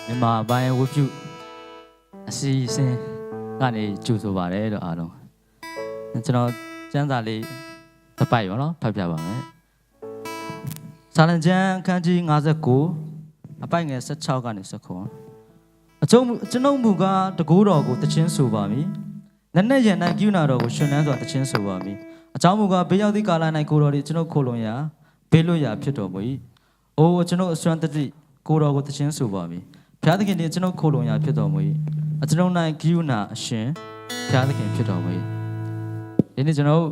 မြန်မာပိုင်းဝှပြုအစီအစဉ်ကနေကြိုဆိုပါတယ်လို့အားလုံးကျွန်တော်ကျမ်းစာလေးတစ်ပိုက်ပါနော်ဖတ်ပြပါမယ်စာလံကျမ်းအခန်းကြီး59အပိုက်ငယ်16ကနေ19ကျွန်ုပ်မူကားတကူတော်ကိုတခြင်းဆိုပါမည်နက်နက်ရန်၌ပြုနာတော်ကိုရှင်နှန်းစွာတခြင်းဆိုပါမည်အကြောင်းမူကားဘေးရောက်သည့်ကာလ၌ကိုတော်သည်ကျွန်ုပ်ခိုလုံရာဘေးလွတ်ရာဖြစ်တော်မူ၏အိုးကျွန်ုပ်အစွမ်းတတိကိုတော်ကိုတခြင်းဆိုပါမည်ဘုရားသခင်သည်ကျွန်ုပ်ခိုလုံရာဖြစ်တော်မူ၏အကျွန်ုပ်၌ဂိယူနာအရှင်ဘုရားသခင်ဖြစ်တော်မူ၏ဒီနေ့ကျွန်တော်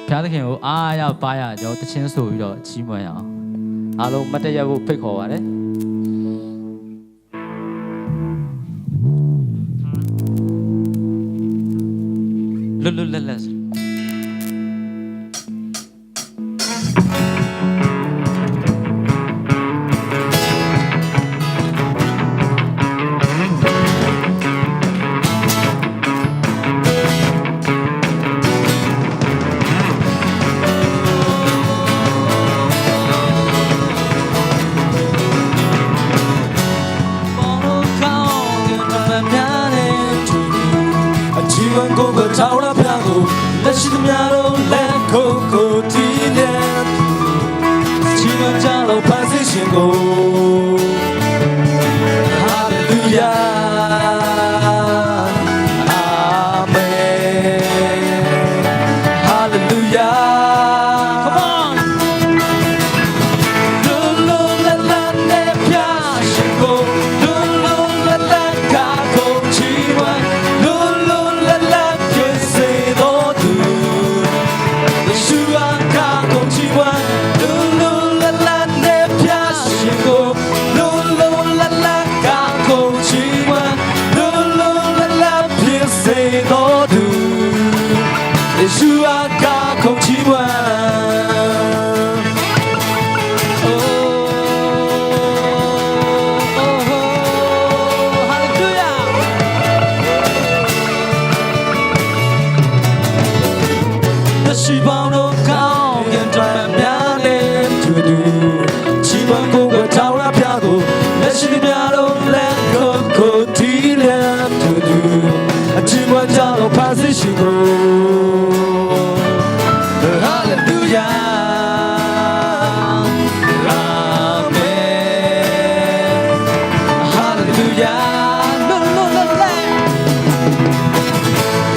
ဘုရားသခင်ကိုအားရပါရကြောတခြင်းဆိုပြီးတော့ချီးမွမ်းရအောင်အားလုံးမတ်တရဖို့ဖိတ်ခေါ်ပါတယ်လွတ်လွတ်လပ်လပ်လက်ရှိသမျှတော့လက်ကိုကိုတီးလက်ချီးမွမ်းကြလို့ဖန်ဆင်းရှင်ကို Hallelujah Amen Hallelujah Come on Lulu la la ne pya shin ko Lulu la la ka ko chi wa Lulu la la ke se do Yeshua God come to Hallelujah The sheep on the cow and drum and to do Chiba go tower piano Let she be out let go till to do A chiba jalo position go Hallelujah Amen Hallelujah Lulu la la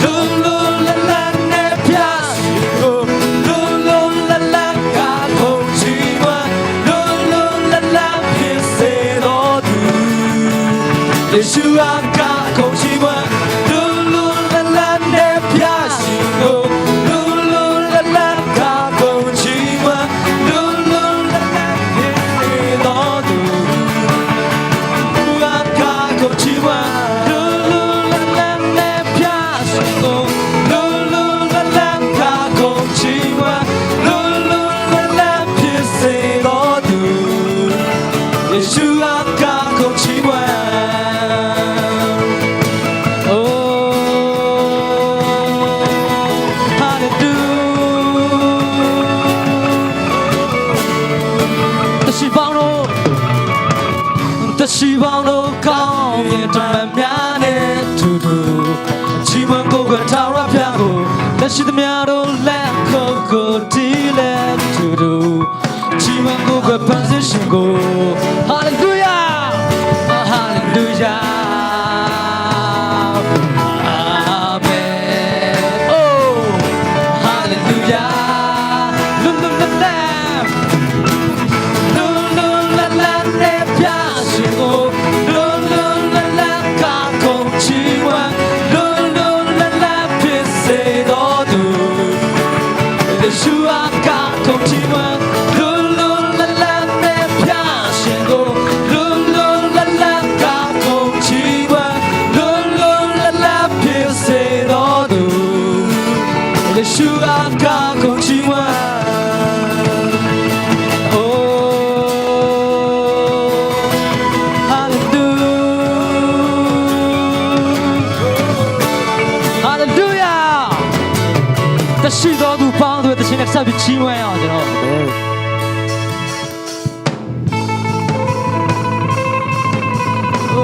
Lulu la la ne pya shingo Lulu la la ka ko chi wa Lulu la la phin se do tu Yeshua ka ko chi wa Lulu la la ne pya shingo She won't come in time, Yanni to do. She won't go to Tower Piano. Let she the meadow let go till to do. She won't go to position go. Hallelujah! Hallelujah! Amen. Oh, hallelujah! Yeshua God come to Lulu la la ne pya shin go Lulu la la God come to Lulu la la pya se do du Yeshua God come to Oh Hallelujah Hallelujah တရှိတော်သူပေါင်းတို့တခြင်းနဲ့ဆက်ပြီးချီးမွမ်းအောင်ကျွန်တော်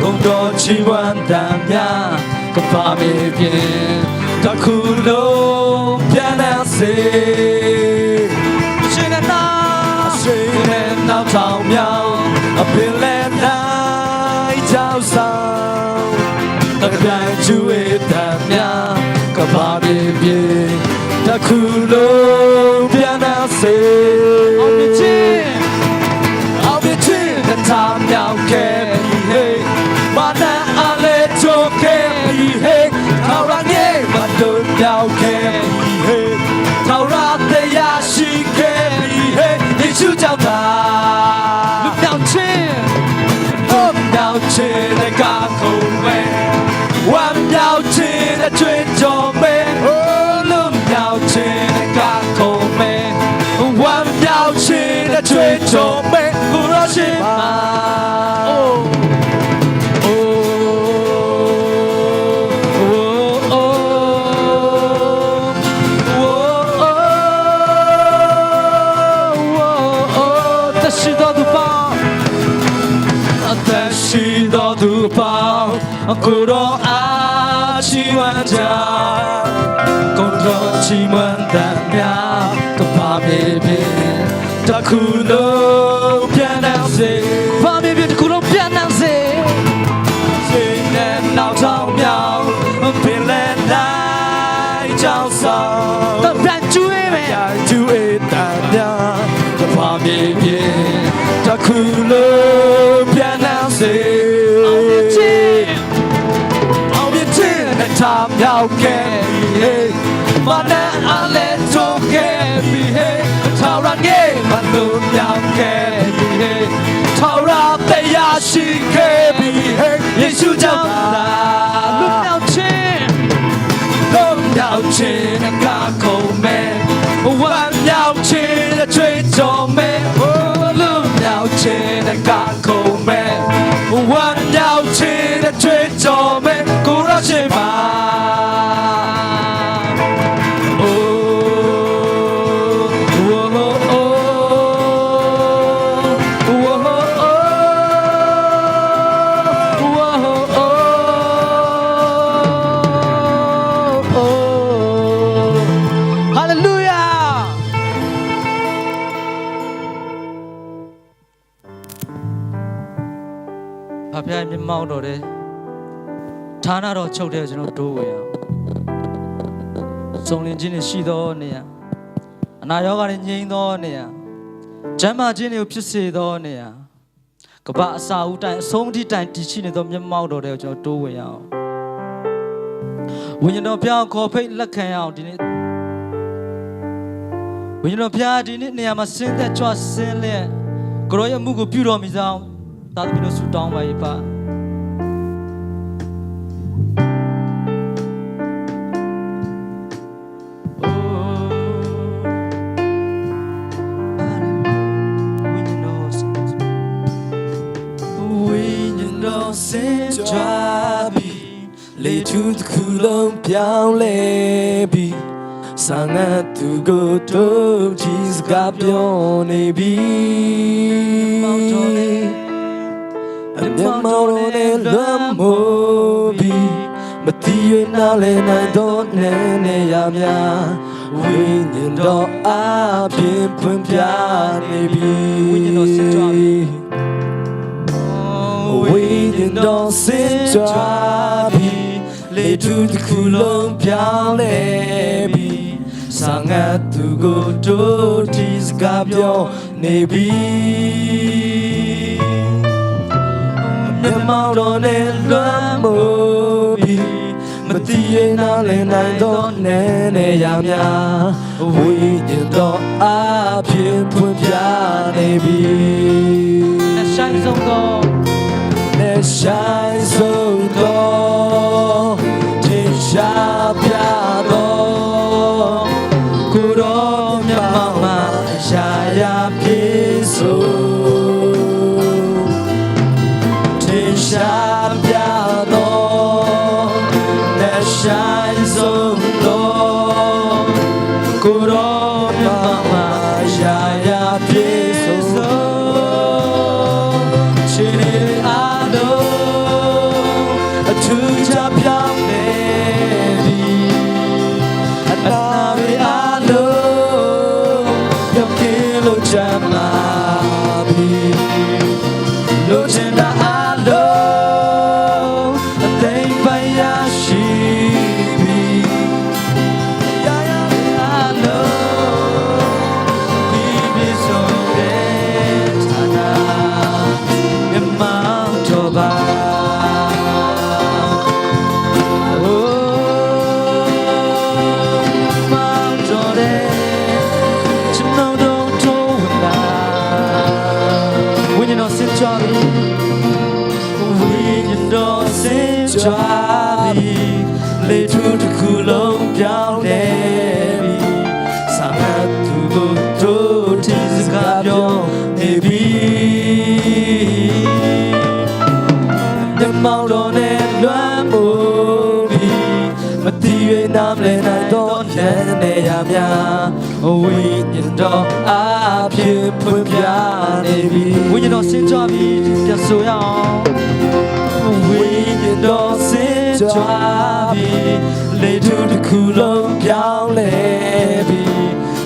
ကုန်တော်ချီးမွမ်းတန်များကဘာမေပြင်းတစ်ခုလုံးပြန်လာစေရှင်နဲ့နောက်ထောင်မြောင်အပင်လည်းနိုင်ကြောက်ဆောင်တပြိုင်ကျွေးတန်များကဘာမေပြင်းတစ်ခုလုံးပြန်လာစေအောင်ပြချင်းတဲ့ထောင်မြောင်ခဲ့ပြီဟေးဘာသာအလဲချိုးခဲ့ပြီဟေးထောင်ရငယ်မတို့မြောင်ခဲ့ပြီဟေးထောင်ရတရားရှိခဲ့ပြီဟေးယေရှုကြောင့်သာလူမြောင်ချင်းတဲ့ကခုံမဲဝမ်းမြောင်ချင်းတဲ့ကြွေးကြော်မဲလူမြောင်ချင်းတဲ့ကခုံမဲဝမ်းမြောင်ချင်းတဲ့ကြွေးကြော်မဲကိုရရှိပါကိုရောအားချီးမွမ်းကြကိုရောချီးမွမ်းတတ်များကဘာမေပြင်းတစ်ခုလုံးပြန်နိုင်စေဘာမေပြင်းတစ်ခုလုံးပြန်နိုင်စေစိတ်နဲ့နောက်ထောင်မြောင်ပင်လည်းနိုင်ကြောင်းဆောင်တပြန်ကျွေးမယ်ကျွေးတတ်များကဘာမေပြင်းတစ်ခုလုံးပြန်နိုင်စေထားမြောက်ခဲ့ပြီဟေးမနဲ့အလဲချိုးခဲ့ပြီဟေးထောင်ရငယ်မလို့မြောက်ခဲ့ပြီဟေးထောင်ရတရားရှိခဲ့ပြီဟေးယေရှုကြောင့်သာလွတ်မြောက်ခြင်းကခုံမဲ့ဝမ်းမြောက်ခြင်းနဲ့ကြွေးကြော်မဲ့လွတ်မြောက်ခြင်းကခုံမဲ့ဝမ်းမြောက်ခြင်းနဲ့ကြွေးကြော်မဲ့ကိုရရှိပါဖဖမျက်မှောက်တော်တဲ့ဌာနတော်ချုပ်တဲ့ကျွန်တော်တိုးဝင်အောင်စုံလင်ခြင်းနဲ့ရှိသောနေရာအနာရောဂါနဲ့ငြိမ်းသောနေရာကျမ်းမာခြင်းတွေကိုဖြစ်စေသောနေရာကပ္ပအစာဦးတိုင်အဆုံးထိတိုင်တည်ရှိနေသောမျက်မှောက်တော်တဲ့ကျွန်တော်တိုးဝင်အောင်ဝိညာဉ်တော်ဘုရားခေါ်ဖိတ်လက်ခံရအောင်ဒီနေ့ဝိညာဉ်တော်ဘုရားဒီနေ့နေရာမှာဆင်းသက်ကြွဆင်းလျက်ကိုရောရဲ့မှုကိုပြုတော်မူသောသာသမီတို့ဆုတောင်းပါ၏ပါစင်ကြွပြီလေသူတစ်ခုလုံးပြောင်းလဲပြီဆာငတ်သူကိုတို့ကြီးစကားပြောနေပြီမောင်တော်လေးအမြတ်မောင်တော်လေးလွမ်းမိုးပြီမတီးရနာလဲနိုင်တော့နေရများဝိညာဉ်တော်အားဖြင့်ဖွင့်ပြနေပြီဝိညာဉ်တော်စင်ကြွပြီဝိညာဉ်တော်စင်ကြွပြီလေသူတစ်ခုလုံးပြောင်းလဲပြီဆာငတ်သူကိုတို့ဒီစကားပြောနေပြီမျက်မှောက်တော်နဲ့လွမ်းမိုးပြီမတီးရင်နားလည်နိုင်တော့နေရများဝိညာဉ်တော်အားဖြင့်ဖွင့်ပြနေပြီလက်ဆိုင်ဆုံးသောလက်ဆိုင်ဆုံးသောတင်ရှားပြတော်ကိုရောမြတ်မောင်မှာရှာရပြေစိုးတင်ရှားပြတော်လက်ဆိုင်ဆုံးသောကိုရောမြတ်မောင်မှာရှာရပြေစိုး ထူးခြားပြောင်းလဲပြီအနာတွေအားလုံးပြောင်းကင်းလို့ချမ်းသာပြီလို့ချင်တာအားလုံးအသိပန်ရရှိပြီရာရာအားလုံးဒီပြေဆုံးတဲ့ဌာနမြတ်မောင်တော်ပါကြွားပြီလေထူးတစ်ခုလုံးပြောင်းလဲပြီစာငတ်သူကိုတို့တီစကားပြောနေပြီမြတ်မောင်တော်နဲ့လွမ်းမိုးပြီမတိရနာမလဲနိုင်တော့လမ်းနေရများဝိညာဉ်တော်အားဖြင့်ဖွင့်ပြနေပြီဝိညာဉ်တော်ဆင်းကြွပြီပြဆိုရအောင်ဝိညာဉ်တော်ဆင်းကြွပြီလေထူးတစ်ခုလုံးပြောင်းလဲပြီ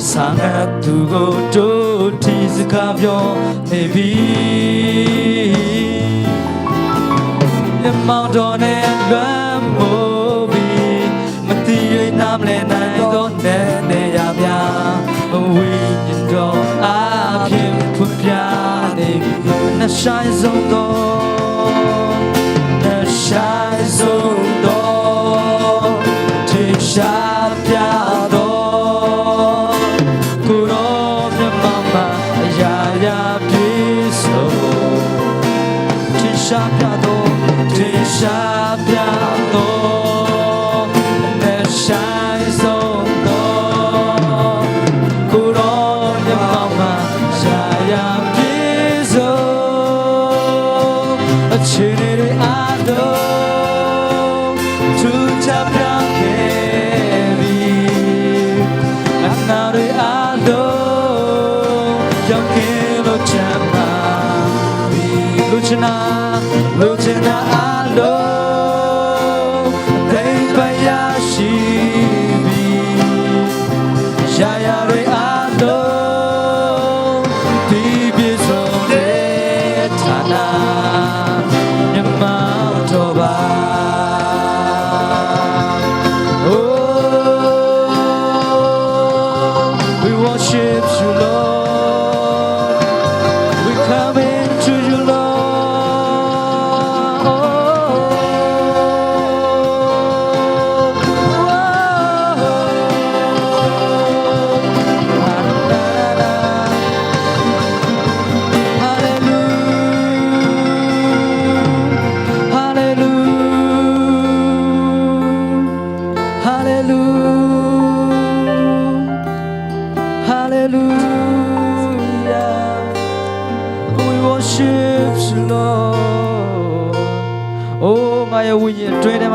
စာငတ်သူကိုတို့တီစကားပြောနေပြီမြတ်မောင်တော်နဲ့လွမ်းမိုးပြီမတိရနာမလဲနိုင်တော့တဲ့နေရာများဝိညာဉ်တော်အားဖြင့်ဖွင့်ပြနေပြီနှဆိုင်ဆုံးသောshine so door take shot pya do kuro me mama ya ya piso take shot pya do and shine so door kuro me mama ya ya piso a chini ado Luchina alo They bayashi bi Shaya re alo Bibi zone tana Nyama toba Oh we worship you Lord We come into you Lord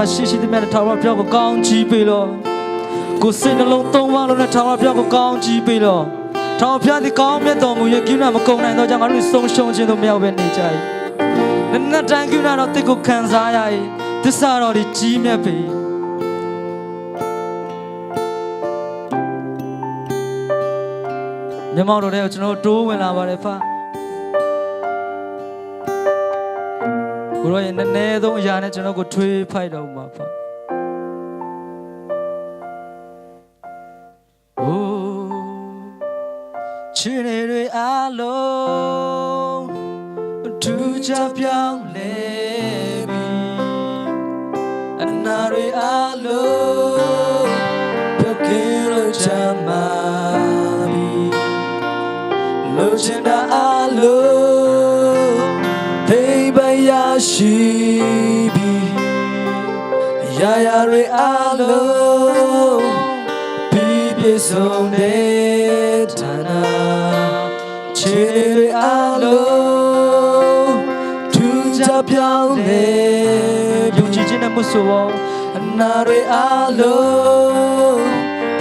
Shishi the man tower pyo ko kaung ji pe lo ko sin long tong wa lo na tower pyo ko kaung ji pe lo tower pyo ti kaung myat tor mu ye kyu na ma kong nai do jang ga lu song shong chin lo myaw be ni jai na tan kyu na do tit ko khan sa ya yi tissa ro di ji myat pe Myamao tor de ko chano to win la ba le fa Kuro ye nane thong ya ne chano ko thwe phai do ma fa Oh chine rwe a long thu cha pyaung le bi ana rwe a long pyo kin lo cha ma bi lo chin da a long Yashi bi ya ya re alo bi pi song de thana che re alo thu cha pyaung le yong chi chin na mu so wo ana re alo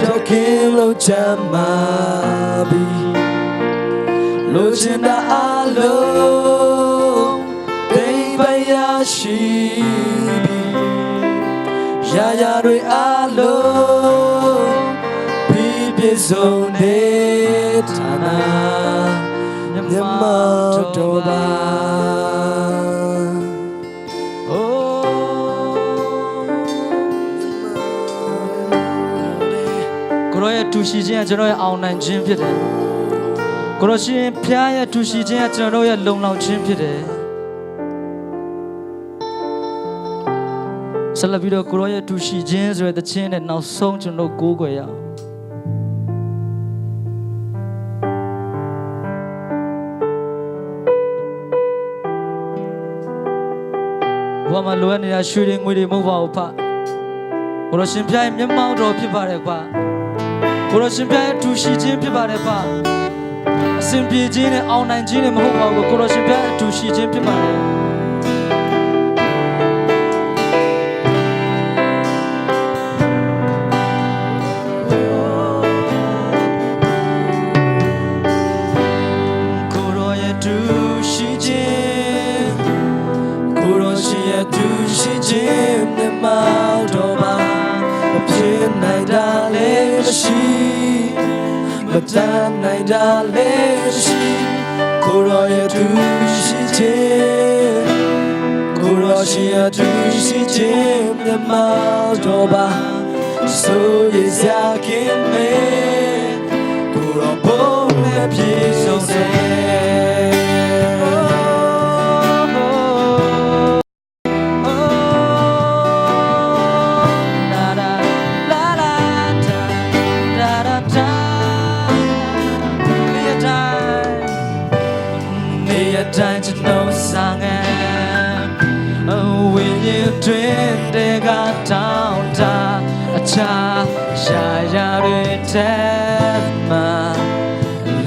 pyo kin lo cham ma bi lo chin da alo Yashi ရာရာတွေအလုံးပြီးပြည့်စုံတဲ့ဌာနမြတ်မောတော်ပါကိုရောရဲ့တူရှိခြင်းကကျွန်တော်ရဲ့အောင်နိုင်ခြင်းဖြစ်တယ်ကိုရောရှင်ဖျားရဲ့တူရှိခြင်းကကျွန်တော်ရဲ့လုံလောက်ခြင်းဖြစ်တယ်ဆက်လက်ပြီးတော့ကိုရောရဲ့တူရှိခြင်းဆိုတဲ့သခြင်းနဲ့နောက်ဆုံးကျွန်တော်ကိုးကွယ်ရအောင်ဘာမှလိုအပ်နေတာရွှေတွေငွေတွေမဟုတ်ပါဘူးဖကိုရောရှင်ဖျားရဲ့မျက်မှောက်တော်ဖြစ်ပါတယ်ဖကိုရောရှင်ဖျားရဲ့တူရှိခြင်းဖြစ်ပါတယ်ဖအစဉ်ပြေခြင်းနဲ့အောင်နိုင်ခြင်းနဲ့မဟုတ်ပါဘူးကိုရောရှင်ဖျားရဲ့တူရှိခြင်းဖြစ်ပါတယ်တူရှိခြင်းနဲ့မောင်တော်မှာမဖြစ်နိုင်တာလည်းမရှိမတန်နိုင်တာလည်းမရှိကိုရောရဲ့တူရှိခြင်းကိုရောရှိရဲ့တူရှိခြင်းနဲ့မောင်တော်မှာဆိုရစရာခင်မေကိုရောဘုံနဲ့ပြေဆုံးစေတိုင်းကျွန်တော်ဆောင်ငယ်ဝိညာဉ်တွင်တဲ့ကတောင်းတအခြားရှာရတဲ့တဲ့မှာ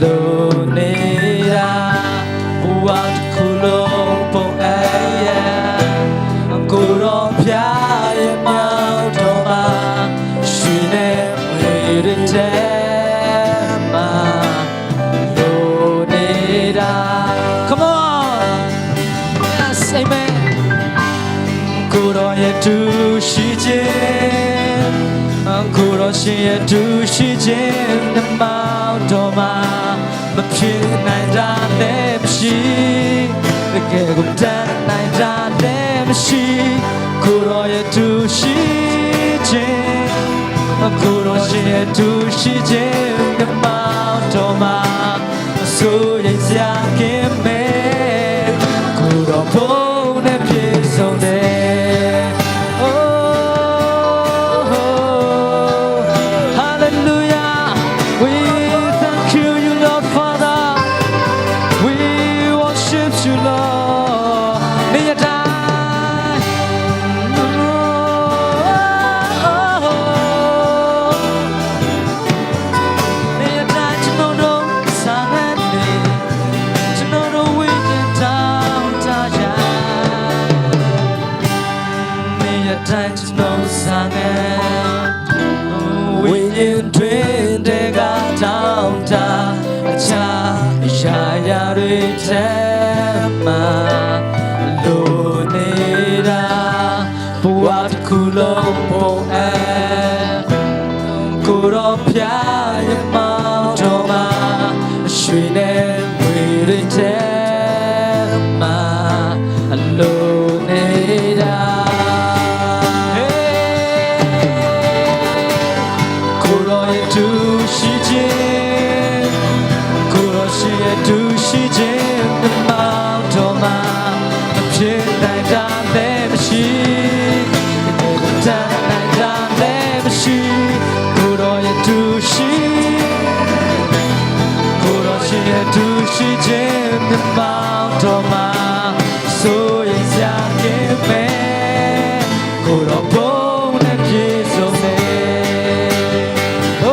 လိုနေတာဘဝတစ်ခုလုံးပုံအပ်ရဲ့ကိုရောပြရဲ့မောင်တော်မှာရှင်နေဝိတဲ့မှာလိုနေတာ Come on yes amen ကိုရောရဲ့တူရှိခြင်းကိုရောရှင်ရဲ့တူရှိခြင်းနှမောင်းတော်မှာမဖြစ်နိုင်တာလည်းမရှိတကယ်ကိုတန်နိုင်တာလည်းမရှိကိုရောရဲ့တူရှိခြင်းကိုရောရှင်ရဲ့တူရှိခြင်းနှမောင်းတော်မှာဆိုရစရာခင်မေကိုရောဘုံနဲ့ပြေဆုံးတယ် Oh hallelujah we thank you you Lord Father we worship you Lord နေရတိုင်းနေရတိုင်းကျွန်တော်တို့ဆောင်နေကျွန်တော်တို့ဝိညာဉ်တောင်းတရနေရတိုင်းကျွန်တော်ဆောင်နေဝိညာဉ်တွင်တဲ့ကတောင်းတအခြားရာရာတွေထဲမှာလိုနေတာဘဝတစ်ခုလုံးပုံအပ်ကိုရောပြရဲ့မောင်တော်မှာရွှေနဲ့ငွေတွေထဲမှာလိုနေတာကိုရောရဲ့တူရှိခြင်းကိုရောရှိရဲ့တူရှိခြင်းမောင်တော်မှာမဖြစ်နိုင်တာလည်းမရှိကိုတန်နိုင်တာလည်းမရှိကိုရောရဲ့တူရှိကိုရောရှိရဲ့တူရှိခြင်းမောင်တော်မှာဆိုရစရာခင်မေကိုရောဘုံနဲ့ပြေဆုံးတယ် Oh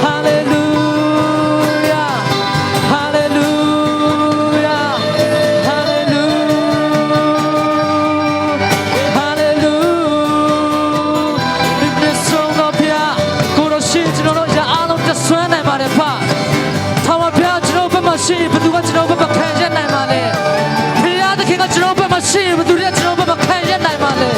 hallelujah hallelujah hallelujah hallelujah ဒီပြဆုံးတော့ဖျားကိုရောရှိကျွန်တော်တို့ရအားလုံးတဆွမ်းနိုင်ပါတယ်ဖထာဝရဘုရားကျွန်တော်ဘက်မှာရှိဘယ်သူကကျွန်တော်ဘက်မှာခံရနိုင်ပါလဲဖျားသခင်ကကျွန်တော်ဘက်မှာရှိ မရှိရင်ဘယ်သူတွေကကျွန်တော်ဘက်မှာခံရနိုင်ပါလဲ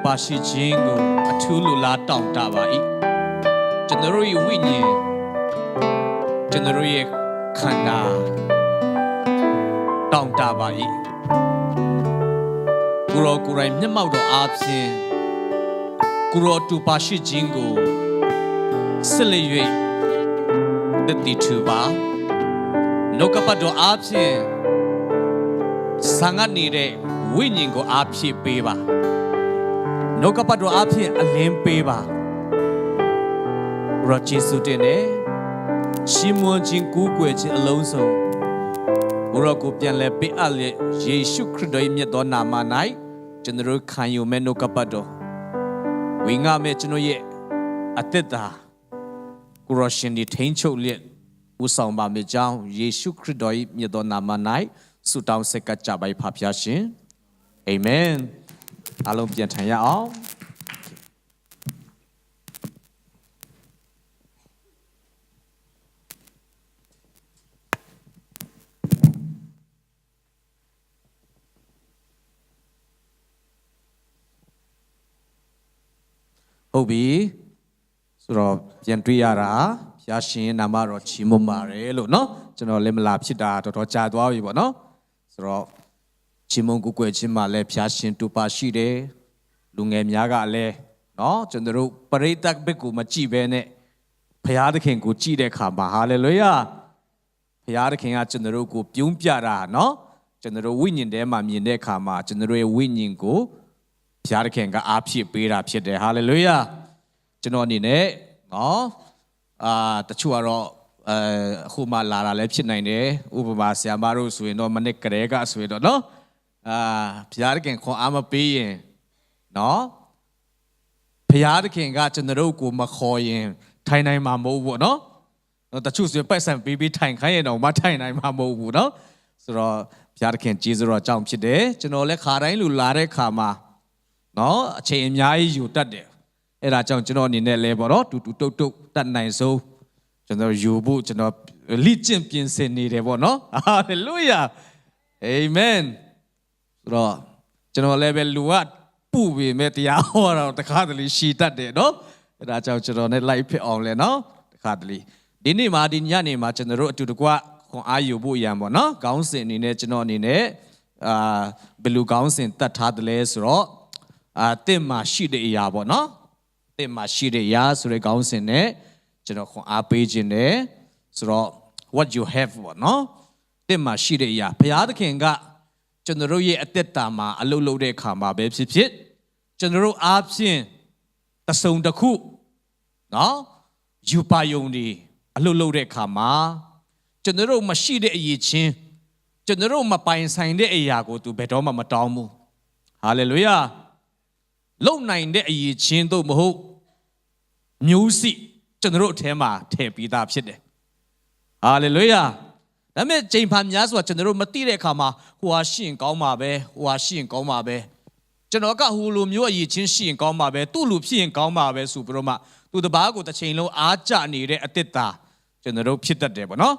ပါရှိခြင်းကိုအထူးလိုလားတောင်းတပါ၏ကျွန်တော်ရဲ့ဝိညာဉ်ကျွန်တော်ရဲ့ခန္ဓာတောင်းတပါ၏ကိုရောကိုယ်တိုင်မျက်မှောက်တော်အားဖြင့်ကိုရောတူပါရှိခြင်းကိုဆက်လက်၍တတိထူပါနှုတ်ကပတ်တော်အားဖြင့်ဆံငတ်နေတဲ့ဝိညာဉ်ကိုအားဖြည့်ပေးပါနှုတ်ကပတ်တော်အဖြစ်အလင်းပေးပါရောဂျေဆုတင်နေရှီမွန်ချင်းကူးကွယ်ခြင်းအလုံးစုံဘုရားကိုပြန်လဲပေးအပ်လေယေရှုခရစ်တော်ရဲ့မြတ်သောနာမ၌ကျွန်တော်ခံယူမဲ့နှုတ်ကပတ်တော်ဝိငါမဲ့ကျွန်တော်ရဲ့အသက်တာကိုရရှင်ဒီထိန်ချုပ်လျက်ဦးဆောင်ပါမယ့်ကြောင်းယေရှုခရစ်တော်ရဲ့မြတ်သောနာမ၌ဆုတောင်းဆက်ကပ်ကြပါဖဖျားရှင်အာမင်အားလုံးပြန်ထိုင်ရအောင်ဟုတ်ပြီဆိုတော့ပြန်တွေ့ရတာဖျားရှင်နာမတော်ချီးမွမ်းပါတယ်လို့เนาะကျွန်တော်လည်းမလာဖြစ်တာတော်တော်ကြာသွားပြီပေါ့เนาะဆိုတော့ချီးမွမ်းကိုကိုွယ်ခြင်းမှာလည်းဖျားရှင်တူပါရှိတယ်လူငယ်များကလည်းเนาะကျွန်တော်တို့ပရိသတ်ဘက်ကိုမကြည့်ဘဲနဲ့ဖျားသခင်ကိုကြည့်တဲ့အခါမှာဟာလေလုယာဖျားသခင်ကကျွန်တော်တို့ကိုပြုံးပြတာเนาะကျွန်တော်တို့ဝိညာဉ်ထဲမှာမြင်တဲ့အခါမှာကျွန်တော်တို့ရဲ့ဝိညာဉ်ကိုဖျားသခင်ကအားဖြည့်ပေးတာဖြစ်တယ်ဟာလေလုယာကျွန်တော်အနေနဲ့เนาะတချို့ကတော့အခုမှလာတာလည်းဖြစ်နိုင်တယ်ဥပမာဆရာမတို့ဆိုရင်တော့မနစ်ကလေးကဆိုရင်တော့เนาะဘုရားသခင်ခွန်အားမပေးရင်เนาะဘုရားသခင်ကကျွန်တော်တို့ကိုမခေါ်ရင်ထိုင်နိုင်မှာမဟုတ်ဘူးเนาะတချို့ဆိုပိုက်ဆံပေးပြီးထိုင်ခိုင်းရင်တော့မထိုင်နိုင်မှာမဟုတ်ဘူးเนาะဆိုတော့ဘုရားသခင်ကျေးဇူးတော်ကြောင့်ဖြစ်တယ်ကျွန်တော်လည်းခါတိုင်းလူလာတဲ့ခါမှာเนาะအချိန်အများကြီးယူတတ်တယ်အဲ့ဒါကြောင့်ကျွန်တော်အနေနဲ့လဲပေါ့နော်တူတူတုတ်တုတ်တတ်နိုင်ဆုံးကျွန်တော်ယူဖို့ကျွန်တော်လိကျင့်ပြင်ဆင်နေတယ်ပေါ့နော်ဟာလေလုယာအာမင်ဆိုတော့ကျွန်တော်လည်းပဲလူကပူပြီးမဲ့တရားဟောတော့တခါတလေရှည်တတ်တယ်နော်အဲ့ဒါကြောင့်ကျွန်တော်နဲ့ live ဖြစ်အောင်လဲနော်တခါတလေဒီနေ့မှာဒီညနေမှာကျွန်တော်တို့အတူတကွခွန်အားယူဖို့ရံပေါ့နော်ခေါင်းစဉ်အနေနဲ့ကျွန်တော်အနေနဲ့ဘယ်လိုခေါင်းစဉ်တတ်ထားတယ်လဲဆိုတော့တင့်မှာရှိတဲ့အရာပေါ့နော်တင်မှာရှိတဲ့ရာဆိုတဲ့ခေါင်းစဉ်နဲ့ကျွန်တော်ခွန်အားပေးခြင်းနဲ့ဆိုတော့ what you have ပေါ့နော်တင်မှာရှိတဲ့အရာဘုရားသခင်ကကျွန်တော်တို့ရဲ့အသက်တာမှာအလုပ်လုပ်တဲ့အခါမှာပဲဖြစ်ဖြစ်ကျွန်တော်တို့အားဖြင့်တစုံတစ်ခုနော်ယူပါယုံဒီအလုပ်လုပ်တဲ့အခါမှာကျွန်တော်တို့မရှိတဲ့အရေးချင်းကျွန်တော်တို့မပိုင်ဆိုင်တဲ့အရာကိုသူဘယ်တော့မှမတောင်းဘူး ဟာလေလုယာလုံနိုင်တဲ့အရေးချင်းတို့မဟုတ်မျိုးစိကျွန်တော်တို့အထဲမှာထည့်ပြီးသားဖြစ်တယ်ဟာလေလုယာဒါပေမဲ့ချိန်ဖန်များစွာကျွန်တော်တို့မသိတဲ့အခါမှာဟိုဟာရှိရင်ကောင်းပါပဲဟိုဟာရှိရင်ကောင်းပါပဲကျွန်တော်ကဟိုလိုမျိုးအရေးချင်းရှိရင်ကောင်းပါပဲသူ့လူဖြစ်ရင်ကောင်းပါပဲဆိုပြီးတော့မှသူတပားကိုတစ်ချိန်လုံးအားကျနေတဲ့အတစ်တာကျွန်တော်တို့ဖြစ်တတ်တယ်ပေါ့နော်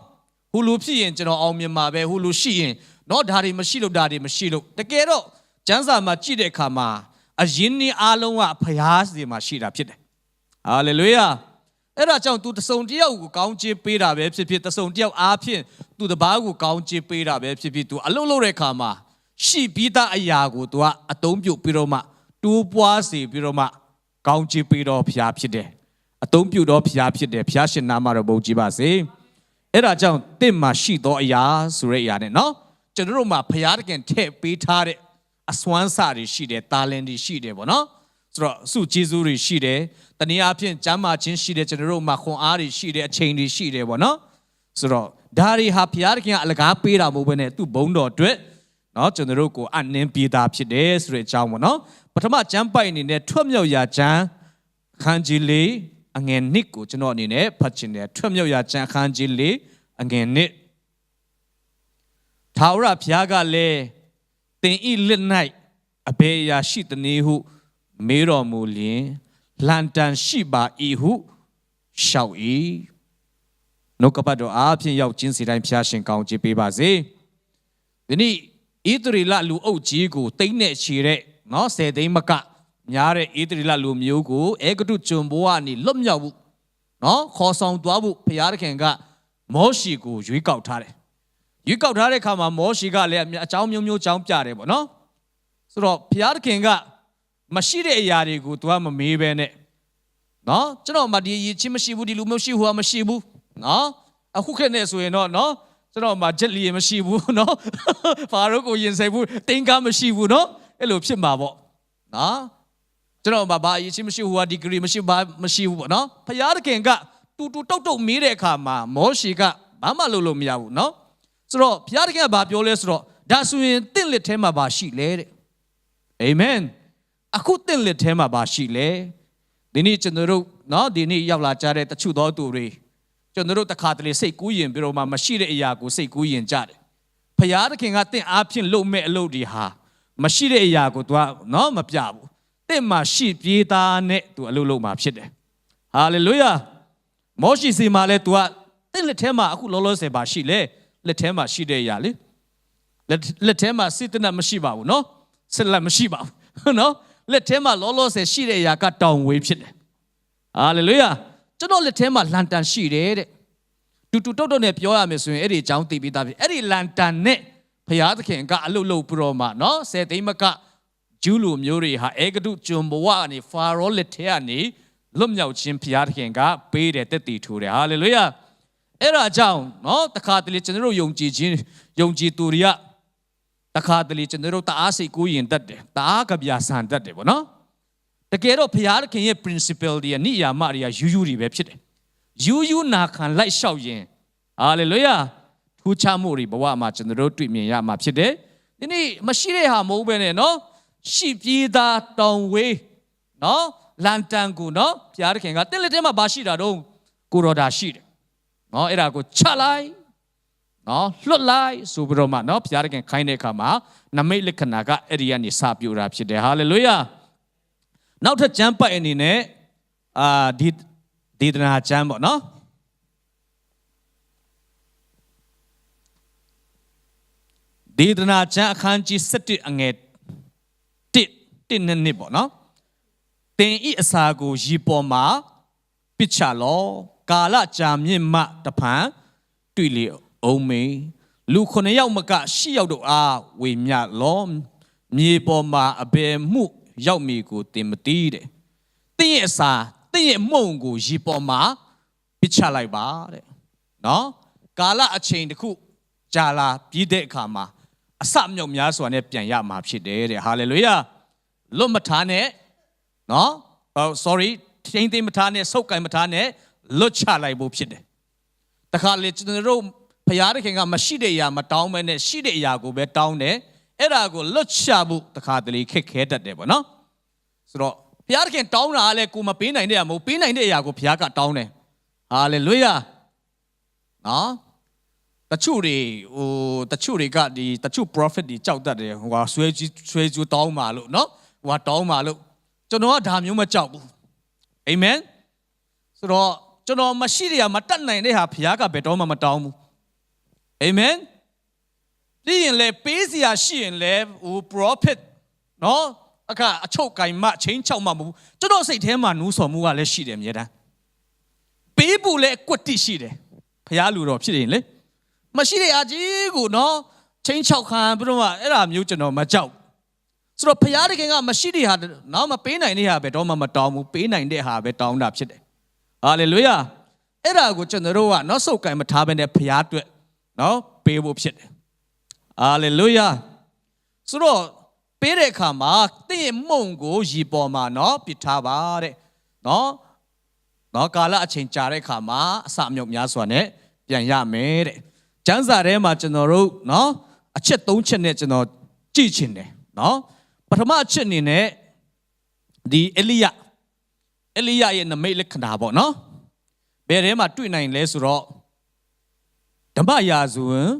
ဟိုလိုဖြစ်ရင်ကျွန်တော်အောင်မြင်ပါပဲဟိုလိုရှိရင်တော့ဒါတွေမရှိလို့ဒါတွေမရှိလို့တကယ်တော့ကျမ်းစာမှာကြည့်တဲ့အခါမှာအရင်နေ့အားလုံးကဖျားစီမှာရှိတာဖြစ်တယ်ဟာလေလုယာအဲ့ဒါကြောင့်သူတစုံတယောက်ကိုကောင်းချီးပေးတာပဲဖြစ်ဖြစ်တစုံတယောက်အားဖြင့်သူတပားကိုကောင်းချီးပေးတာပဲဖြစ်ဖြစ်သူအလုပ်လုပ်တဲ့အခါမှာရှိပြီးသားအရာကိုသူကအသုံးပြုပြီးတော့မှတိုးပွားစေပြီးတော့မှကောင်းချီးပေးတော့ဖျားဖြစ်တယ်အသုံးပြုတော့ဖျားဖြစ်တယ်ဖျားရှင်နာမတော်ဘုန်းကြီးပါစေအဲ့ဒါကြောင့်တင့်မှာရှိသောအရာဆိုတဲ့အရာနဲ့နော်ကျွန်တော်တို့မှာဖျားတခင်ထည့်ပေးထားတဲ့အစွမ်းစာတွေရှိတယ်တာလင်တွေရှိတယ်ပေါ့နော်ဆိုတော့စုကျေးဇူးတွေရှိတယ်တနည်းအားဖြင့်ကျမ်းမာခြင်းရှိတယ်ကျွန်တော်တို့မှာခွန်အားတွေရှိတယ်အချိန်တွေရှိတယ်ပေါ့နော်ဆိုတော့ဒါတွေဟာဘုရားသခင်ကအလကားပေးတာမဟုတ်ဘဲနဲ့သူ့ဘုန်းတော်အတွက်နော်ကျွန်တော်တို့ကိုအနှင်းပေးတာဖြစ်တယ်ဆိုတဲ့အကြောင်းပေါ့နော်ပထမကျမ်းပိုက်အနေနဲ့ထွတ်မြောက်ရာကျမ်းအခန်းကြီး၄အငယ်1ကိုကျွန်တော်အနေနဲ့ဖတ်ချင်တယ်ထွတ်မြောက်ရာကျမ်းအခန်းကြီး၄အငယ်1ထာဝရဘုရားကလည်းသင်ဤလက်၌အဘယ်အရာရှိသနည်းဟုမေးတော်မူလျင်လန်တန်ရှိပါ၏ဟုရှောက်၏နှုတ်ကပတ်တော်အားဖြင့်ရောက်ခြင်းစီတိုင်းဖျားရှင်ကောင်းချီးပေးပါစေဒီနေ့ဣသရေလလူအုပ်ကြီးကိုတိမ့်နဲ့ချီတဲ့နော်10သိန်းမကများတဲ့ဣသရေလလူမျိုးကိုအေဂတုကျွန်ဘိုးကနေလွတ်မြောက်ဖို့နော်ခေါ်ဆောင်သွားဖို့ဘုရားသခင်ကမောရှိကိုရွေးကောက်ထားတယ်ရွေးကောက်ထားတဲ့အခါမှာမောရှိကလည်းအကြောင်းမျိုးမျိုးကြောင်းပြတယ်ပေါ့နော်ဆိုတော့ဘုရားသခင်ကမရှိတဲ့အရာတွေကိုသူကမမေးပဲနဲ့နော်ကျွန်တော်မှဒီရချင်းမရှိဘူးဒီလူမရှိဟိုမရှိဘူးနော်အခုခေတ်နဲ့ဆိုရင်တော့နော်ကျွန်တော်မှဂျက်လီမရှိဘူးနော်ဖာရိုကိုရင်ဆိုင်ဘူးတင်ကားမရှိဘူးနော်အဲ့လိုဖြစ်မှာပေါ့နော်ကျွန်တော်မှဘာရချင်းမရှိဟိုဟာဒီဂရီမရှိဘာမရှိဘူးပေါ့နော်ဘုရားသခင်ကတူတူတုတ်တုတ်မေးတဲ့အခါမှာမောရှိကဘာမှလုပ်လို့မရဘူးနော်ဆိုတော့ဘုရားသခင်ကဘာပြောလဲဆိုတော့ဒါဆိုရင်တင့်လက်ထဲမှာဘာရှိလဲတဲ့အာမင်အခုတင့်လက်ထဲမှာပါရှိလေဒီနေ့ကျွန်တော်တို့နော်ဒီနေ့ရောက်လာကြတဲ့တချို့သောသူတွေကျွန်တော်တို့တခါတလေစိတ်ကူးရင်ပြီးတော့မှမရှိတဲ့အရာကိုစိတ်ကူးရင်ကြတယ်ဖခင်သခင်ကတင့်အားဖြင့်လုပ်မဲ့အလုပ်တွေဟာမရှိတဲ့အရာကို तू နော်မပြဘူးတင့်မှာရှိပြေးသားနဲ့ तू အလုပ်လုပ်မှာဖြစ်တယ်ဟာလေလုယာမောရှိစီမှာလဲ तू တင့်လက်ထဲမှာအခုလောလောဆယ်ပါရှိလေလက်ထဲမှာရှိတဲ့အရာလေလက်ထဲမှာစစ်တနတ်မရှိပါဘူးနော်စစ်လက်မရှိပါဘူးနော်လက်ထဲမှာလောလောဆယ်ရှိတဲ့အရာကတောင်ဝေးဖြစ်တယ်ဟာလေလုယာကျွန်တော်လက်ထဲမှာလန်တန်ရှိတယ်တဲ့တူတူတုတ်တုတ်နဲ့ပြောရမယ်ဆိုရင်အဲ့ဒီအကြောင်းသိပြီးသားဖြစ်အဲ့ဒီလန်တန်နဲ့ဘုရားသခင်ကအလုတ်လုတ်ပြီးတော့မှနော်10သိန်းမကဂျူးလူမျိုးတွေဟာအေဂတုကျွန်ဘဝကနေဖာရောလက်ထဲကနေလွတ်မြောက်ခြင်းဘုရားသခင်ကပေးတယ်တက်တည်ထူတယ်ဟာလေလုယာအဲ့ဒါကြောင့်နော်တခါတလေကျွန်တော်တို့ယုံကြည်သူတွေကတခါတလေကျွန်တော်တို့တအားစိတ်ကူးရင်တတ်တယ်တအားကဗျာဆန်တတ်တယ်ပေါ့နော်တကယ်တော့ဘုရားသခင်ရဲ့ principle တွေနိယာမတွေကယူယူတွေပဲဖြစ်တယ်ယူယူနာခံလိုက်လျှောက်ရင်ဟာလေလုယာထူးခြားမှုတွေဘဝမှာကျွန်တော်တို့တွေ့မြင်ရမှာဖြစ်တယ်ဒီနေ့မရှိတဲ့ဟာမဟုတ်ပဲနဲ့နော်ရှိပြေးသားတောင်ဝေးနော်လန်တန်ကိုနော်ဘုရားသခင်ကတက်လက်ထဲမှာဘာရှိတာတော့ကိုရော်ဒါရှိတယ်နော်အဲ့ဒါကိုချလိုက်နော်လွတ်လိုက်ဆိုပြီးတော့မှနော်ဘုရားသခင်ခိုင်းတဲ့အခါမှာနမိတ်လက္ခဏာကအဲ့ဒီကနေစပြတာဖြစ်တယ်ဟာလေလုယာနောက်ထပ်ကျမ်းပိုက်အနေနဲ့ဒီဒေသနာကျမ်းပေါ့နော်ဒေသနာကျမ်းအခန်းကြီး7အငယ်1နဲ့ပေါ့နော်တင်ဤအစာကိုရီပေါ်မှာပစ်ချလောကာလကြာမြင့်မှတဖန်တွေ့လေအောင်မေလူ9ယောက်မက10ယောက်တို့အားဝေမျှလောမြေပေါ်မှာအဘယ်မှုရောက်မီကိုတင်မသိတဲ့တင်းရဲ့အစာတင်းရဲ့မုံကိုရီပေါ်မှာပစ်ချလိုက်ပါတဲ့နော်ကာလအချိန်တစ်ခုကြာလာပြီးတဲ့အခါမှာအစမြောက်များစွာနဲ့ပြန်ရမှာဖြစ်တယ်တဲ့ဟာလေလုယာလွတ်မထားနဲ့နော် sorry ထိန်းသိမ်းမထားနဲ့ဆုပ်ကိုင်မထားနဲ့လွတ်ချလိုက်ဖို့ဖြစ်တယ်တခါလေကျွန်တော်တို့ဘုရားသခင်ကမရှိတဲ့အရာမတောင်းမဲနဲ့ရှိတဲ့အရာကိုပဲတောင်းတယ် အဲ့ဒါကိုလွတ်ချဖို့တခါတလေခက်ခဲတတ်တယ်ပေါ့နော်ဆိုတော့ဘုရားသခင်တောင်းတာလည်းကိုမပေးနိုင်တဲ့အရာမဟုတ်ပေးနိုင်တဲ့အရာကိုဘုရားကတောင်းတယ်ဟာလေလုယာနော်တချို့တွေကဒီတချို့ prophet တွေကြောက်တတ်တယ်ဟိုကဆွဲကြိုးတောင်းပါလို့နော်ဟိုကတောင်းပါလို့ကျွန်တော်ကဒါမျိုးမကြောက်ဘူးအာမင်ဆိုတော့ကျွန်တော်မရှိရမတတ်နိုင်တဲ့ဟာဘုရားကဘယ်တော့မှမတောင်းဘူးအာမင်ပြီးရင်လေပေးစရာရှိရင်လေဟို prophet နော်အခါအချုပ်ကင်မချင်းချောက်မှမဟုတ်ကျွန်တော်စိတ်ထဲမှာနူးဆော်မှုကလည်းရှိတယ်အမြဲတမ်းပေးဖို့လည်းအကွက်တိရှိတယ်ဘုရားလူတော်ဖြစ်ရင်လေမရှိတဲ့အကြီးကိုနော်ချင်းချောက်ခံပြီးတော့အဲ့ဒါမျိုးကျွန်တော်မကြောက်ဆိုတော့ဘုရားတခင်ကမရှိတဲ့ဟာနော်မပေးနိုင်တဲ့ဟာပဲတော့မှမတောင်းဘူးပေးနိုင်တဲ့ဟာပဲတောင်းတာဖြစ်တယ်ဟာလေလုယာအဲ့ဒါကိုကျွန်တော်တို့ကနော်စုပ်ကင်မထားဘဲနဲ့ဘုရားအတွက်နော်ပေးဖို့ဖြစ်တယ်ဟာလေလုယာဆိုတော့ပေးတဲ့အခါမှာတင့်ရဲ့မုံကိုရီပေါ်မှာနော်ပစ်ထားပါတဲ့နော်ကာလအချိန်ကြာတဲ့အခါမှာအစအမြုပ်များစွာနဲ့ပြန်ရမယ်တဲ့ကျမ်းစာထဲမှာကျွန်တော်တို့နော်အချက်၃ချက်နဲ့ကျွန်တော်ကြည့်ချင်တယ်နော်ပထမအချက်အနေနဲ့ဒီအေလိယရဲ့နမိတ်လက္ခဏာပေါ့နော်ဘယ်ထဲမှာတွေ့နိုင်လဲဆိုတော့ဓမ္မရာဇဝင်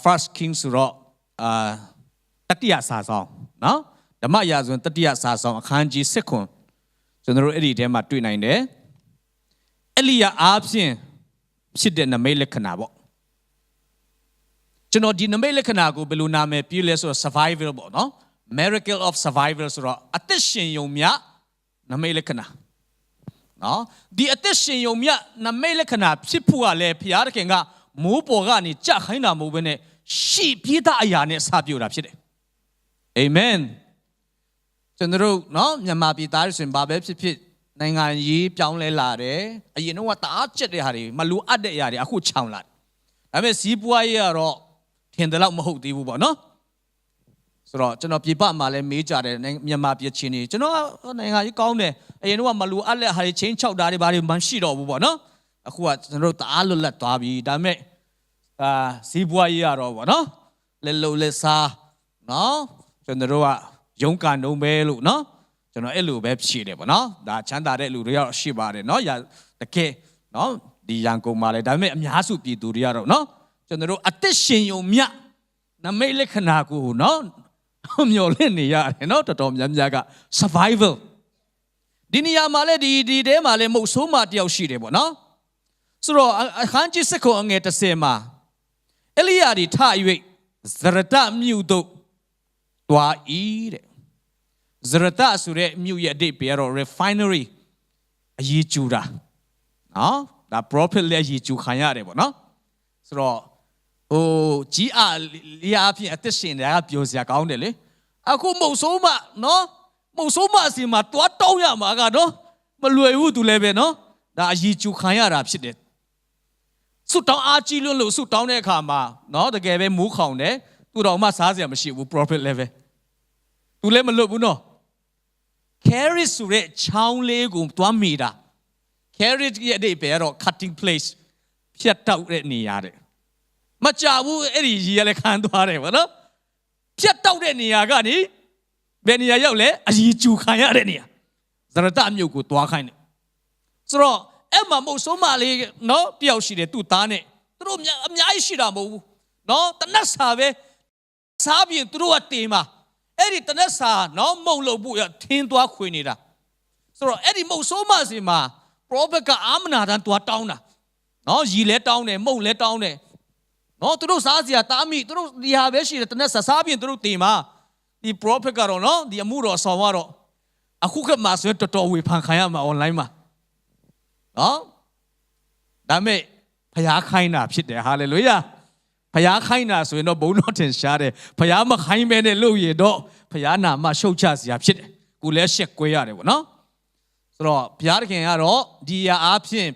first king ဆိုတော့တတိယစာဆောင်နော်ဓမ္မရာဇဝင်တတိယစာဆောင်အခန်းကြီး7ခွန်ကျွန်တော်တို့အဲ့ဒီထဲမှာတွေ့နိုင်တယ်အေလိယအားဖြင့်ဖြစ်တဲ့နမိတ်လက္ခဏာပေါ့ကျွန်တော်ဒီနမိတ်လက္ခဏာကိုဘယ်လိုနာမည်ပြလဲဆိုတော့ survival ပေါ့နော် miracle of survival ဆိုတော့အသက်ရှင်ယုံမြနမိတ်လက္ခဏာနော်ဒီအသက်ရှင်ယုံမြနမိတ်လက္ခဏာဖြစ်ဖို့ကလည်းဘုရားသခင်ကမိုးပေါ်ကနေကြခိုင်းတာမဟုတ်ဘဲနဲ့ရှိပြသားအရာနဲ့စပြတာဖြစ်တယ်အာမင်ကျွန်တော်တို့နော်မြန်မာပြည်သားတွေဆိုရင်ဘာပဲဖြစ်ဖြစ်နိုင်ငံရေးပြောင်းလဲလာတယ်အရင်တော့တအားကျက်တဲ့ဟာတွေမလိုအပ်တဲ့အရာတွေအခုချောင်လာတယ်ဒါပေမဲ့စီးပွားရေးကတော့ထင်တယ်လို့မဟုတ်သေးဘူးပေါ့နော်ဆိုတော့ကျွန်တော်ပြပမှာလည်းမေးကြတယ်မြန်မာပြည်ချင်းနေကျွန်တော်နိုင်ငံရေးကောင်းတယ်အရင်တော့မလိုအပ်တဲ့ဟာတွေချင်းချောက်တာတွေဘာတွေမရှိတော့ဘူးပေါ့နော်အခုကကျွန်တော်တို့တအားလွတ်လပ်သွားပြီဒါပေမဲ့စီးပွားရေးကတော့ပေါ့နော်လက်လုံလက်စားနော်ကျွန်တော်တို့ကရုန်းကန်တော့ပဲလို့နော်ကျွန်တော်အဲ့လိုပဲဖြေတယ်ပေါ့နော်ဒါချမ်းသာတဲ့လူတွေကတော့ရှိပါတယ်နော်တကယ်နော်ဒီရန်ကုန်မှာလည်းဒါပေမဲ့အများစုပြည်သူတွေကတော့နော်ကျွန်တော်တို့အသက်ရှင်ယုံမြနမိတ်လက္ခဏာကိုနော်မျော်လင့်နေရတယ်နော်တော်တော်များများက survival ဒီနေရာမှာလည်းဒီထဲမှာလည်းမဟုတ်ဆိုးမတယောက်ရှိတယ်ပေါ့နော်ဆိုတော့အခန်းကြီး7ခုအငယ်30မှာအေလိယဒီထ၍ဇရတမြို့သို့တွား၏တဲ့ဇရတဆိုတဲ့မြို့ရဲ့အဓိပ္ပာယ်ကတော့ refinery အရေးကျူတာနော်ဒါ prophet လည်းအရေးကျူခံရတယ်ပေါ့နော်ဆိုတော့ကြီးအားလျားဖြင့်အသက်ရှင်တယ်ကပြောစရာကောင်းတယ်လေအခုမုတ်ဆိုးမနော်မုတ်ဆိုးမအစီမှာတွားတောင်းရမှာကနော်မလွယ်ဘူးသူလည်းပဲနော်ဒါအရေးကျူခံရတာဖြစ်တယ်ဆုတောင်းအားကြီးလို့ဆုတောင်းတဲ့အခါမှာနော်တကယ်ပဲမူးခေါင်တယ်သူတော်မှစားစရာမရှိဘူး prophet လည်းပဲသူလည်းမလွတ်ဘူးနော် carrot ဆိုတဲ့ချောင်းလေးကိုတွားမိတာ carrot ရဲ့အဓိပ္ပာယ်ကတော့ cutting place ဖြတ်တောက်တဲ့နေရာတဲ့မကြဘူးအဲ့ဒီကြီးရလည်းခံသွားတယ်ဗောနော်ဖြတ်တောက်တဲ့နေရာကနေဘယ်နေရာရောက်လဲအကြီးကျူခံရတဲ့နေရာဇရတမြို့ကိုတွားခိုင်းတယ်ဆိုတော့အဲ့မှာမဟုတ်ဆိုးမလေးနော်တယောက်ရှိတယ်သူ့သားနဲ့သူတို့အများကြီးရှိတာမဟုတ်ဘူးနော်တနတ်စာပဲစားပြီးသူတို့ကတင်မှာအဲ့ဒီတနတ်စာနော်မုံလို့ဖို့ထင်းသွားခွေနေတာဆိုတော့အဲ့ဒီမုံဆိုးမစီမှာ prophet ကအာမနာတန်တွားတောင်းတာနော်ရီလဲတောင်းတယ်မုံလဲတောင်းတယ်နော်သူတို့စားစရာတားမိသူတို့ဒီဟာပဲရှိတယ်တနက်စားပြီးသူတို့တင်မှာဒီ prophet ကတော့နော်ဒီအမှုတော်ဆောင်တော့အခုကမှဆိုတော်တော်ဝေဖန်ခံရမှာ online မှာနော်ဒါမဲ့ဖျားခိုင်းတာဖြစ်တယ်ဟာလေလုယာဖျားခိုင်းတာဆိုရင်တော့ဘုံတော်ထင်ရှားတယ်ဖျားမခိုင်းမဲနဲ့လို့ရတော့ဖျားနာမရှုတ်ချစရာဖြစ်တယ်ကိုလည်းရှက်ကွဲရတယ်ပေါ့နော်ဆိုတော့ဘုရားသခင်ကတော့ဒီရာအားဖြင့်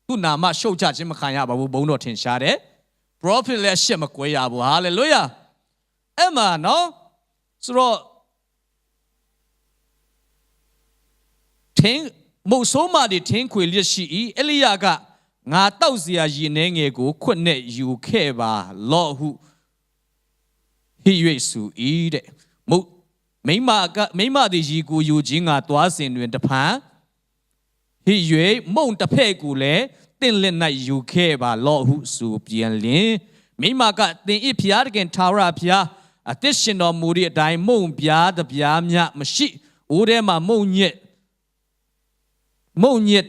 သူ့နာမရှုတ်ချခြင်းမခံရပါဘူးဘုံတော်ထင်ရှားတယ် prophet လည်းရှက်မကွဲရဘူးဟာလေလုယာအဲ့မှာနော်ဆိုတော့ထင်းမုတ်ဆိုးမတွေထင်းခွေလျက်ရှိ၏အေလိယကငါတောက်စရာရည်နှဲငယ်ကိုခွတ်နဲ့ယူခဲ့ပါလော့ဟုဟ ၍ဆို၏တဲ့မုတ်မိမသည်ရီကိုယူခြင်းကသွားစဉ်တွင်တဖန်ဟစ်၍မုံတစ်ဖက်ကိုလည်းတင့်လက်၌ယူခဲ့ပါလော့ဟုဆိုပြန်လျင်မိမကတင်ဤဖျားတခင်ထာဝရဖျားအသက်ရှင်တော်မူသည့်အတိုင်းမုံပြားတပြားမြမရှိအိုးထဲမှာမုံညက်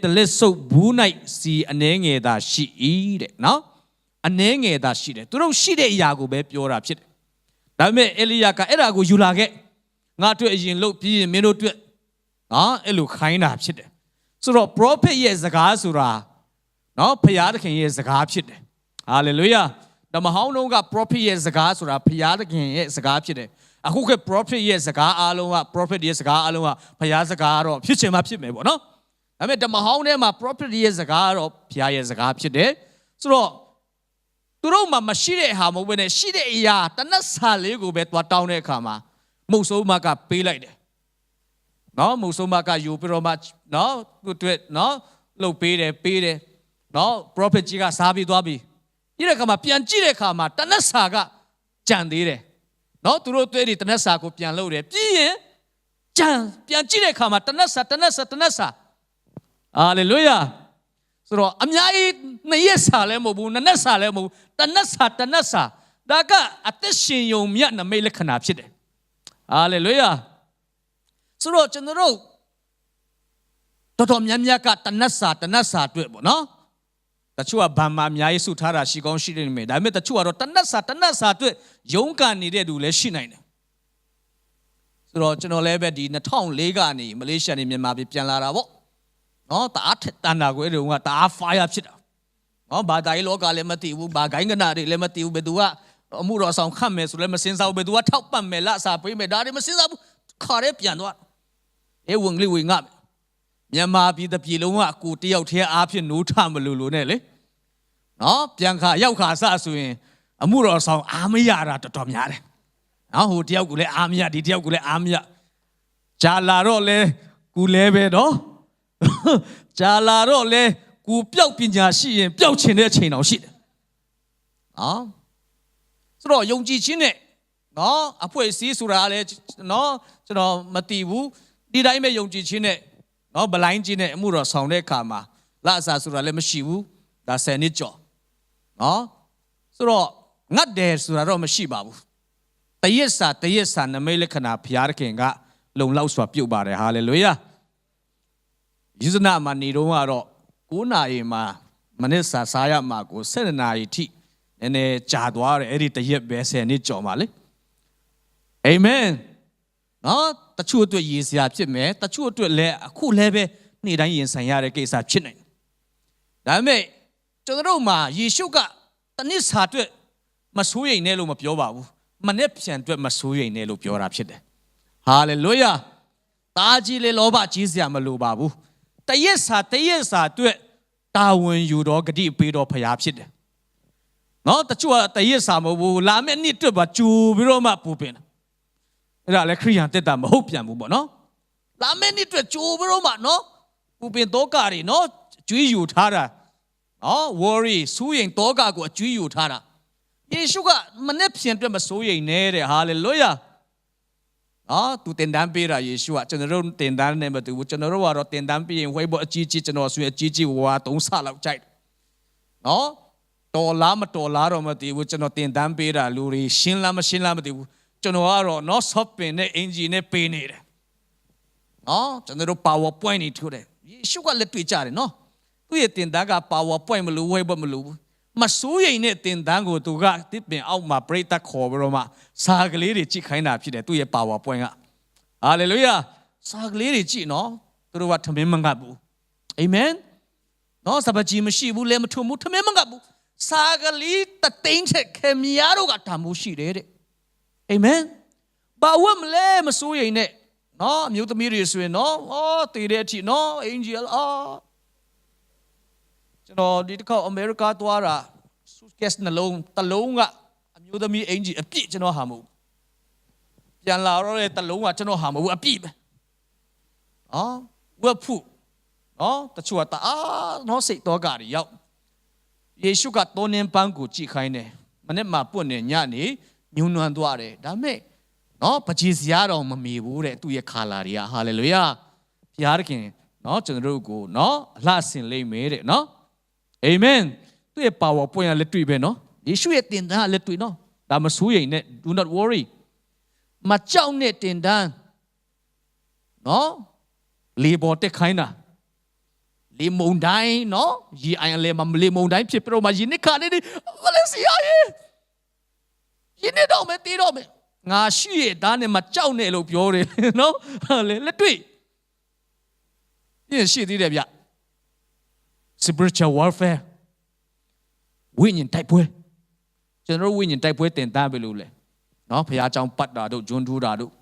တလက်ဆုပ်ဘူး၌စီအနေငယ်သာရှိ၏တဲ့နော်အနေငယ်သာရှိတယ်သူတို့ရှိတဲ့အရာကိုပဲပြောတာဖြစ်တယ်ဒါပေမဲ့အေလိယကအဲ့ဒါကိုယူလာခဲ့ငါတို့အရင်လုပ်ပြီးရင်မင်းတို့တွေ့အဲ့လိုခိုင်းတာဖြစ်တယ်ဆိုတော့ prophet ရဲ့စကားဆိုတာနော်ဖျားသခင်ရဲ့စကားဖြစ်တယ်ဟာလေလုယာဓမ္မဟောင်းတို့က prophet ရဲ့စကားဆိုတာဖျားသခင်ရဲ့စကားဖြစ်တယ်အခုက prophet ရဲ့စကားအားလုံးက prophet ရဲ့စကားအားလုံးကဖျားစကားတော့ဖြစ်ချင်မှဖြစ်မယ်ပေါ့နော်ဒါပေမဲ့ဓမ္မဟောင်းထဲမှာ prophet ရဲ့စကားတော့ဖျားရဲ့စကားဖြစ်တယ်ဆိုတော့သူတို့မှမရှိတဲ့ဟာမဟုတ်ဘဲနဲ့ရှိတဲ့အရာတနတ်စာလေးကိုပဲသွားတောင်းတဲ့အခါမှာမုတ်ဆိုးမကပေးလိုက်တယ်နော်မုတ်ဆိုးမကယူပြီးတော့မှနော်သူတွေ့နော်လှုပ်ပေးတယ်နော် prophet ကြီးကစားပြီးသွားပြီးဒီတဲ့အခါမှာပြန်ကြည့်တဲ့အခါမှာတနတ်စာကကြံသေးတယ်နော်သူတို့တွေ့ဒီတနတ်စာကိုပြန်လုပ်တယ်ပြီးရင်ပြန်ကြည့်တဲ့အခါမှာတနတ်စာဟာလေလုယာဆိုတော့အများကြီးနှစ်ရက်စာလည်းမဟုတ်ဘူးနှစ်နက်စာလည်းမဟုတ်ဘူးတနတ်စာဒါကအသက်ရှင်ယုံမြတ်နမိတ်လက္ခဏာဖြစ်တယ်ဟာလေလုယာဆိုတော့ကျွန်တော်တို့တော်များများကတနတ်စာတွေ့ပေါ့နော်တချို့ကဗမာအများကြီးစုထားတာရှိကောင်းရှိနေမယ်ဒါပေမဲ့တချို့ကတော့တနတ်စာတွေ့ရုန်းကန်နေတဲ့သူလည်းရှိနိုင်တယ်ဆိုတော့ကျွန်တော်လည်းပဲဒီ2004ကနေမလေးရှားနေမြန်မာပြည်ပြန်လာတာပေါ့နော်တအားတန်တာကိုအဲ့ဒီကတအား fire ဖြစ်တာနော်ဘာသာရေးလောကလည်းမသိဘူးဘာဂိုင်းကနာတွေလည်းမသိဘူးဘယ်သူကအမှုတော်ဆောင်ခတ်မယ်ဆိုလည်းမစင်စားဘူးဘယ်သူကထောက်ပံ့မယ်လအစာပေးမယ်ဒါတွေမစင်စားဘူးခါရဲပြန်သွားဝင်ငါမြန်မာပြည်တစ်ပြည်လုံးကကိုတယောက်တည်းအားဖြင့်နိုးထမလို့နဲ့လေနော်ပြန်ခါရောက်ခါစဆိုရင်အမှုတော်ဆောင်အားမရတာတော်များတယ်နော်ဟိုတယောက်ကလည်းအားမရဒီတယောက်ကလည်းအားမရဂျာလာတော့လဲကူလဲပဲနော်ဂျာလာတော့လဲကူပျောက်ပညာရှိရင်ပျောက်ချင်တဲ့အချိန်တောင်ရှိတယ်နော်ဆိုတော့ယုံကြည်ခြင်းနဲ့နော်အဖွဲ့အစည်းဆိုတာလည်းနော်ကျွန်တော်မသိဘူးဒီတိုင်းပဲယုံကြည်ခြင်းနဲ့နော်ဘလိုင်းခြင်းနဲ့အမှုတော်ဆောင်တဲ့အခါမှာလအစာဆိုတာလည်းမရှိဘူးဒါ10နှစ်ကျော်နော်ဆိုတော့ငတ်တယ်ဆိုတာတော့မရှိပါဘူးတရက်စာနမိတ်လက္ခဏာဘုရားသခင်ကလုံလောက်စွာပြုတ်ပါတယ်ဟာလေလုယာယေဇနာမှာနေတော့ကတော့9နာရီမှာမနစ်စာစားရမှာကို7နာရီထိနည်းနည်းကြာသွားတယ်အဲ့ဒီတရက်ပဲ10နှစ်ကျော်ပါလေအာမင်နော်တချို့အတွက်ရည်စရာဖြစ်မယ်တချို့အတွက်လည်းအခုလည်းပဲနေ့တိုင်းရင်ဆိုင်ရတဲ့ကိစ္စဖြစ်နိုင်တယ်ဒါပေမဲ့ကျွန်တော်တို့မှာယေရှုကတနစ်စာအတွက်မဆိုးရိမ်နဲ့လို့မပြောပါဘူးမနေ့ပြန်အတွက်မဆိုးရိမ်နဲ့လို့ပြောတာဖြစ်တယ်ဟာလေလုယာတာကြီးလေလောဘကြီးစရာမလိုပါဘူးတရက်စာအတွက်တာဝန်ယူတော့ဂတိပေးတော့ဖရားဖြစ်တယ်နော်တချို့ကတရက်စာမဟုတ်ဘူးလာမယ့်နှစ်အတွက်ပါကြိုပြီးတော့မှပူပင်အဲ့ဒါလည်းခရိယန်တက်တာမဟုတ်ပြန်ဘူးပေါ့နော်လာမယ့်နှစ်အတွက်ကြိုပြီးတော့မှနော်ပူပင်တောကတွေနော်ကျွေးယူထားတာနော် worry စူးရင်တောကကိုအကျွေးယူထားတာယေရှုကမနေ့ပြန်အတွက်မစိုးရိမ်နဲ့တဲ့ဟာလေလုယာသူတင်တန်းပေးတာယေရှုကကျွန်တော်တို့တင်တန်းနဲ့မတူဘူးကျွန်တော်တို့ကတော့တင်တန်းပြီးရင်ဝိုင်းပေါ်အကြီးကျွန်တော်ဆွေအကြီးဝါ3ဆလောက်ကြိုက်နော်တော်လားမတော်လားတော့မသိဘူးကျွန်တော်တင်တန်းပေးတာလူတွေရှင်းလားမရှင်းလားမသိဘူးကျွန်တော်ကတော့နော် shopping နဲ့ engine နဲ့ပေးနေတယ်နော်ကျွန်တော်တို့ powerpoint တွေထုတ်တယ်ယေရှုကလက်တွေ့ကြတယ်နော်သူ့ရဲ့တင်တန်းက powerpoint မလို့ဝိုင်းပေါ်မလို့မစိုးရိမ်တဲ့တင်တန်းကိုသူကတစ်ပင်အောက်မှာပြိတ္တခေါ်ပြီးတော့မှစာကလေးတွေကြည့်ခိုင်းတာဖြစ်တယ်သူ့ရဲ့ powerpoint ကဟာလေလုယာစာကလေးတွေကြည့်နော်သူတို့ကထမင်းမငတ်ဘူးအာမင်နော်စပကြီးမရှိဘူးလည်းမထုံဘူးထမင်းမငတ်ဘူးစာကလေးတသိန်းချက်ခင်မြားတို့ကတမှုရှိတယ်တဲ့အာမင်ဘာဝမလဲမစိုးရိမ်နဲ့နော်အမျိုးသမီးတွေဆိုရင်နော်တည်တဲ့အထိနော်အင်ဂျီယ်ကျွန်တော်ဒီတစ်ခေါက်အမေရိကသွားတာ suitcase နှလုံးတစ်လုံးကအမျိုးသမီးအင်ဂျီအပြည့်ကျွန်တော်ဟာမဟုတ်ပြန်လာတော့တဲ့တစ်လုံးကကျွန်တော်ဟာမဟုတ်အပြည့်ပဲဝတ်ဖို့တချို့ကနော်စိတ်တော့ကြရရောက်ယေရှုကတောင်းနှင်းပန်းကိုကြည့်ခိုင်းတယ်မနေ့မှပွတ်နေညနေ ညှိုးနွမ်းသွားတယ်ဒါပေမဲ့နော်ပကြီးစရာတော့မမီဘူးတဲ့သူ့ရဲ့ခါလာတွေကဟာလေလုယာဘုရားသခင်နော်ကျွန်တော်တို့ကိုနော်အလှဆင်လိမ့်မယ်တဲ့နော်အာမင်သူ့ရဲ့ power point ကလက်တွေ့ပဲနော်ယေရှုရဲ့တင်တန်းကလက်တွေ့နော်ဒါမဆိုးရိမ်နဲ့ do not worry မကြောက်နဲ့တင်တန်းနော်လေပေါ်တက်ခိုင်းတာလေမုန်တိုင်းနော်ရေအိုင်လေမလေမုန်တိုင်းဖြစ်ပြတော့မှယင်းခါနေတယ်ဗလက်စီယာရေယင်းတော့မတီးတော့မယ်ငါရှိရဒါနဲ့မကြောက်နဲ့လို့ပြောတယ်နော်ဟာလေလက်တွေ့ဒီရှိသေးတယ်ဗျ spiritual warfare ဝိညာဉ်တိုက်ပွဲကျွန်တော်ဝိညာဉ်တိုက်ပွဲတင်သားပြီလို့လေနော်ဖခင်ကြောင့်ပတ်တာတို့ဂျွန်းထူးတာတို့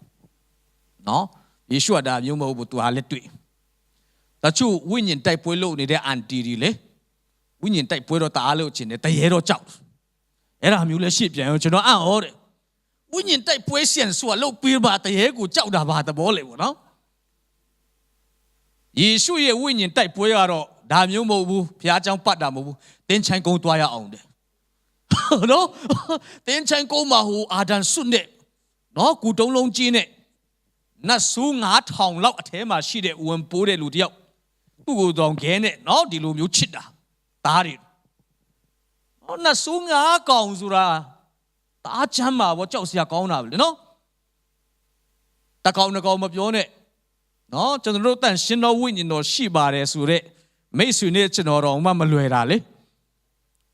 နော်ယေရှုကဒါမျိုးမဟုတ်ဘူးသူဟာလက်တွေ့တချို့ဝိညာဉ်တိုက်ပွဲလို့နေတဲ့အန်တီတွေလေဝိညာဉ်တိုက်ပွဲတော့တအားလို့ခြင်းတယ်တရေတော့ကြောက်အဲ့ဒါမျိုးလဲရှေ့ပြန်ရောကျွန်တော်အံ့ဩတယ်ဝိညာဉ်တိုက်ပွဲရှင်ဆိုတာလို့ပြီးပါတရေကိုကြောက်တာပါသဘောလေပေါ့နော်ယေရှုရဲ့ဝိညာဉ်တိုက်ပွဲကတော့ဒါမျိုးမဟုတ်ဘူးဘုရားကြောင့်ပတ်တာမဟုတ်ဘူးတင်းချိုင်းကုန်းသွားရအောင်တဲ့နော်တင်းချိုင်းကုန်းမှာဟိုအာဒန်ဆွတ်နဲ့နော်ကူတုံးလုံးကြီးနဲ့နတ်ဆိုး9000လောက်အထဲမှာရှိတဲ့ဝင်ပိုးတဲ့လူတယောက်သူ့ကိုတောင်ခဲနဲ့နော်ဒီလိုမျိုးချစ်တာသားတွေနော်နတ်ဆိုး9ကောင်ဆိုတာသားချမ်းမှာပေါ့ကြောက်စရာကောင်းတာပဲလေနော်တကောင်ငကောင်မပြောနဲ့နော်ကျွန်တော်တို့တန်ရှင်တော်ဝိညာဉ်တော်ရှိပါတယ်ဆိုတဲ့မိတ်ဆွေနဲ့ကျွန်တော်တော်မှမလွယ်တာလေ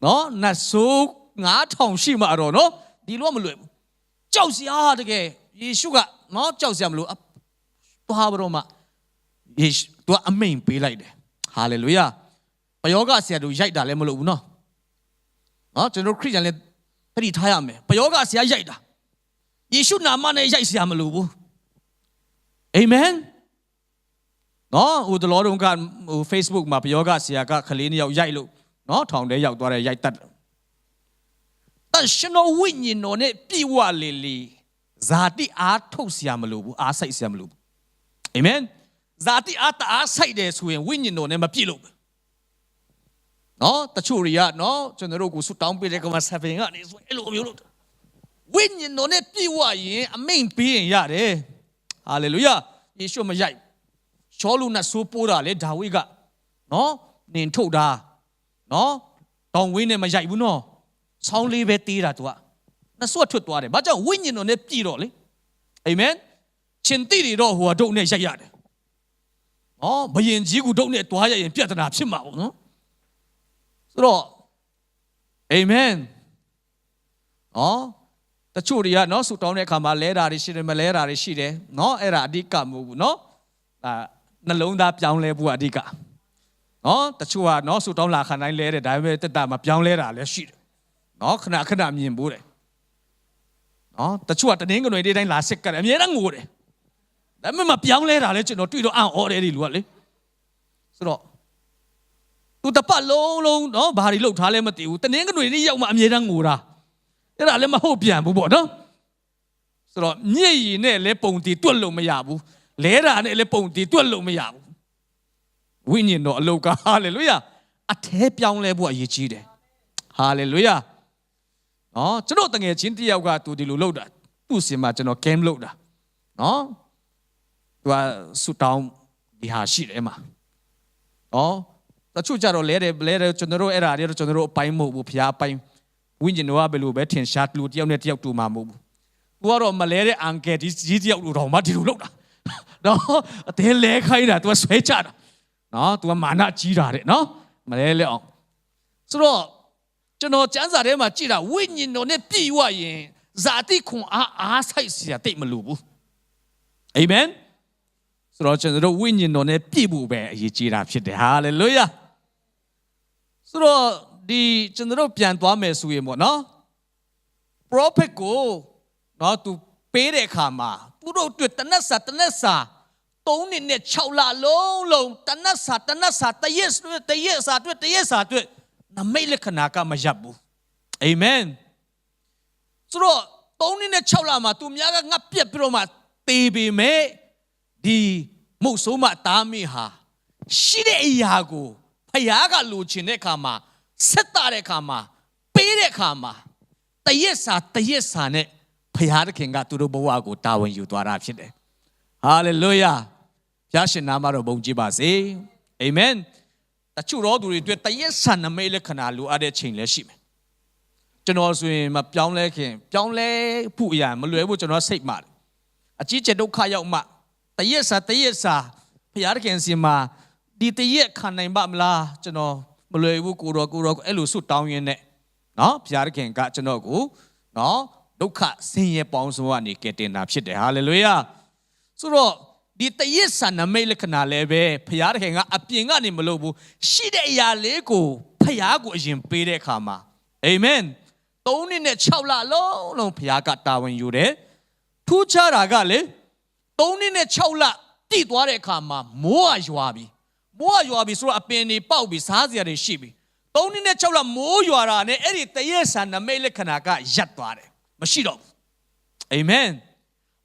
နော်နတ်ဆိုး9000ရှိမှတော့နော်ဒီလိုမလွယ်ဘူးကြောက်စရာတကယ်ယေရှုကနော်ကြောက်စရာမလိုသွားဘတော့မှယေရှုသူကအမိန်ပေးလိုက်တယ်ဟာလေလုယာပယောဂဆရာတို့ရိုက်တာလည်းမလုပ်ဘူးနော်ကျွန်တော်ခရစ်ယာန်လည်းသတိထားရမယ်ပယောဂဆရာရိုက်တာယေရှုနာမနဲ့ရိုက်ဆရာမလိုဘူးအာမင်နော်ဟိုတလောတုန်းကဟို Facebook မှာပယောဂဆရာကခလေးနှစ်ယောက်ရိုက်လို့နော်ထောင်ထဲရောက်သွားတယ်ရိုက်တတ်တန်ရှင်တော်ဝိညာဉ်တော်နဲ့ပြည့်ဝလေလေဇာတိအားထုတ်ဆရာမလိုဘူးအားဆိုင်ဆရာမလိုဘူးအာမင်ဇာတိအားဆိုင်တယ်ဆိုရင်ဝိညာဉ်တော်နဲ့မပြည့်လို့နော်တချို့တွေကနော်ကျွန်တော်တို့ကိုဆုတောင်းပေးတဲ့ကောင်7ကနေဆိုအဲ့လိုမျိုးလို့ဝိညာဉ်တော်နဲ့ပြည့်ဝရင်အမိန်ပေးရင်ရတယ်ဟာလေလုယာယေရှုမရိုက်ရှောလူနဲ့ဆိုးပိုးတာလေဒါဝိကနော်နင်ထုတ်တာနော်တောင်ဝင်းနဲ့မရိုက်ဘူးနော်ဆောင်းလေးပဲတေးတာသူကနှဆွတ်ထွက်သွားတယ်ဘာကြောင့်ဝိညာဉ်တော်နဲ့ပြည့်တော့လေအာမင်ရှင်တိတွေတော့ဟိုဒုတ်နဲ့ရိုက်ရတယ်နော်ဘယင်ကြီးကိုဒုတ်နဲ့တွားရရင်ပြဿနာဖြစ်မှာပေါ့နော်ဆိုတော့အာမင်တချို့တွေကနော်ဆူတောင်းတဲ့အခါမှာလဲတာတွေရှိတယ်မလဲတာတွေရှိတယ်နော်အဲ့ဒါအဓိကမဟုတ်ဘူးနော်နှလုံးသားပြောင်းလဲဖို့အဓိကနော်တချို့ကနော်ဆူတောင်းလာခံတိုင်းလဲတယ်ဒါပေမဲ့တက်တာမပြောင်းလဲတာလည်းရှိတယ်နော်ခဏမြင်ဖို့တယ်နော်တချို့ကတနင်္ဂနွေနေ့တိုင်းလာစစ်ကတ်အမြဲတမ်းငိုတယ်ဒါပေမဲ့မပြောင်းလဲတာလည်းကျွန်တော်တွေ့တော့အံ့ဩတယ်ဒီလူကလေဆိုတော့သူတပတ်လုံးနော်ဘာတွေလုပ်ထားလဲမသိဘူးတနင်္ဂနွေနေ့ရောက်မှအမြဲတမ်းငိုတာအဲ့ဒါလည်းမဟုတ်ပြန်ဘူးပေါ့နော်ဆိုတော့ညစ်ရည်နဲ့လည်းပုံတီတွက်လို့မရဘူးလဲတာနဲ့လည်းပုံတီတွက်လို့မရဘူးဝိညာဉ်တော်အလုကဟာလေလုယာအထဲပြောင်းလဲဖို့အရေးကြီးတယ်ဟာလေလုယာနော်ကျွန်တော်တငယ်ချင်းတယောက်ကသူဒီလိုလုပ်တာသူ့စင်မှာကျွန်တော် game လုပ်တာနော်သူကဆူတောင်းဒီဟာရှိတယ်မှာနော်တချို့ကြတော့လဲတယ်ကျွန်တော်တို့အဲ့ဒါတွေတော့ကျွန်တော်တို့အပိုင်းမဟုတ်ဘူးဖျားအပိုင်းဝိညာဉ်တော်ကဘယ်လိုပဲထင်ရှားလူတယောက်နဲ့တယောက်တူမှာမဟုတ်ဘူးသူကတော့မလဲတဲ့အန်ကယ်ဒီတယောက်လူတော်မှဒီလိုလုပ်တာနော်အသေးလဲခိုင်းတာသူကဆွဲချတာနော်သူကမာနကြီးတာတဲ့နော်မလဲလဲအောင်ဆိုတော့ကျွန်တော်ကျမ်းစာထဲမှာကြည့်တာဝိညာဉ်တော်နဲ့ပြည့်ဝရင်ဇာတိခွန်အားဆိုင်စရာတိတ်မလိုဘူးအာမင်ဆိုတော့ကျွန်တော်တို့ဝိညာဉ်တော်နဲ့ပြည့်ဖို့ပဲအရေးကြီးတာဖြစ်တယ်ဟာလေလုယာဆိုတော့ဒီကျွန်တော်တို့ပြန်သွားမယ်ဆိုရင်ပေါ့နော် prophet ကိုနော်သူပေးတဲ့အခါမှာသူတို့အတွက်တနတ်စာ3နှစ်နဲ့6လလုံးတနတ်စာတရက်စာအတွက်နမိတ်လက္ခဏာကမရပ်ဘူးအာမင်ဆိုတော့3နှစ်နဲ့6လမှာသူများကငတ်ပြက်ပြီးတော့မှတေးပေမဲ့ဒီမုတ်ဆိုးမသားမင်းဟာရှိတဲ့အရာကိုဖယားကလိုချင်တဲ့အခါမှာဆက်တာတဲ့အခါမှာပေးတဲ့အခါမှာတရက်စာနဲ့ ဖယားသခင်ကသူတို့ဘဝကိုတာဝန်ယူသွားတာဖြစ်တယ်ဟာလေလုယာဖျားရှင်နာမတော်ဘုန်းကြီးပါစေအာမင်တချို့တော်သူတွေအတွက်တရက်ဆန်နမိတ်လက္ခဏာလိုအပ်တဲ့ချိန်လည်းရှိမယ်ကျွန်တော်ဆိုရင်မပြောင်းလဲခင်ပြောင်းလဲဖို့အရာမလွယ်ဘူးကျွန်တော်စိတ်မှာအကြီးကျယ်ဒုက္ခရောက်မှတရက်စာဖျားသခင်စီမှာဒီတရက်ခံနိုင်ပါမလားကျွန်တော်မလွယ်ဘူးကိုရောအဲ့လိုဆွတ်တောင်းရင်းနဲ့နော်ဖျားသခင်ကကျွန်တော်ကိုနော်ဒုက္ခဆင်းရဲပေါင်းစုံကနေကယ်တင်တာဖြစ်တယ်ဟာလေလုယာဆိုတော့ဒီတရက်ဆန်နမိတ်လက္ခဏာလည်းပဲဖျားသခင်ကအပြင်ကနေမလုပ်ဘူးရှိတဲ့အရာလေးကိုဖျားကိုအရင်ပေးတဲ့အခါမှာအာမင်3နှစ်နဲ့6လလုံးဖျားကတာဝန်ယူတယ်ထူးခြားတာကလေ3နှစ်နဲ့6လတည်သွားတဲ့အခါမှာမိုးရွာပြီဆိုတော့အပင်တွေပေါက်ပြီးစားစရာတွေရှိပြီ3နှစ်နဲ့6လမိုးရွာတာနဲ့အဲ့ဒီတရက်ဆန်နမိတ်လက္ခဏာကရပ်သွားတယ်မရှိတော့ဘူးအာမင်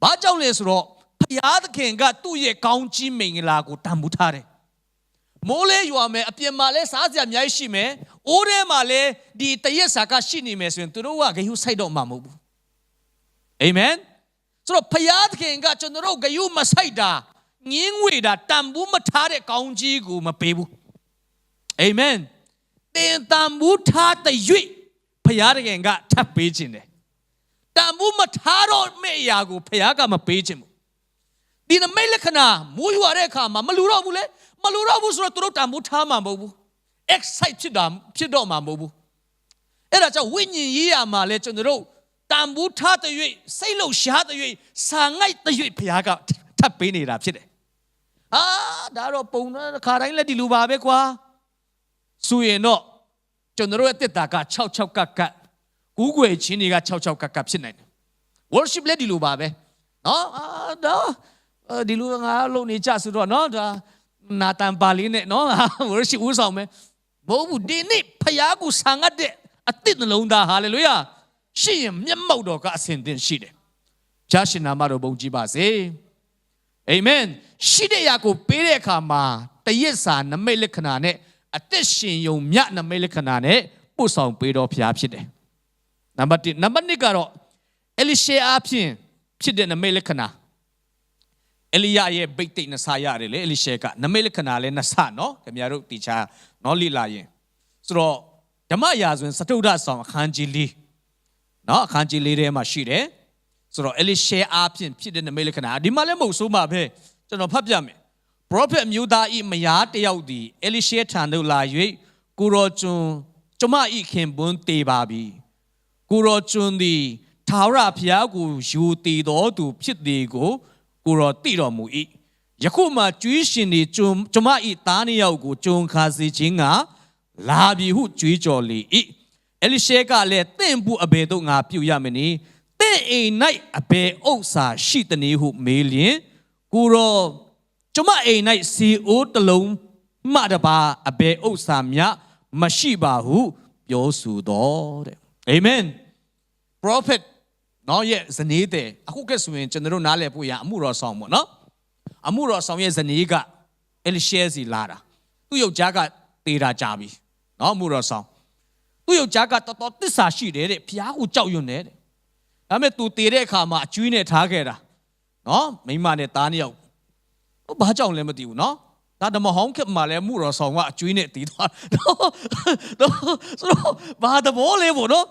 ဘာကြောင့်လဲဆိုတော့ဖျားသခင်ကသူ့ရဲ့ကောင်းကြီးမင်္ဂလာကိုတန်ဖိုးထားတယ်မိုးလဲရွာမယ်အပြင်မှာလဲစားစရာအများကြီးရှိမယ်အိုးထဲမှာလဲဒီတရက်စာကရှိနေမယ်ဆိုရင်သူတို့ကဂယုစိုက်တော့မှာမဟုတ်ဘူးအာမင်ဆိုတော့ဖျားသခင်ကကျွန်တော်တို့ဂယုမစိုက်တာငင်းငွေတာတန်ဖိုးမထားတဲ့ကောင်းကြီးကိုမပေးဘူးအာမင်တင်တန်ဖိုးထားတဲ့၍ဖျားသခင်ကထပ်ပေးခြင်းတယ်တန်ဖိုးမထားတော့မယ့်အရာကိုဖျားကမပေးခြင်းဘူးဒီနမိတ်လက္ခဏာမိုးရွာတဲ့အခါမှာမလူတော့ဘူးလေမလူတော့ဘူးဆိုတော့သူတို့တန်ဖိုးထားမှာမဟုတ်ဘူး excite ဖြစ်တော့မှာမဟုတ်ဘူးအဲ့ဒါကြောင့်ဝိညာဉ်ရေးရမှာလဲကျွန်တော်တို့တန်ဖိုးထားတဲ့၍စိတ်လှုပ်ရှားတဲ့၍စာငိုက်တဲ့၍ဘုရားကထပ်ပေးနေတာဖြစ်တယ်ဒါတော့ပုံတော့ခါတိုင်းလက်ဒီလိုပါပဲကွာဆိုရင်တော့ကျွန်တော်တို့ရဲ့တက်တာက66ကတ်ကူးကွယ်ခြင်းတွေက66ကတ်ဖြစ်နိုင်တယ် worship လက်ဒီလိုပါပဲနော်ဒီလိုငါလုပ်နေကြဆိုတော့နော်ဒါနာတန်ပါလေးနဲ့နော်worship ဦးဆောင်မယ်မဟုတ်ဘူးဒီနေ့ဖယားကိုဆံငတ်တဲ့အသစ်နှလုံးသားဟာလေလုယာရှိရင်မျက်မှောက်တော်ကအစဉ်သင်ရှိတယ်။ဂျာရှင်နာမတော်ဘုန်းကြီးပါစေ။အာမင်ရှိတဲ့ရာကိုပေးတဲ့အခါမှာတရက်စာနမိတ်လက္ခဏာနဲ့အသက်ရှင်ယုံမြနမိတ်လက္ခဏာနဲ့ပို့ဆောင်ပေးတော်ဖျားဖြစ်တယ်။နံပါတ်1ကတော့エリရှေအဖြစ်ဖြစ်တဲ့နမိတ်လက္ခဏာエリယရဲ့ဗိတ်တိတ်နှဆရတယ်လေエリရှေကနမိတ်လက္ခဏာလဲနှဆနော်ခင်ဗျားတို့တီချာနော်လိလာရင်ဆိုတော့ဓမ္မရာဇဝင်စတုဒ္ဒဆောင်အခန်းကြီး၄နော်အခန်းကြီး၄ထဲမှာရှိတယ်ဆိုတော့エリရှေအဖြစ်တဲ့နမိတ်လက္ခဏာဒီမှာလည်းမဟုတ်ဆိုးမှာပဲကျွန်တော်ဖတ်ပြမယ်ပရောဖက်မျိုးသားဤမယားတယောက်သည်エリရှေထံသို့လာ၍ကိုရောကျွန်မဤခင်ပွန်းတေပါပြီကိုရောကျွန်သည်ထာဝရဘုရားကိုယူတည်တော်သူဖြစ်သည်ကိုကိုရောသိတော်မူ၏ယခုမှကျွေးရှင်သည်ကျွန်မဤသားနှစ်ယောက်ကိုကြုံခါစေခြင်းကလာပြီဟုကြွေးကြော်လေ၏エリရှေကလည်းတင့်ဘူးအဘယ်သို့ငါပြုရမနည်းတင့်အိမ်၌အဘယ်ဥစ္စာရှိသနည်းဟုမေးလျင်ကိုရောကျွန်မအိမ်၌စီအိုးတစ်လုံးမှတပါအဘယ်ဥစ္စာမြမရှိပါဟုပြောဆိုတော်တဲ့အာမင် prophet နော်ရဲ့ဇနီးတဲ့အခုကဆိုရင်ကျွန်တော်တို့နားလည်ဖို့ရအမှုတော်ဆောင်ပေါ့နော်အမှုတော်ဆောင်ရဲ့ဇနီးကအလီရှဲစီလာတာသူ့ယောက်ျားကတေတာကြပြီနော်အမှုတော်ဆောင်သူ့ယောက်ျားကတော်တော်သစ္စာရှိတယ်တဲ့ဘုရားကိုကြောက်ရွံ့တယ်တဲ့ဒါပေမဲ့သူတေတဲ့အခါမှာအကျွေးနဲ့ထားခဲ့တာနော်မိန်းမနဲ့သားနှစ်ယောက်ဘာကြောင့်လဲမသိဘူးနော်ဒါဓမ္မဟောင်းခေတ်မှာလည်းအမှုတော်ဆောင်ကအကျွေးနဲ့တည်သွားဆိုတော့ဘာသဘောလဲပေါ့နော်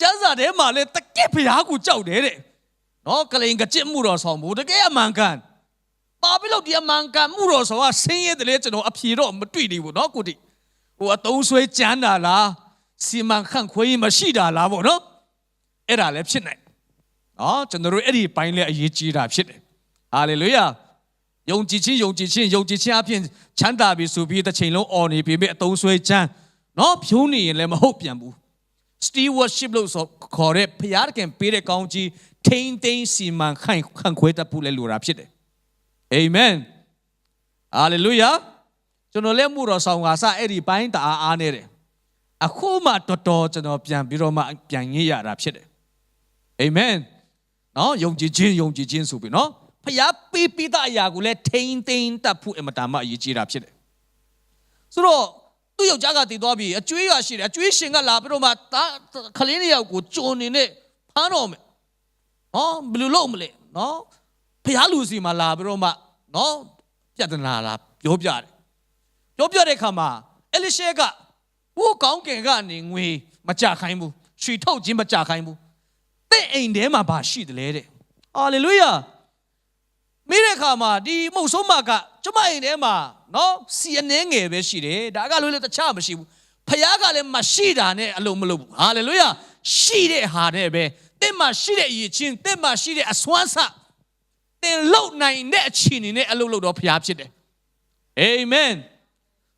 ကျမ်းစာထဲမှာလည်းတကယ်ဘုရားကိုကြောက်တယ်တဲ့နော်ကလိန်ကကြစ်မှုတော်ဆောင်ဘူးတကယ်အမှန်ကန်ပါပြီလို့ဒီအမှန်ကန်မှုတော်ဆောင်ကဆင်းရဲတယ်လေကျွန်တော်အဖြေတော့မတွေ့သေးဘူးနော်ကိုတိအတုံးဆွဲကြမ်းတာလားစီမံခန့်ခွဲရေးမရှိတာလားပေါ့နော်အဲ့ဒါလည်းဖြစ်နိုင်နော်ကျွန်တော်တို့အဲ့ဒီပိုင်းလည်းအရေးကြီးတာဖြစ်တယ်ဟာလေလုယာယုံကြည်ခြင်းအပြင်ချမ်းသာပြီဆိုပြီးတစ်ချိန်လုံးအော်နေပြီမဲ့အတုံးဆွဲကြမ်းနော်ဖြိုးနေရင်လည်းမဟုတ်ပြန်ဘူးstewardship လို့ဆိုခေါ်တဲ့ဘုရားခင်ပေးတဲ့ကောင်းကြီးထိန်းသိမ်းစီမံခန့်ခွဲတတ်ဖို့လည်းလိုတာဖြစ်တယ်အာမင်ဟာလေလုယာကျွန်တော်လည်းမှုတော်ဆောင်ကစအဲ့ဒီပိုင်းတအားနေတယ်အခုမှတော်တော်ကျွန်တော်ပြန်ပြီးတော့မှပြန်ငေးရတာဖြစ်တယ်အာမင်နော်ယုံကြည်ခြင်းဆိုပြီးနော်ဘုရားပေးပြီးသားအရာကိုလည်းထိန်းသိမ်းတတ်ဖို့အမတန်မှအရေးကြီးတာဖြစ်တယ်ဆိုတော့သူ့ယောက်ျားကတည်သွားပြီအကျွေးရရှိတယ်အကျွေးရှင်ကလာပြီးတော့မှခလင်းတစ်ယောက်ကိုကြုံနေတဲ့ဖ ဖမ်းတော့မယ်နော်ဘယ်လိုလုပ်မလဲနော်ဖျားလူစီမှာလာပြီးတော့မှနော်ပြဿနာလာပြောပြတဲ့အခါမှာအဲလိရှဲကဟိုကောင်းကင်ကနေငွေမကြခိုင်းဘူးရွှေထုတ်ခြင်းမကြခိုင်းဘူးတဲ့အိမ်ထဲမှာဘာရှိတယ်လဲတဲ့ဟာလေလုယာမိတဲ့အခါမှာဒီမုတ်ဆိုးမကကျမအိမ်ထဲမှာနော်စီအနေငယ်ပဲရှိတယ်ဒါကလို့လည်းတခြားမရှိဘူးဖခင်ကလည်းမရှိတာနဲ့အလုံးမလုပ်ဘူးဟာလေလုယာရှိတဲ့ဟာနဲ့ပဲတဲ့မှာရှိတဲ့အရေးချင်းတဲ့မှာရှိတဲ့အစွမ်းစတင်လုံနိုင်တဲ့အချိန်နဲ့အလုံးလို့တော့ဖခင်ဖြစ်တယ်အာမင်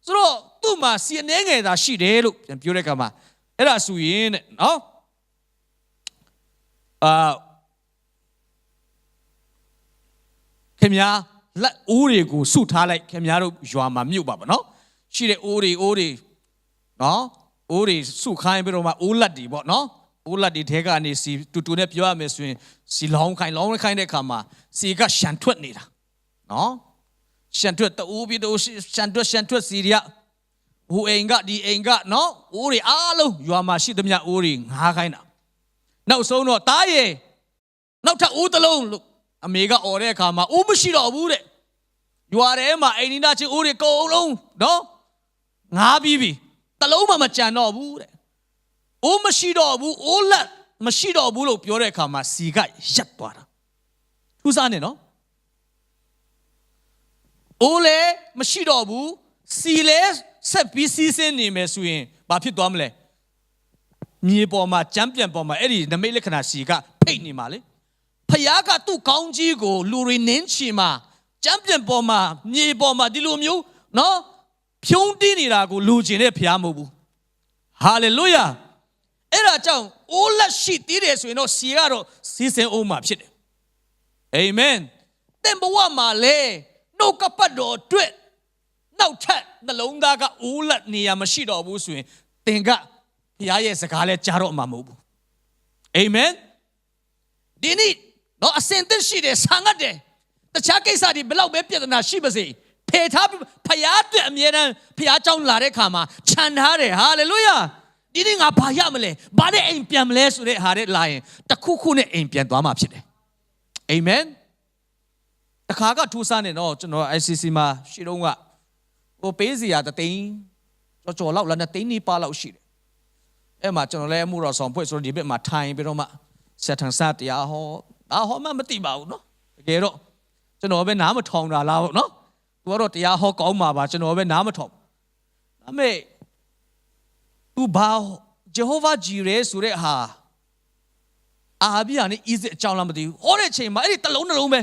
ဆိုတော့သူ့မှာစီအနေငယ်သာရှိတယ်လို့ပြန်ပြောတဲ့အခါမှာအဲ့ဒါဆိုရင်တဲ့နော်ခင်ဗျာလက်အိုးတွေကိုစုထားလိုက်ခင်ဗျားတို့ရွာမှာမြုပ်ပါဗောနော်ရှိတဲ့အိုးတွေနော်အိုးတွေစုခိုင်းပြီးတော့မှအိုးလက်တွေပေါ့နော်အိုးလက်တွေထဲကနေစီတူနဲ့ပြောရမယ်ဆိုရင်စီလောင်းခိုင်းတဲ့အခါမှာစီကရှန်ထွက်နေတာနော်ရှန်ထွက်တူပြီးတော့ရှန်ထွက်စီရဟိုအိမ်ကဒီအိမ်ကနော်အိုးတွေအားလုံးရွာမှာရှိသမျှအိုးတွေငားခိုင်းတာနောက်ဆုံးတော့တားရဲ့နောက်ထပ်အိုးတစ်လုံးလို့အမေကអော်တဲ့အခါမှာအိုးမရှိတော့ဘူးတဲ့ရွာထဲမှာအိမ်နီးနားချင်းအိုးတွေကုန်လုံးနော်ငားပြီးပြီတစ်လုံးမှမကြံတော့ဘူးတဲ့အိုးမရှိတော့ဘူးအိုးလက်မရှိတော့ဘူးလို့ပြောတဲ့အခါမှာစီကရက်သွားတာထူးဆန်းနေနော်အိုးလည်းမရှိတော့ဘူးစီလည်းဆက်ပြီးစီးဆင်းနေမယ်ဆိုရင်ဘာဖြစ်သွားမလဲမြေပေါ်မှာကြမ်းပြန်ပေါ်မှာအဲ့ဒီနမိတ်လက္ခဏာစီကဖိတ်နေမှာလေဖယားကသူ့ကောင်းကြီးကိုလူတွေနင်းချီမှာကြမ်းပြန်ပေါ်မှာမြေပေါ်မှာဒီလိုမျိုးနော်ဖြုံးတင်းနေတာကိုလူကျင်တဲ့ဖယားမဟုတ်ဘူးဟာလေလုယာအဲ့ဒါကြောင့်အိုးလက်ရှိသေးတယ်ဆိုရင်တော့စီကတော့စီးစင်အောင်မှာဖြစ်တယ်အာမင်တဲ့ဘဝမှာလေနှုတ်ကပတ်တော်အတွက်နောက်ထပ်နှလုံးသားကအိုးလက်နေရာမရှိတော့ဘူးဆိုရင်သင်ကဖယားရဲ့စကားလဲကြားတော့မှာမဟုတ်ဘူးအာမင်ဒီနေ့တော့အစင်သက်ရှိတယ်ဆာငတ်တယ်တခြားကိစ္စတွေဘယ်လောက်ပဲပြဿနာရှိပါစေဖယ်ထားဖယားအတွက်အမြဲတမ်းဖယားကြောင်းလာတဲ့ခါမှာခြံထားတယ်ဟာလေလုယာဒီနေ့ငါဘာရမလဲဘာနဲ့အိမ်ပြန်မလဲဆိုတဲ့ဟာတဲ့လာရင်တခုခုနဲ့အိမ်ပြန်သွားမှာဖြစ်တယ်အာမင်အခါကထူးဆန်းနေတော့ကျွန်တော် ICC မှာရှိတော့ကဟိုပေးစီရတသိန်းကြော်လောက်လည်းသိန်းနီးပါလောက်ရှိတယ်အဲ့မှာကျွန်တော်လည်းမှုတော်ဆောင်ဖွဲ့ဆိုတော့ဒီဘက်မှာထိုင်ပြီးတော့မှဆက်ထန်စားတရားဟောမှမသိပါဘူးနော်တကယ်တော့ကျွန်တော်ပဲနားမထောင်တာလားနော်သူကတော့တရားဟောကောင်းမှာပါကျွန်တော်ပဲနားမထောင်ဒါပေမဲ့သူဘာဂျေဟောဗာဂျီရဲဆိုတဲ့ဟာအာဘီယာနဲ့ဣဇက်အကြောင်းလားမသိဘူးဟောတဲ့ချိန်မှာအဲ့ဒီတစ်လုံးပဲ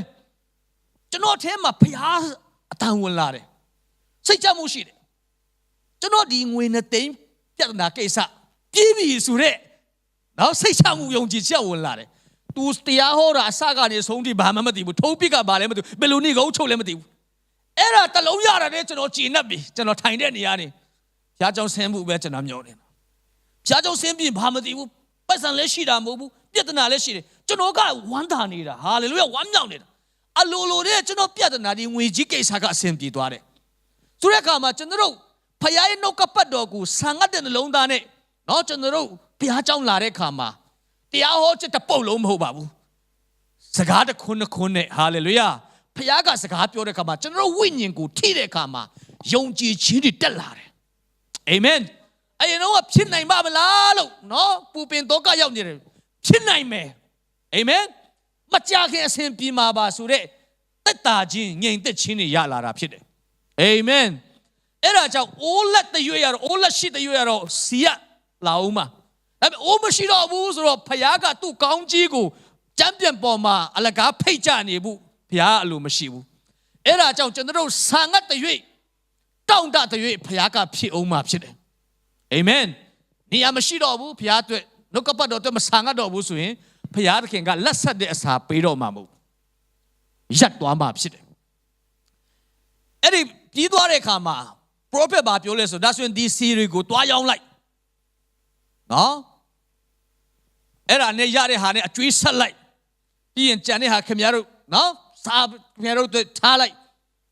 ကျွန်တော်ထဲမှာဖျားအတန်ဝင်လာတယ်စိတ်ကြမှုရှိတယ်ကျွန်တော်ဒီငွေနဲ့သိမ်းပြဿနာကိစ္စပြေးပြီဆိုတဲ့နောက်စိတ်ချမှုယုံကြည်ချက်ဝင်လာတယ်သူတရားဟောတာအစကနေဆုံးထိဘာမှမသိဘူးထုံးပစ်ကဘာလဲမသိဘူးဘယ်လိုနေကုန်ချုပ်လဲမသိဘူးအဲ့ဒါတလုံးရတာနဲ့ကျွန်တော်ကြည်နှက်ပြီကျွန်တော်ထိုင်တဲ့နေရာနေဘုရားကျောင်းဆင်းမှုပဲကျွန်တော်မျှော်နေတာဘုရားကျောင်းဆင်းပြီးဘာမသိဘူးပိုက်ဆံလည်းရှိတာမဟုတ်ဘူးပြဿနာလည်းရှိတယ်ကျွန်တော်ကဝမ်းသာနေတာဟာလေလုယဝမ်းမြောက်နေတာအလိုလိုတဲ့ကျွန်တော်ပြဿနာဒီငွေကြီးကိစ္စကအဆင်ပြေသွားတယ်ဆိုတဲ့အခါမှာကျွန်တော်ဖယားရဲ့နှုတ်ကပတ်တော်ကိုဆံငတ်တဲ့နှလုံးသားနဲ့နော်ကျွန်တော်ဘုရားကျောင်းလာတဲ့အခါမှာတရားဟောချက်တပုတ်လုံးမဟုတ်ပါဘူးစကားတစ်ခွန်းနဲ့ဟာလေလုယာဖခင်ကစကားပြောတဲ့အခါမှာကျွန်တော်ဝိညာဉ်ကိုထိတဲ့အခါမှာယုံကြည်ခြင်းတွေတက်လာတယ်အာမင်အရင်တော့ဖြစ်နိုင်ပါမလားလို့နော်ပူပင်တော့ကရောက်နေတယ်ဖြစ်နိုင်မယ်အာမင်မကြခင်အစဉ်ပြေမှာပါဆိုတဲ့သက်တာခြင်းငြိမ်သက်ခြင်းတွေရလာတာဖြစ်တယ်အာမင်အဲ့ဒါကြောင့်အိုးလက်တရွေ့ရတော့အိုးလက်ရှိတရွေ့ရတော့စီရလာအောင်မှာအဲ့အိုးမရှိတော့ဘူးဆိုတော့ဖခင်ကသူ့ကောင်းကြီးကိုကြမ်းပြန်ပေါ်မှာအလကားဖိတ်ကြနေဘူးဘုရားအလိုမရှိဘူးအဲ့ဒါကြောင့်ကျွန်တော်ဆာငတ်တရွေ့တောင့်တတရွေ့ဘုရားကဖြစ်အောင်မှာဖြစ်တယ်အာမင်နေရာမရှိတော့ဘူးဘုရားအတွက်နှုတ်ကပတ်တော်အတွက်မဆာငတ်တော့ဘူးဆိုရင်ဘုရားသခင်ကလက်ဆက်တဲ့အစာပေးတော့မှာမဟုတ်ရပ်သွားမှာဖြစ်တယ်အဲ့ဒီပြီးသွားတဲ့အခါမှာ prophet ဘာပြောလဲဆိုဒါဆိုရင်ဒီ series ကိုတွားရောက်လိုက်နော်အဲ့ဒါနဲ့ရတဲ့ဟာနဲ့အကျွေးဆက်လိုက်ပြီးရင်ကြံတဲ့ဟာခင်ဗျားတို့နော်စားခင်ဗျားတို့ထားလိုက်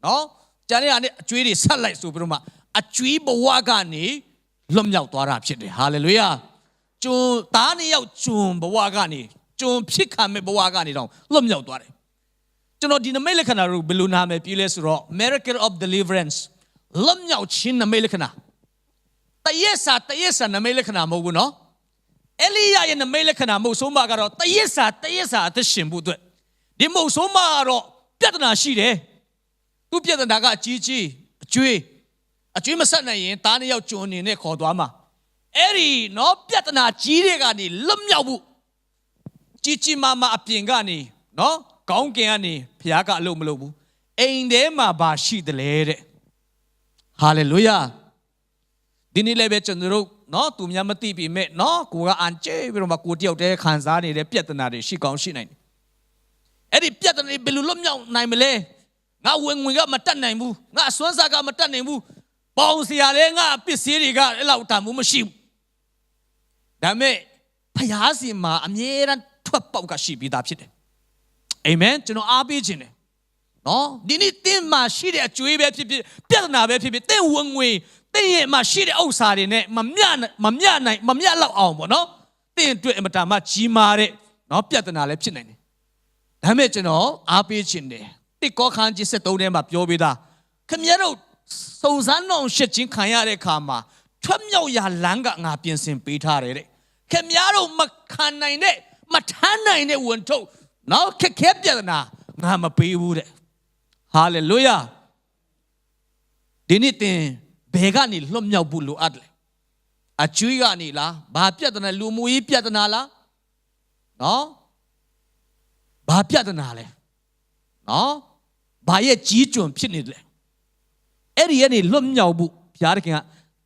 နော်ကြံတဲ့ဟာနဲ့အကျွေးတွေဆက်လိုက်ဆိုပြီးတော့မှအကျွေးဘဝကနေလွတ်မြောက်သွားတာဖြစ်တယ်ဟာလေလုယာကျွန်သားနှစ်ယောက်ကျွန်ဘဝကနေ ကျွန်ဖြစ်ခံမဲ့ဘဝကနေတော့လွတ်မြောက်သွားတယ်ကျွန်တော်ဒီနမိတ်လက္ခဏာကိုဘယ်လိုနာမည်ပြလဲဆိုတော့ miracle of deliverance လွတ်မြောက်ခြင်းနမိတ်လက္ခဏာတရက်စာနမိတ်လက္ခဏာမဟုတ်ဘူးနော်အေလိယရဲ့နမိတ်လက္ခဏာမဟုတ်ဆုံးမကတော့တရက်စာအသက်ရှင်ဖို့အတွက်ဒီမဟုတ်ဆုံးမကတော့ပြဿနာရှိတယ်သူပြဿနာကအကြီးအကျွေးမဆက်နိုင်ရင်သားနှစ်ယောက်ကျွန်နေနဲ့ခေါ်သွားမှာအဲ့ဒီနော်ပြဿနာကြီးတွေကနေလွတ်မြောက်ဖို့ကြီးမားအပြင်ကနေနော်ကောင်းကင်ကနေဘုရားကအလုပ်မလုပ်ဘူးအိမ်ထဲမှာဘာရှိတယ်လဲတဲ့ဟာလေလုယာဒီနေ့လည်းပဲကျွန်တော်တို့နော်သူများမသိပြီမဲ့နော်ကိုကအန်ကျဲပြီးတော့မှကိုတယောက်တည်းခံစားနေတဲ့ပြဿနာတွေရှိကောင်းရှိနိုင်တယ်အဲ့ဒီပြဿနာတွေဘယ်လိုလွတ်မြောက်နိုင်မလဲငါဝင်ကမတတ်နိုင်ဘူးငါအစွမ်းစားကမတတ်နိုင်ဘူးပေါင်စရာလဲငါပစ္စည်းတွေကအဲ့လောက်တန်မှုမရှိဘူးဒါမဲ့ဖျားစီမှာအမြဲတမ်းထွက်ပေါက်ကရှိပြီးသားဖြစ်တယ်အာမင်ကျွန်တော်အားပေးခြင်းတယ်နော်ဒီနေ့တင်းမှာရှိတဲ့အကျွေးပဲဖြစ်ဖြစ်ပြဿနာပဲဖြစ်ဖြစ်တင်းဝင်ငွေတင်းရဲ့မှာရှိတဲ့ဥစ္စာတွေနဲ့မမျှလောက်အောင်ပေါ့နော်တင်းအတွက်အမတားမှကြီးမားတဲ့နော်ပြဿနာလည်းဖြစ်နိုင်တယ်ဒါမဲ့ကျွန်တော်အားပေးခြင်းတယ်တိကောခန်းကြီး73ထဲမှာပြောပေးတာခင်ဗျားတို့စုံစမ်းအောင်ရှစ်ချင်းခံရတဲ့အခါမှာထွက်မြောက်ရာလမ်းကငါပြင်ဆင်ပေးထားတယ်တဲ့ခင်ဗျားတို့မခံနိုင်တဲ့မထမ်းနိုင်တဲ့ဝန်ထုတ်နော်ခက်ခဲပြဿနာငါမပေးဘူးတဲ့ဟာလေလုယာဒီနေ့တင်ဘယ်ကနေလွတ်မြောက်ဖို့လိုအပ်လဲအကျွေးကနေလားဘာပြဿနာလူမှုရေးပြဿနာလားနော်ဘာပြဿနာလဲနော်ဘာရဲ့ကြီးကျွံဖြစ်နေတယ်အဲ့ဒီကနေလွတ်မြောက်ဖို့ဘုရားသခင်က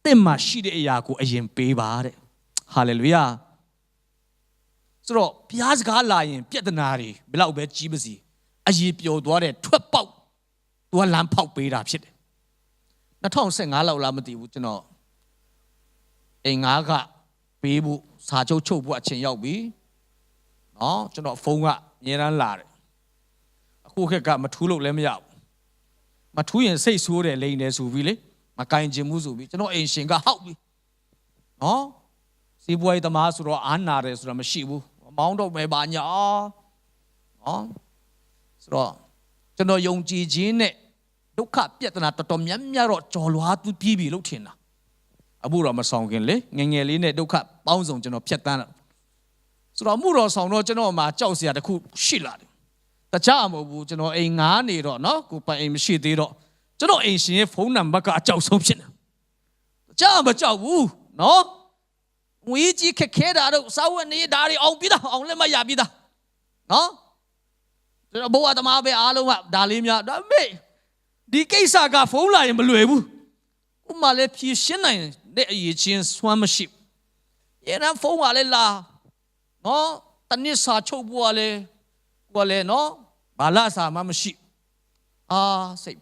တင့်မှာရှိတဲ့အရာကိုအရင်ပေးပါတဲ့ဟာလေလုယာဆိုတော့ဘုရားစကားလာရင်ပြဿနာတွေဘယ်လောက်ပဲကြီးပါစေအရေးပျော်သွားတဲ့ထွက်ပေါက်သူကလမ်းဖောက်ပေးတာဖြစ်တယ်2015လောက်လားမသိဘူးကျွန်တော်အိမ်ငါးကပေးဖို့စာချုပ်ချုပ်ဖို့အချိန်ရောက်ပြီနော်ကျွန်တော်ဖုန်းကအများအားလာတယ်အခုခက်ကမထူးလို့လည်းမရဘူးမထူးရင်စိတ်ဆိုးတယ်လိန်တယ်ဆိုပြီးလေမကင်ချင်ဘူးဆိုပြီးကျွန်တော်အိမ်ရှင်ကဟောက်ပြီနော်စီးပွားရေးသမားဆိုတော့အားနာတယ်ဆိုတာမရှိဘူးမောင်းတော့ပဲပါညာနော်ဆိုတော့ကျွန်တော်ယုံကြည်ခြင်းနဲ့ဒုက္ခပြဿနာတော်တော်များများတော့ကြော်လွားသူပြီးပြီလို့ထင်တာအခုတော့မဆောင်ခင်လေငယ်ငယ်လေးနဲ့ဒုက္ခပေါင်းစုံကျွန်တော်ဖြတ်တန်းတာဆိုတော့မှုတော်ဆောင်တော့ကျွန်တော်မှာကြောက်စရာတစ်ခုရှိလာတယ်တခြားမဟုတ်ဘူးကျွန်တော်အိမ်ငားနေတော့နော်ကိုပိုင်အိမ်မရှိသေးတော့ကျွန်တော်အိမ်ရှင်ရဲ့ဖုန်းနံပါတ်ကအကြောက်ဆုံးဖြစ်နေတခြားမကြောက်ဘူးနော်ငွေကြီးခက်ခဲတာတော့စာဝတ်နေဒါတွေအောင်ပြီးသားအောင်လည်းမရပြီးသားနော်ကျွန်တော်ဘဝသမားပဲအားလုံးကဒါလေးများဒါပေမဲ့ဒီကိစ္စကဖုန်းလာရင်မလွယ်ဘူးဥမာလည်းဖြည့်ရှင်းနိုင်တဲ့အရေးချင်းစွမ်းမရှိရန်ဖုန်းကလည်းလာနော်တနစ်စာချုပ်ဖို့ကလည်းကိုယ်လည်းနော်ဘာလာစာမှမရှိစိတ်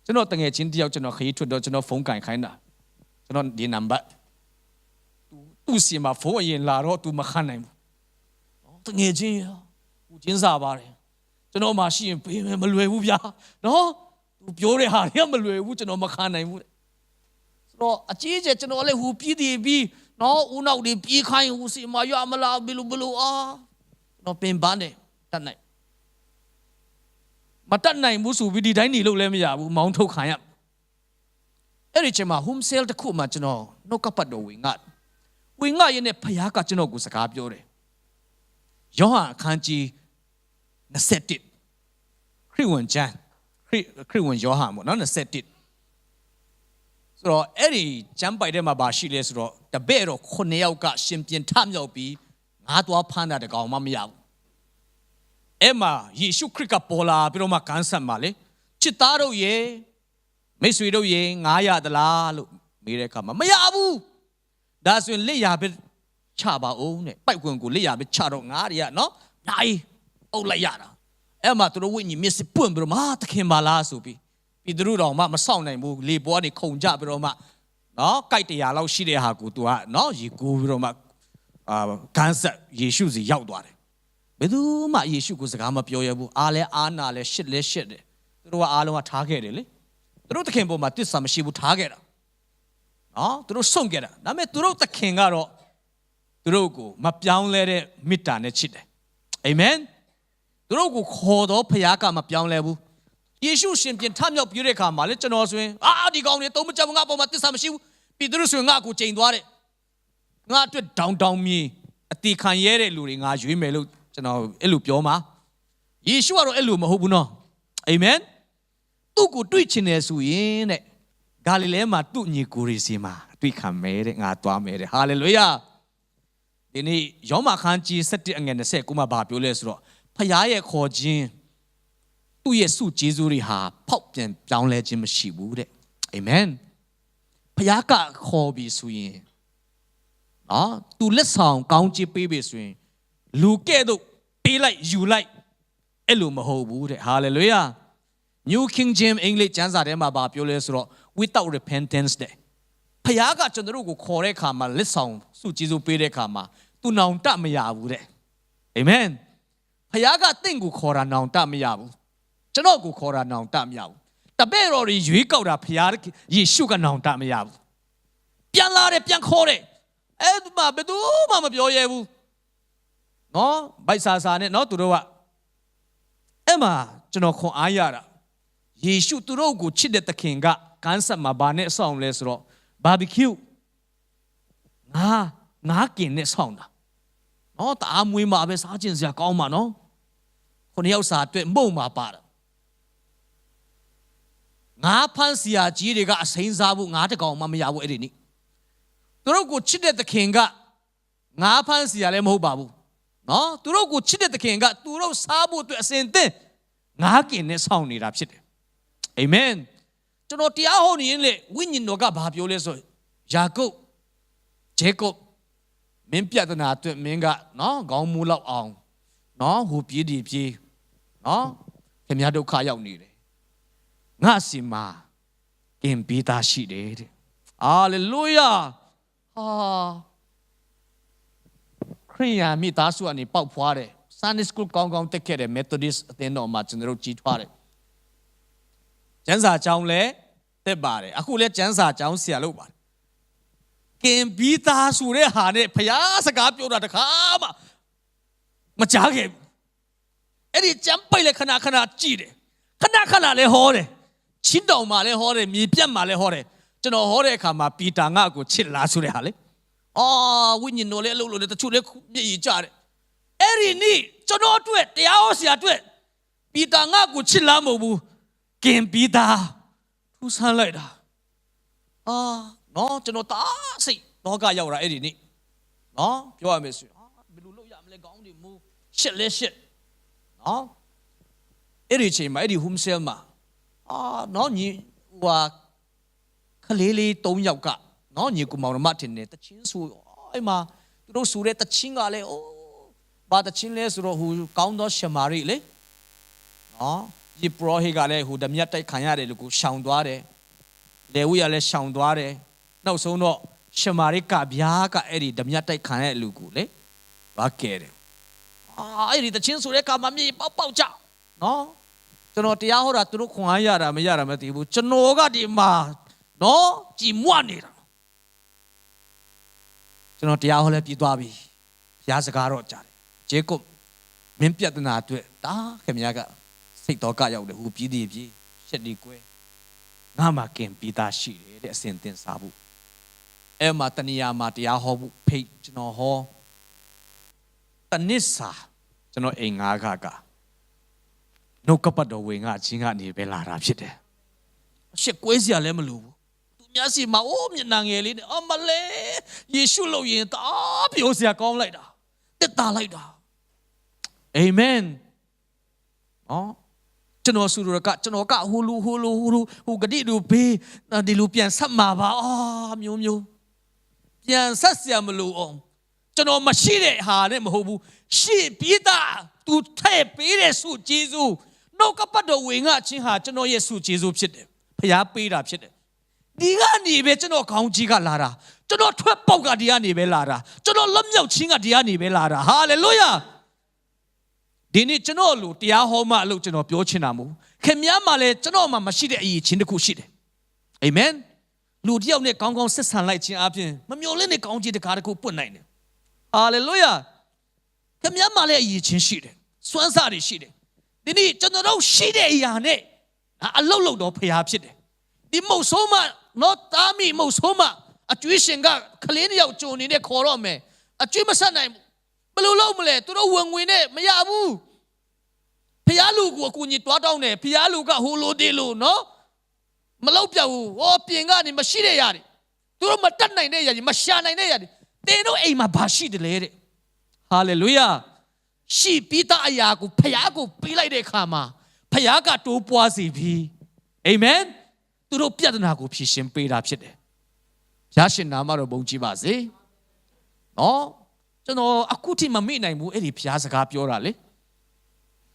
ကျွန်တော်တငယ်ချင်းတယောက်ကျွန်တော်ခရီးထွက်တော့ကျွန်တော်ဖုန်းကင်ခိုင်းတာကျွန်တော်ဒီနံပါတ်သူ့စီမှာဖုန်းအရင်လာတော့သူမခံနိုင်ဘူးတငယ်ချင်းဦးချင်းစားပါတယ်ကျွန်တော်မှရှိရင်ပေးမယ်မလွယ်ဘူးဗျာနော်သူပြောတဲ့ဟာတွေကမလွယ်ဘူးကျွန်တော်မခံနိုင်ဘူးဆိုတော့အကြီးကျယ်ကျွန်တော်လည်းဟူပြီးပြီးနော်ဦးနောက်တွေပြေးခိုင်းဦးစီမှာရမလားဘယ်လိုကျွန်တော်ပင်ပန်းတယ်တတ်နိုင်မတတ်နိုင်ဘူးဆိုပြီးဒီတိုင်းနေလို့လည်းမရဘူးမောင်းထုတ်ခံရအဲ့ဒီချိန်မှာ home sale တစ်ခုမှကျွန်တော်နှုတ်ကပတ်တော်ဝင်ငါရင်းနဲ့ဖခင်ကကျွန်တော်ကိုစကားပြောတယ်ယောဟန်အခန်းကြီး21ခရစ်ဝင်ကျမ်းခရစ်ဝင်ယောဟန်ပေါ့နော်21ဆိုတော့အဲ့ဒီကျမ်းပိုက်ထဲမှာပါရှိလဲဆိုတော့တပည့်တော်9ယောက်ကရှင်ပြန်ထမြောက်ပြီးငါးသွားဖမ်းတာတကောင်မှမရဘူးအဲ့မှာယေရှုခရစ်ကပေါ်လာပြီးတော့မှကန်ဆတ်မှာလေချစ်သားတို့ရေမိတ်ဆွေတို့ရေငါရသလားလို့မေးတဲ့အခါမှာမရဘူးဒါဆိုရင်လက်ရပဲချပါအောင်တဲ့ပိုက်ကွင်ကိုလက်ရပဲချတော့ငါတွေကနော်နိုင်အုပ်လိုက်ရတာအဲ့မှာသူတို့ဝိညာဉ်မျက်စိပွင့်ပြီးတော့မှသခင်ပါလားဆိုပြီးသူတို့တော်မှမဆောင်နိုင်ဘူးလေပေါ်ကနေခုန်ကြပြီးတော့မှနော်ကြိုက်100လောက်ရှိတဲ့ဟာကိုသူကနော်ရေကူပြီးတော့မှကန်ဆတ်ယေရှုစီရောက်သွားတယ်ဘယ်သူမှယေရှုကိုစကားမပြောရဘူးအားလဲအားနာလဲရှစ်လဲရှစ်တယ်သူတို့ကအားလုံးကထားခဲ့တယ်လေသူတို့သခင်ပေါ်မှာတစ္ဆာမရှိဘူးထားခဲ့တာနော်သူတို့ဆုံးခဲ့တာဒါပေမဲ့သူတို့သခင်ကတော့ သူတို့ကိုမပြောင်းလဲတဲ့မေတ္တာနဲ့ချစ်တယ်အာမင်သူတို့ကိုခေါ်တော့ဖခင်ကမပြောင်းလဲဘူးယေရှုရှင်ပြန်ထမြောက်ပြတဲ့အခါမှာလေကျွန်တော်ဆိုရင်ဒီကောင်တွေသုံးမကြငါပေါ်မှာတစ္ဆာမရှိဘူးပြီးသူတို့ဆိုရင်ငါကိုချိန်သွားတယ်ငါအတွက်တောင်မြင်အတီခံရဲတဲ့လူတွေငါရွေးမယ်လို့ကျွန်တော်အဲ့လိုပြောမှာယေရှုကတော့အဲ့လိုမဟုတ်ဘူးနော်အာမင်သူ့ကိုတွေ့ချင်တယ်ဆိုရင်တဲ့ဂါလိလဲမှာသူ့ညီကိုရီစီမှာတွေ့ခံမယ်တဲ့ငါသွားမယ်တဲ့ဟာလေလုယာဒီနေ့ယောမခန်းကြီး7အငယ်29မှာဗာပြောလဲဆိုတော့ဖခင်ရဲ့ခေါ်ခြင်းသူ့ရဲ့စုကျေးဇူးတွေဟာဖောက်ပြန်ပြောင်းလဲခြင်းမရှိဘူးတဲ့အာမင်ဖခင်ကခေါ်ပြီးဆိုရင်နော်သူလက်ဆောင်ကောင်းချီးပေးပြီဆိုရင်လူကဲ့သို့ပေးလိုက်ယူလိုက်အဲ့လိုမဟုတ်ဘူးတဲ့ဟာလေလုယာ New King James English ကျမ်းစာထဲမှာဗာပြောလဲဆိုတော့ without repentance တဲ့ဖခင်ကကျွန်တော်တို့ကိုခေါ်တဲ့အခါမှာလက်ဆောင်စုကျေးဇူးပေးတဲ့အခါမှာသူနောင်တမရဘူးတဲ့အာမင်ဖခင်ကတင့်ကိုခေါ်တာနောင်တမရဘူးကျွန်တော်ကိုခေါ်တာနောင်တမရဘူးတပည့်တော်တွေရွေးကောက်တာဖခင်ယေရှုကနောင်တမရဘူးပြန်လာတယ်ပြန်ခေါ်တယ်အဲ့ဒီမှာဘယ်သူမှမပြောရဲဘူးနော်ဗိုက်ဆာနဲ့နော်သူတို့ကအဲ့မှာကျွန်တော်ခွန်အားရတာယေရှုသူတို့ကိုချစ်တဲ့သခင်ကကန်းဆက်မှာဘာနဲ့ဆောင်းလဲဆိုတော့ဘာဘီကျူငါကင်နဲ့ဆောင်းတာနော်တအားမွေးမှာပဲစားကျင်စရာကောင်းမှာနော်ခုနှစ်ယောက်စာအတွက်မုံမှာပါတာငါဖန်းစရာကြီးတွေကအစိမ်းစားဖို့ငါတကောင်မှမရဘူးအဲ့ဒီနေ့သူတို့ကိုချစ်တဲ့သခင်ကငါဖန်းစရာလည်းမဟုတ်ပါဘူးနော်သူတို့ကိုချစ်တဲ့သခင်ကသူတို့စားဖို့အတွက်အစဉ်သင့်ငါကင်နဲ့ဆောင်းနေတာဖြစ်တယ်အာမင်ကျွန်တော်တရားဟောနေရင်လေဝိညာဉ်တော်ကဘာပြောလဲဆိုယာကုပ်ဂျေကုပ်မင်းပြဿနာအတွက်မင်းကနော်ခေါင်းမူးလောက်အောင်နော်ဟိုပြေးဒီပြေးနော်ခင်ဗျားဒုက္ခရောက်နေတယ်ငါစီမှာကင်ပေးသားရှိတယ်တဲ့ဟာလေလုယာခရိယာမိသားစုအနေပေါက်ဖွားတယ် Sunday School ကောင်းကောင်းတက်ခဲ့တယ် Methodist အသင်းတော်မှာကျွန်တော်တို့ကြီးထွားတယ်ကျမ်းစာကျောင်းလည်းတက်ပါတယ်အခုလည်းကျမ်းစာကျောင်းဆရာလုပ်ပါတယ်ကင်ပြီးသားဆိုတဲ့ဟာနဲ့ဖျားစကားပြောတာတခါမှမကြားခဲ့ဘူးအဲ့ဒီကျမ်းပိတ်လည်းခဏခဏကြည့်တယ်ခဏလည်းဟောတယ်ချင်းတောင်မှာလည်းဟောတယ်မြေပြတ်မှာလည်းဟောတယ်ကျွန်တော်ဟောတဲ့အခါမှာပီတာငါ့ကိုချစ်လားဆိုတဲ့ဟာလေဝိညာဉ်တော်လည်းအလုပ်လုပ်တယ်တချို့လည်းမျက်ရည်ကျတယ်အဲ့ဒီနေ့ကျွန်တော်အတွက်တရားဟောဆရာအတွက်ပီတာငါ့ကိုချစ်လားမဟုတ်ဘူးကင်ပြီးသားထူဆန်းလိုက်တာနော်ကျွန်တော်တားစိတ်တော့ကရောက်တာအဲ့ဒီနေ့နော်ပြောရမယ်ဆိုရင်ဘယ်လိုလုပ်ရမလဲကောင်းတယ်မို့ရှစ်လဲရှစ်နော်အဲ့ဒီချိန်မှာအဲ့ဒီ home sale မှာနော်ညီခလေးလေး3ယောက်ကနော်ညီကူမောင်နှမထင်တယ်တချင်းဆိုအဲ့မှာသူတို့ဆိုတဲ့တချင်းကလည်းဘာတချင်းလဲဆိုတော့ဟိုကောင်းသောရှမာရိလေနော်ဒီပရောဟိတ်ကလည်းဟိုဓမြတ်တိုက်ခံရတယ်လို့ကိုရှောင်သွားတယ်လေဝိကလည်းရှောင်သွားတယ်နောက်ဆုံးတော့ရှမာရိကဗျာကအဲ့ဒီဓမြတ်တိုက်ခံရတဲ့လူကိုလေဘာကဲတယ်အဲ့ဒီတချင်းဆိုတဲ့ကမှမြေပေါက်ကြနော်ကျွန်တော်တရားဟောတာသူတို့ခွန်အားရတာမရတာမသိဘူးကျွန်တော်ကဒီမှာနော်ကြည်မွနေတာကျွန်တော်တရားဟောလဲပြီးသွားပြီဘုရားစကားတော့ကြားတယ်ဂျေကုပ်မင်းပြဿနာအတွက်တာခင်ဗျားကစိတ်တော်ကရောက်တယ်ဟိုပြည်တည်ပြည်ရှက်ဒီကွဲငါမှကင်ပြီးသားရှိတယ်တဲ့အစဉ်သင်စားဖို့အဲ့မှာတဏှာမှာတရားဟောဖို့ဖိတ်ကျွန်တော်ဟောတနစ်စာကျွန်တော်အိမ်ငါးခါကနှုတ်ကပတ်တော်ဝင်ငါချင်းကနေပဲလာတာဖြစ်တယ်ရှက်ကွဲစရာလည်းမလိုဘူးသူများစီမှာမျက်နှာငယ်လေးနဲ့မလေးယေရှုလို့ရင်တာပြောစရာကောင်းလိုက်တာတက်တာလိုက်တာအာမင်ကျွန်တော်ဆူရကကျွန်တော်ကဟိုလူဟိုဂတိလူဘေးဒီလူပြန်ဆက်မှာပါမျိုးပြန်ဆက်စရာမလိုအောင်ကျွန်တော်မရှိတဲ့ဟာနဲ့မဟုတ်ဘူးရှေ့ပြေးတာသူထဲ့ပေးတဲ့ဆုကျေးဇူးနှုတ်ကပတ်တော်ဝင်ငါချင်းဟာကျွန်တော်ရဲ့ဆုကျေးဇူးဖြစ်တယ်ဖျားပေးတာဖြစ်တယ်ဒီကနေပဲကျွန်တော်ခေါင်းကြီးကလာတာကျွန်တော်ထွက်ပေါက်ကဒီကနေပဲလာတာကျွန်တော်လက်မြောက်ချင်းကဒီကနေပဲလာတာဟာလေလုယာဒီနေ့ကျွန်တော်လူတရားဟောမှလို့ကျွန်တော်ပြောချင်တာမဟုတ်ခင်များမှလည်းကျွန်တော်မှမရှိတဲ့အရေးချင်းတစ်ခုရှိတယ်အာမင်လူတယောက်နဲ့ကောင်းကောင်းဆက်ဆံလိုက်ခြင်းအပြင်မမျော်လင့်တဲ့ကောင်းချီးတကားတစ်ခုပွင့်နိုင်တယ်哈利路亚ခင်ဗျားမှလည်းအရေးချင်းရှိတယ်စွမ်းစားတွေရှိတယ်ဒီနေ့ကျွန်တော်တို့ရှိတဲ့အရာနဲ့အလုတ်လုတ်တော့ဖျားဖြစ်တယ်ဒီမုတ်ဆိုးမနော်တာမီမုတ်ဆိုးမအကျွေးရှင်ကခလင်းတစ်ယောက်ကြုံနေတဲ့ခေါ်တော့မယ်အကျွေးမဆက်နိုင်ဘူးဘယ်လိုလုပ်မလဲသူတို့ဝင်ငွေနဲ့မရဘူးဖျားလူကိုအကူကြီးတွားတောင်းတယ်ဖျားလူကဟိုလိုတေးလို့နော်မလောက်ပြဘူးဟောပြင်ကနေမရှိတဲ့ຢာတွေသူတို့မတက်နိုင်တဲ့ຢာတွေမရှာနိုင်တဲ့ຢာတွေတင်းတို့အိမ်မှာဘာရှိတယ်လဲတဲ့ဟာလေလုယာရှိပြီးသားအရာကိုဖျားကိုပေးလိုက်တဲ့အခါမှာဖျားကတိုးပွားစေပြီအာမင်သူတို့ပြဿနာကိုဖြေရှင်းပေးတာဖြစ်တယ်ဘုရားရှင်နာမတော်ဘုန်းကြီးပါစေနော်ကျွန်တော်အခုထိမမေ့နိုင်ဘူးအဲ့ဒီဘုရားစကားပြောတာလေ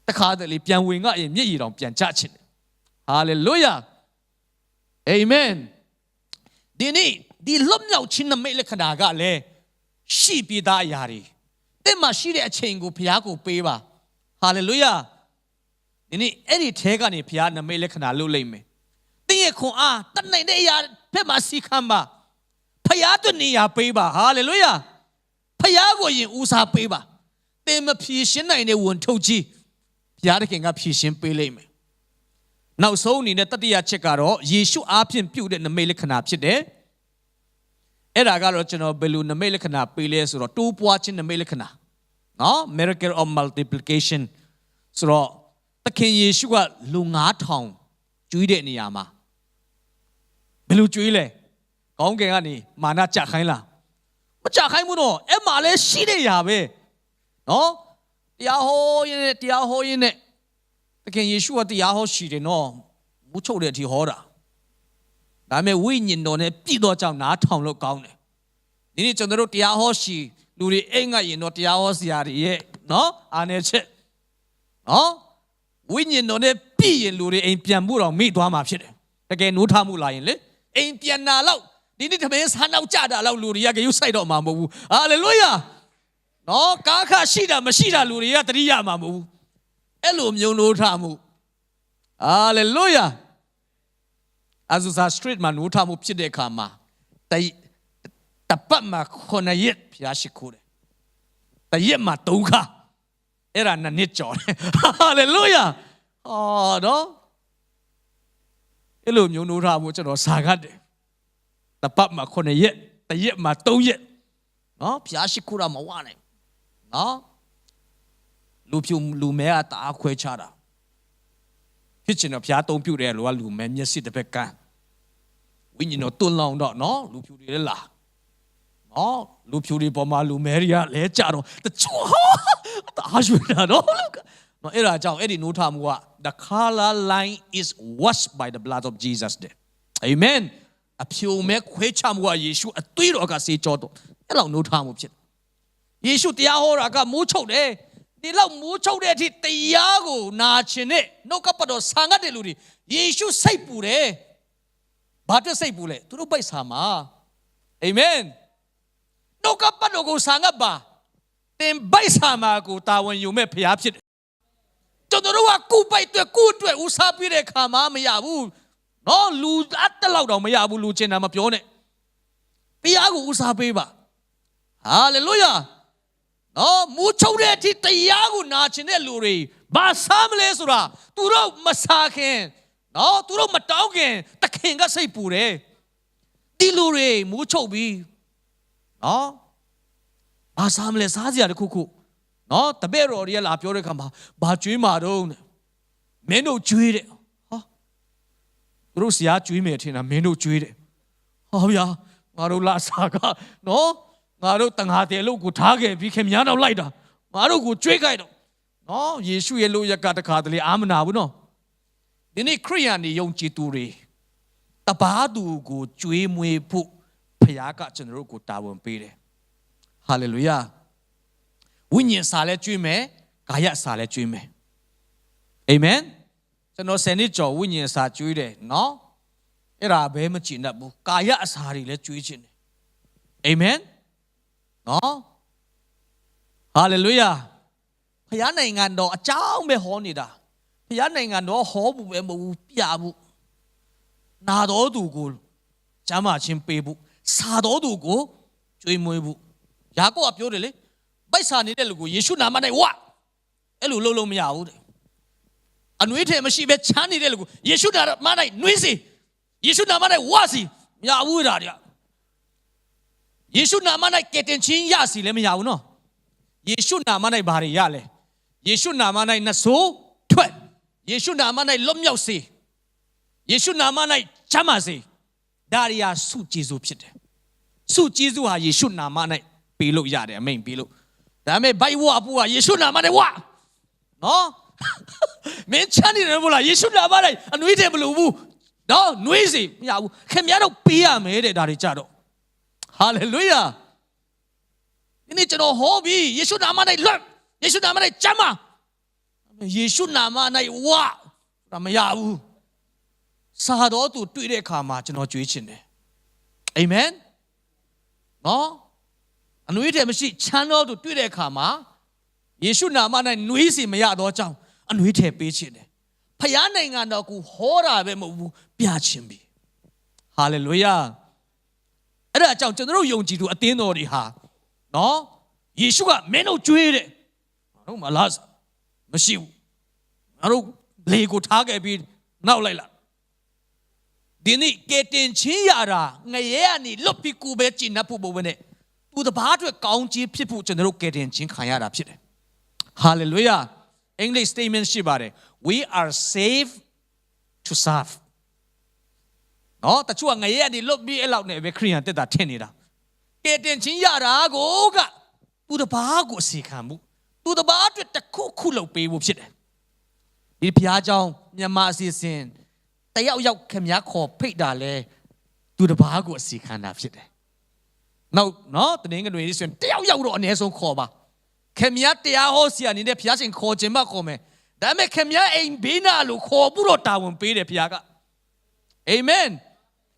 တခါတလေပြန်ဝင်ကရင်မျက်ရည်တောင်ပြန်ကျချင်တယ်ဟာလေလုယာအာမင်ဒီနေ့ဒီလွတ်မြောက်ခြင်းနမိတ်လက္ခဏာကလည်းရှိပြီးသားအရာတွေတဲ့မှာရှိတဲ့အချိန်ကိုဘုရားကိုပေးပါဟာလေလုယာဒီနေ့အဲ့ဒီထဲကနေဘုရားနမိတ်လက္ခဏာလုပ်လိုက်မယ်တင်းရဲ့ခွန်အားတတ်နိုင်တဲ့အရာဘက်မှာစီခံပါဘုရားတို့နေရာပေးပါဟာလေလုယာဘုရားကိုယင်ဦးစားပေးပါတင်းမဖြေရှင်းနိုင်တဲ့ဝန်ထုတ်ကြီးဘုရားသခင်ကဖြေရှင်းပေးလိုက်မယ်နောက်ဆုံးအနေနဲ့တတိယချက်ကတော့ယေရှုအားဖြင့်ပြုတဲ့နမိတ်လက္ခဏာဖြစ်တယ်အဲ့ဒါကတော့ကျွန်တော်ဘယ်လိုနမိတ်လက္ခဏာပေးလဲဆိုတော့တိုးပွားခြင်းနမိတ်လက္ခဏာနော် miracle of multiplication ဆိုတော့သခင်ယေရှုကလူ9000ကျွေးတဲ့နေရာမှာဘယ်လိုကျွေးလဲကောင်းကင်ကနေမာနကြခိုင်းလားမကြခိုင်းဘူးတော့အဲ့မှာလဲရှိတဲ့ຢာပဲနော်တရားဟောရင်းနဲ့သခင်ယေရှုကတရားဟောရှိတယ်နော်မူးချုပ်တဲ့အထိဟောတာဒါပေမဲ့ဝိညာဉ်တော်နဲ့ပြည့်သောကြောင့်နားထောင်လို့ကောင်းတယ်ဒီနေ့ကျွန်တော်တို့တရားဟောရှိလူတွေအိမ်ကရင်တော့တရားဟောဆရာတွေရဲ့နော်အားနေချက်နော်ဝိညာဉ်တော်နဲ့ပြည့်ရင်လူတွေအိမ်ပြန်ဖို့တော့မိသွားမှာဖြစ်တယ်တကယ်နိုးထမှုလာရင်လေအိမ်ပြန်လာတော့ဒီနေ့တမန်ဆန်းတော့ကြတာတော့လူတွေကဂရုစိုက်တော့မှာမဟုတ်ဘူးဟာလေလုယာနော်ကားခရှိတာမရှိတာလူတွေကတတိယမှာမဟုတ်ဘူးအဲ့လိုမျိုးနိုးထမှုဟာလေလုယာအဇူဇာစထရစ်မှာနိုးထမှုဖြစ်တဲ့အခါမှာတပတ်မှာ9ရက်ဖျားရှိခိုးတယ်တရက်မှာ3ခါအဲ့ဒါနှစ်ကျော်တယ်ဟာလေလုယာအော်နော်အဲ့လိုမျိုးနိုးထမှုကျွန်တော်စာကတ်တယ်တပတ်မှာ9ရက်တရက်မှာ3ရက်နော်ဖျားရှိခိုးတာမဝနိုင်နော်လူဖြူလူမဲကတအားခွဲခြားတာဖြစ်ချင်တော့ဖျားတုံးပြုတ်တယ်လူကလူမဲမျက်စိတစ်ဖက်ကန်းဝိညာဉ်တော်တွန်းလောင်းတော့နော်လူဖြူတွေလည်းလာနော်လူဖြူတွေပေါ်မှာလူမဲတွေကလဲကြတော့တချို့တအားရွှေတာနော်အဲ့ဒါကြောင့်အဲ့ဒီနိုးထမှုက the color line is washed by the blood of Jesus တဲ့ amen အဖြူမဲခွဲခြားမှုကယေရှုအသွေးတော်ကစေကြောတော့အဲ့လောက်နိုးထမှုဖြစ်ယေရှုတရားဟောတာကမိုးချုပ်တယ်ဒီလောက်မိုးချုပ်တဲ့အထိတရားကိုနာကျင်တဲ့နှုတ်ကပတ်တော်ဆာငတ်တဲ့လူတွေယေရှုစိတ်ပူတယ်ဘာအတွက်စိတ်ပူလဲသူတို့ပိတ်ဆာမှာအာမင်နှုတ်ကပတ်တော်ကိုဆာငတ်ပါတင်ပိတ်ဆာမှာကိုတာဝန်ယူမဲ့ဖရားဖြစ်တယ်ကျွန်တော်တို့ကကုပိတ်အတွက်ကုအတွက်ဦးစားပေးတဲ့ခါမှမရဘူးနော်လူအတ်တလောက်တော့မရဘူးလူကျင်တာမပြောနဲ့တရားကိုဦးစားပေးပါဟာလေလုယာနော်မူချုပ်တဲ့အထိတရားကိုနာကျင်တဲ့လူတွေဘာစားမလဲဆိုတာသူတို့မစားခင်နော်သူတို့မတောင်းခင်တခင်ကစိတ်ပူတယ်ဒီလူတွေမူချုပ်ပြီးနော်ဘာစားမလဲစားစရာတခုခုနော်တပည့်တော်တွေကလာပြောတဲ့ခါမှာဘာကျွေးမှာတော့မင်းတို့ကျွေးတယ်ဟာသူတို့ဆရာကျွေးမယ်ထင်တာမင်းတို့ကျွေးတယ်ဟောဗျာငါတို့လာစားကနော်ငါတို့တငါတယ်လို့ကိုထားခဲ့ပြီးခင်များတော့လိုက်တာငါတို့ကိုကြွေးကြိုက်တော့နော်ယေရှုရဲ့လို့ရကတခါတလေအာမနာဘူးနော်ဒီနေ့ခရိယန်တွေယုံကြည်သူတွေတပါးသူကိုကြွေးမွေးဖို့ဖခင်ကကျွန်တော်တို့ကိုတာဝန်ပေးတယ်ဟာလေလုယာဝိညာဉ်စာလဲကြွေးမယ်ကာယစာလဲကြွေးမယ်အာမင်ကျွန်တော်10နှစ်ကျော်ဝိညာဉ်စာကြွေးတယ်နော်အဲ့ဒါဘဲမကြည်တတ်ဘူးကာယအစာတွေလဲကြွေးခြင်းတယ်အာမင်နော်ဟာလေလုယာဖခင်နိုင်ငံတော်အကြောင်းပဲဟောနေတာဖခင်နိုင်ငံတော်ဟောဖို့ပဲမဟုတ်ဘူးပြဖို့နာတော်သူကိုကျမ်းမာခြင်းပေးဖို့စာတော်သူကိုကျွေးမွေးဖို့ယာကုပ်ကပြောတယ်လေ ပိုက်စာနေတဲ့လူကိုယေရှုနာမ၌ဝအဲ့လိုလုံးလုံးမရဘူးတဲ့အနှွေးထဲမရှိပဲချမ်းနေတဲ့လူကိုယေရှုနာမ၌နှွေးစီယေရှုနာမ၌ဝစီမရဘူးတာတဲ့ယေရှုနာမ၌ကယ်တင်ခြင်းရစီလည်းမရဘူးနော်ယေရှုနာမ၌ဘာတွေရလဲယေရှုနာမ၌နှဆိုးထွက်ယေရှုနာမ၌လွတ်မြောက်စေယေရှုနာမ၌ချမ်းသာစေဒါရီယာဆုကျေးဇူးဖြစ်တယ်ဆုကျေးဇူးဟာယေရှုနာမ၌ပေးလို့ရတယ်အမိန်ပေးလို့ဒါပေမဲ့ဘိုက်ဝအပူကယေရှုနာမ၌ဝနော်မင်းချမ်းနေတယ်မို့လားယေရှုနာမ၌အနှွေးတယ်မလို့ဘူးနော်နှွေးစီမရဘူးခင်ဗျားတို့ပေးရမယ်တဲ့ဒါတွေကြတော့ဟာလေလုယာဒီနေ့ကျွန်တော်ဟောပြီးယေရှုနာမ၌လွတ်ယေရှုနာမ၌ချမ်းသာယေရှုနာမ၌ဝဒါမရဘူးစာတော်သူတွေ့တဲ့အခါမှာကျွန်တော်ကြွေးချင်တယ်အာမင်နော်အနှွေးတယ်မရှိချမ်းတော်သူတွေ့တဲ့အခါမှာယေရှုနာမ၌နှွေးစီမရတော့ကြောင်းအနှွေးတယ်ပေးချင်တယ်ဖခင်နိုင်ငံတော်ကိုဟောတာပဲမဟုတ်ဘူးပြချင်ပြီဟာလေလုယာအဲ့ဒါကြောင့်ကျွန်တော်တို့ယုံကြည်သူအသင်းတော်တွေဟာနော်ယေရှုကမင်းတို့ကြွေးတဲ့ဟုတ်မလားမရှိဘူးငါတို့လေကိုထားခဲ့ပြီးနောက်လိုက်လာဒီနေ့ကယ်တင်ချင်းရတာငရဲကနေလွတ်ပြီးကိုပဲကျင့်납ဖို့ဘဝနဲ့သူတပားအတွက်ကောင်းကြီးဖြစ်ဖို့ကျွန်တော်တို့ကယ်တင်ချင်းခံရတာဖြစ်တယ်ဟာလေလုယာအင်္ဂလိပ် statement ရှိပါတယ် we are saved to serve နော်တချို့ကငရဲကနေလွတ်ပြီးအဲ့လောက်နဲ့ပဲခရိယန်တက်တာထင်နေတာကယ်တင်ချင်းရတာကိုကသူတပားကိုအစီခံမှုသူတပားအတွက်တစ်ခုခုလုပ်ပေးဖို့ဖြစ်တယ်ဒီဘုရားကျောင်းမြန်မာအစီအစဉ်တယောက်ယောက်ခင်ဗျားခေါ်ဖိတ်တာလဲသူတပားကိုအစီခံတာဖြစ်တယ်နောက်နော်တနင်္ဂနွေနေ့ဆိုရင်တယောက်ယောက်တော့အနည်းဆုံးခေါ်ပါခင်ဗျားတရားဟောဆရာအနေနဲ့ဘုရားရှင်ခေါ်ခြင်းမခေါ်မယ်ဒါပေမဲ့ခင်ဗျားအိမ်ဘေးနာလို့ခေါ်ဖို့တော့တာဝန်ပေးတယ်ဘုရားကအာမင်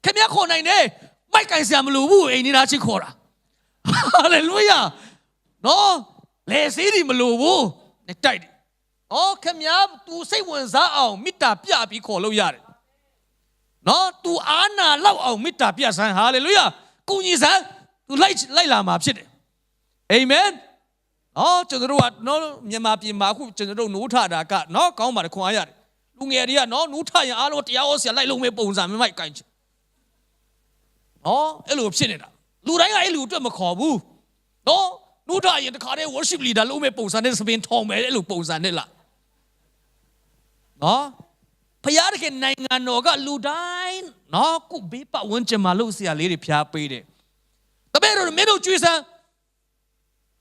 ခင်ဗျားခေါ်နိုင်တယ်မိုက်ကင်ဆရာမလိုဘူးအိမ်နေသားချင်းခေါ်တာဟာလေလုယာနော်လေစီးဒီမလိုဘူးနဲ့တိုက်တယ်ခင်ဗျား तू စိတ်ဝင်စားအောင်မေတ္တာပြပြီးခေါ်လို့ရတယ်နော် तू အာနာလောက်အောင်မေတ္တာပြစမ်းဟာလေလုယာကိုကြီးစမ်း तू လိုက်လာမှာဖြစ်တယ်အာမင်ကျွန်တော်တို့ကနော်မြန်မာပြည်မှာအခုကျွန်တော်တို့နိုးထတာကနော်ကောင်းပါတယ်ခွန်အားရတယ်လူငယ်တွေကနော်နိုးထရင်အားလုံးတရားဟောဆရာလိုက်လုံးမဲ့ပုံစံမိုက်ကိုင်းချင်အဲ့လိုဖြစ်နေတာလူတိုင်းကအဲ့လိုအတွက်မခေါ်ဘူးနော်နိုးထရင်တခါတည်း worship leader လုံးမဲ့ပုံစံနဲ့စပင်ထောင်မယ်အဲ့လိုပုံစံနဲ့လားနော်ဖယားတကယ်နိုင်ငံတော်ကလူတိုင်းနော်ကိုဘေးပတ်ဝန်းကျင်မှာလို့ဆရာလေးတွေဖျားပေးတယ်တပည့်တော်မင်းတို့ကြွေးစမ်း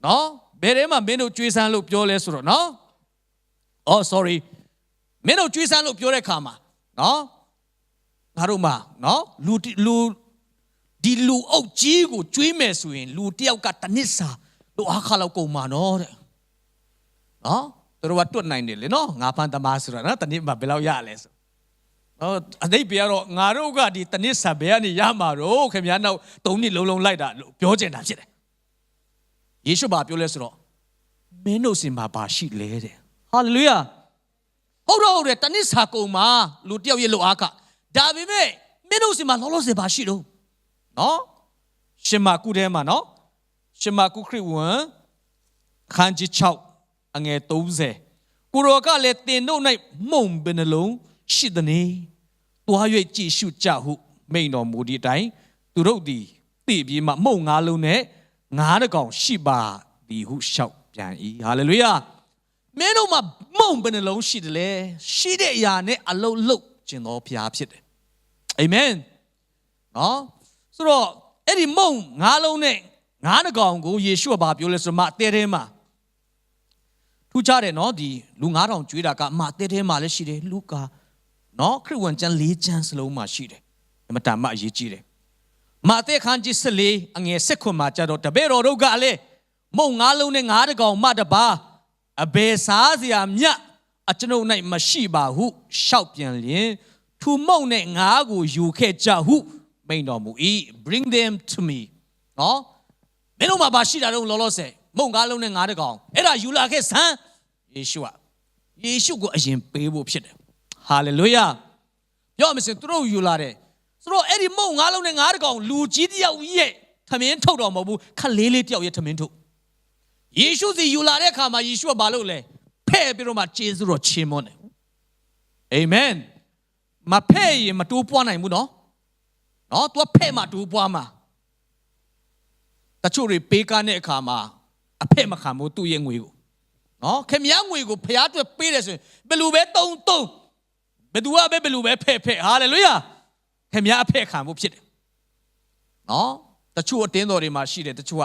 နော်ဘယ်ထဲမှာမင်းတို့ကြွေးစမ်းလို့ပြောလဲဆိုတော့နော်sorry မင်းတို့ကြွေးစမ်းလို့ပြောတဲ့ခါမှာနော်ငါတို့မှာနော်လူဒီလူအုပ်ကြီးကိုကြွေးမယ်ဆိုရင်လူတယောက်ကတနစ်စာလို့အခါလောက်ကုန်မှာနော်တဲ့နော်တို့ကတွတ်နိုင်တယ်လေနော်ငါဖန်သမားဆိုတာနော်တနစ်မှာဘယ်လောက်ရလဲဆိုအတိတ်ပြတော့ငါတို့ကဒီတနစ်စာဘယ်ကနေရမှာတော့ခင်ဗျားနောက်3နှစ်လုံးလုံးလိုက်တာလို့ပြောချင်တာဖြစ်တယ်ယေရှုဘာပြောလဲဆိုတော့မင်းတို့စင်မှာဘာရှိလဲတဲ့ဟာလေလုယာဟုတ်တယ်တနစ်စာကုန်မှာလူတယောက်ရဲ့လို့အားကဒါပေမဲ့မင်းတို့စင်မှာလောလောဆယ်ဘာရှိတော့နော်ရှင်မာကုထဲမှာနော်ရှင်မာကုခရစ်ဝင်ခန်းကြီး6အငယ်30ကိုရောကလည်းတင်တို့၌မှုန်ပင်နှလုံးရှိသည်နေတွား၍ကြည်ရှုကြဟုမိန်တော်မူသည့်အတိုင်းသူတို့သည်သိပြီးမှမှုန်၅လုံးနဲ့9ကောင်ရှိပါသည်ဟုလျှောက်ပြန်၏ဟာလေလုယာမင်းတို့မှာမှုန်ပင်နှလုံးရှိတယ်လေရှိတဲ့အရာနဲ့အလုံးလုံးခြင်းတော်ဘုရားဖြစ်တယ်အာမင်နော်ဆိုတော့အဲ့ဒီမှုန်9လုံးနဲ့9ကောင်ကိုယေရှုကဘာပြောလဲဆိုတော့မတဲထဲမှာထူးခြားတယ်နော်ဒီလူ9000ကျွေးတာကမတဲထဲမှာလည်းရှိတယ်လူကာနော်ခရစ်ဝင်ကျမ်း4ကျမ်းစလုံးမှာရှိတယ်အမတန်မှအရေးကြီးတယ်မာသဲခန်းကြီး14အငယ်16မှာကြတော့တပည့်တော်တို့ကလည်းမုံ9လုံးနဲ့9ကောင်မှတပါအဘယ်စားစရာမြတ်အကျွန်ုပ်၌မရှိပါဟုရှောက်ပြန်လျင်ထူမုံနဲ့9ကိုယူခဲ့ကြဟုမိန်တော်မူ၏ bring them to me နော်မင်းတို့မှာပါရှိတာတော့လောလောဆယ်မုံ9လုံးနဲ့9ကောင်အဲ့ဒါယူလာခဲ့စမ်းယေရှုကိုအရင်ပေးဖို့ဖြစ်တယ်ဟာလေလုယာပြောမစင်သူတို့ယူလာတယ်ဆိုတော့အဲ့ဒီမုံ9လုံးနဲ့9ကောင်လူကြီးတယောက်ရဲ့ထမင်းထုတ်တော်မဟုတ်ဘူးခလေးလေးတယောက်ရဲ့ထမင်းထုတ် ယေရှုစီယူလာတဲ့အခါမှာယေရှုကဘာလုပ်လဲဖဲ့ပြီးတော့မှကျေးဇူးတော်ချီးမွမ်းတယ်အာမင်မဖဲ့ရင်မတိုးပွားနိုင်ဘူးနော်သူကဖဲ့မှတိုးပွားမှာတချို့တွေပေးကားတဲ့အခါမှာအဖဲ့မခံဘူးသူ့ရဲ့ငွေကိုခင်ဗျားငွေကိုဖျားအတွက်ပေးတယ်ဆိုရင်ဘယ်လိုပဲတုံဘယ်သူကပဲဘယ်လိုပဲဖဲ့ဟာလေလုယာခင်ဗျားအဖဲ့ခံဖို့ဖြစ်တယ်တချို့အတင်းတော်တွေမှာရှိတယ်တချို့က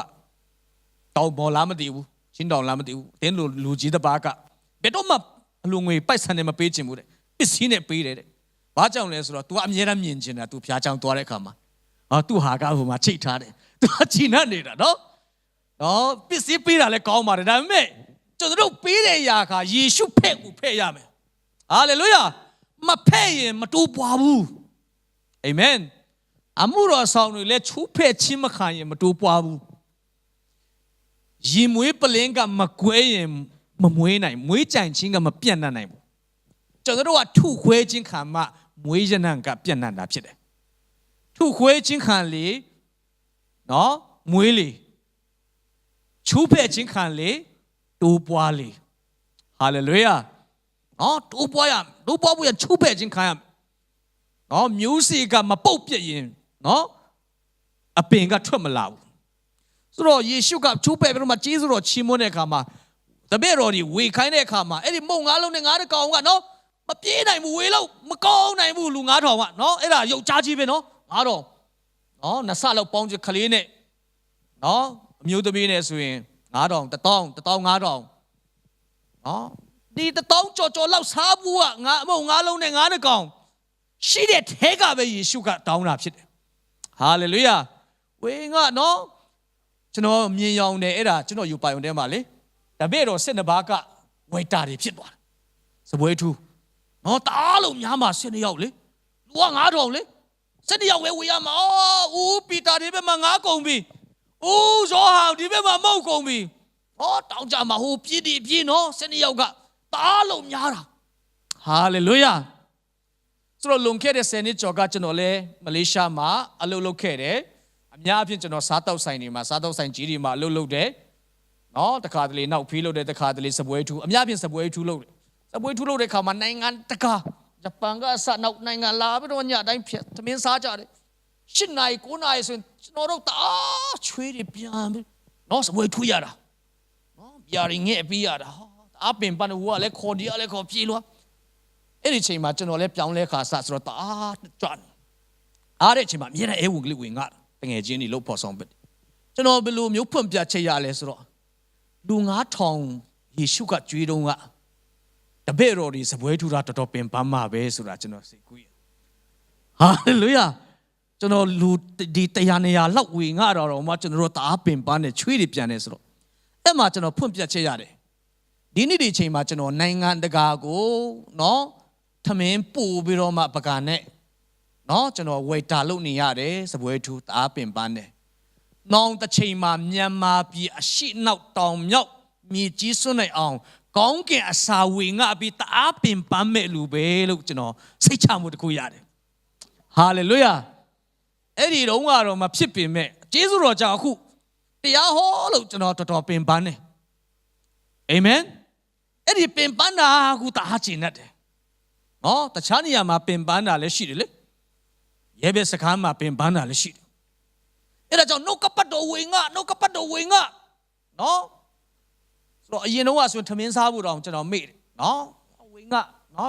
တောင်ပေါ်လားမသိဘူးချင်းတောင်လားမသိဘူးအတင်းလူကြီးတစ်ပါးကဘယ်တော့မှအလူငွေပိုက်ဆံနဲ့မပေးချင်ဘူးတဲ့ပစ္စည်းနဲ့ပေးတယ်တဲ့ဘာကြောင့်လဲဆိုတော့ तू အမြဲတမ်းမြင်ချင်တာ तू ဖျားချောင်းသွားတဲ့အခါမှာသူ့ဟာကဟိုမှာချိတ်ထားတယ် तू ချီနှံ့နေတာပစ္စည်းပေးတာလည်းကောင်းပါတယ်ဒါပေမဲ့ကျွန်တော်တို့ပေးတဲ့ຢာခါယေရှုဖဲ့ကိုဖဲ့ရမယ်ဟာလေလုယာမဖဲ့ရင်မတိုးပွားဘူးအာမင်အမှုတော်ဆောင်တွေလည်းချူးဖဲ့ချင်းမခံရင်မတိုးပွားဘူးရင်မွေးပလင်းကမကွဲရင်မမွေးနိုင်မွေးကြိုင်ချင်းကမပြန့်နှံ့နိုင်ဘူးကျွန်တော်တို့ကထုခွဲခြင်းခံမှမွေးရနံကပြန့်နှံ့တာဖြစ်တယ်ထုခွဲခြင်းခံလေမွေးလေချူးဖဲ့ခြင်းခံလေတိုးပွားလေဟာလေလုယာတိုးပွားဖို့ရချူးဖဲ့ခြင်းခံရမျိုးစေ့ကမပုတ်ပြက်ရင်အပင်ကထွက်မလာဘူးဆိုတော့ယေရှုကချူးဖဲ့ပြီးတော့မှကျေးဇူးတော်ချီးမွမ်းတဲ့အခါမှာတပည့်တော်တွေဝေခိုင်းတဲ့အခါမှာအဲ့ဒီမုံငါးလုံးနဲ့ငါးတကောင်ကမပြေးနိုင်ဘူးဝေလို့မကောင်းနိုင်ဘူးလူ9000ကအဲ့ဒါရုပ်ချကြီးပဲ9000နှစ်ဆလောက်ပေါင်းချကလေးနဲ့အမျိုးသမီးနဲ့ဆိုရင်9000 1000 ဒီ1000ကြော်လောက်စားဘူးကငါမုံငါးလုံးနဲ့ငါးတကောင်ရှိတဲ့ထဲကပဲယေရှုကတောင်းတာဖြစ်တယ်ဟာလေလုယာဝေငါကျွန်တော်မြင်ရောင်တယ်အဲ့ဒါကျွန်တော်ယူပိုင်ုံထဲမှာလေတပည့်တော်12ပါးကဝေတာတွေဖြစ်သွားတယ်စပွဲထူးတအားလုံးများမှာ12ယောက်လေလူက9000လေ12ယောက်ဝေရမှာဦးပီတာဒီဘက်မှာ9ကုန်ပြီဦးဇောဟောင်ဒီဘက်မှာမုတ်ကုန်ပြီတောင်းကြမှာဟိုပြည့်12ယောက်ကတအားလုံးများတာဟာလေလုယာဆိုတော့လုံခဲ့တဲ့10နှစ်ကျော်ကကျွန်တော်လဲမလေးရှားမှာအလုပ်လုပ်ခဲ့တယ်အများအပြားကျွန်တော်စားတောက်ဆိုင်တွေမှာစားတောက်ဆိုင်ကြီးတွေမှာအလုပ်လုပ်တယ်တခါတလေနောက်ဖီးလုပ်တယ်တခါတလေစပွဲထူးအများအပြားစပွဲထူးလုပ်တယ်စပွဲထူးလုပ်တဲ့ခါမှာနိုင်ငံတကာဂျပန်ကအစနောက်နိုင်ငံလာပြီးတော့ညတိုင်းဖြစ်သမင်းစားကြတယ်8 နာရီ 9 နာရီဆိုရင်ကျွန်တော်တို့တအားချွေးတွေပြန်ပြီးစပွဲထူးရတာပြာရင်ငဲ့ပြီးရတာအပင်ပန်းဟိုကလည်းခေါ်ဒီကလည်းခေါ်ပြေးလို့အဲ့ဒီချိန်မှာကျွန်တော်လည်းပြောင်းလဲခါစဆိုတော့တအားကြွအားတဲ့ချိန်မှာအမြဲတမ်းအဲဝင်ကလေးဝင်ငါတငယ်ချင်းတွေလို့ပေါ်ဆောင်ပစ်ကျွန်တော်ဘယ်လိုမျိုးဖွင့်ပြချက်ရလဲဆိုတော့လူ9000ယေရှုကကြွေးတုံးကတပည့်တော်တွေစပွဲထူတာတော်တော်ပင်ပန်းမှာပဲဆိုတာကျွန်တော်စိတ်ကူးရဟာလေလုယာကျွန်တော်လူဒီ100 200လောက်ဝေငါတော့မှကျွန်တော်တို့တအားပင်ပန်းနဲ့ချွေးတွေပြန်နေဆိုတော့အဲ့မှာကျွန်တော်ဖွင့်ပြချက်ရတယ်ဒီနေ့ဒီချိန်မှာကျွန်တော်နိုင်ငံတကာကိုထမင်းပို့ပြီးတော့မှပကံနဲ့ကျွန်တော်ဝေတာလုပ်နေရတယ်စပွဲထူတအားပင်ပန်းတယ်နောင်တစ်ချိန်မှာမြန်မာပြည်အရှိနောက်တောင်မြောက်မြေကြီးစွန်းနိုင်အောင်ကောင်းကင်အစာဝေငါပြီးတအားပင်ပန်းမဲ့လူပဲလို့ကျွန်တော်စိတ်ချမှုတစ်ခုရတယ်ဟာလေလုယာအဲ့ဒီတော့ကတော့မဖြစ်ပင်မဲ့ကျေးဇူးတော်ကြောင့်အခုတရားဟောလို့ကျွန်တော်တော်တော်ပင်ပန်းတယ်အာမင်အဲ့ဒီပင်ပန်းတာကူတအားကျင်တတ်တယ်တခြားနေရာမှာပင်ပန်းတာလည်းရှိတယ်လေရဲဘက်စခန်းမှာပင်ပန်းတာလည်းရှိတယ်အဲ့ဒါကြောင့်နှုတ်ကပတ်တော်ဝေငါဆိုတော့အရင်တော့ဆိုရင်ထမင်းစားဖို့တောင်ကျွန်တော်မေ့တယ်ဝေငါ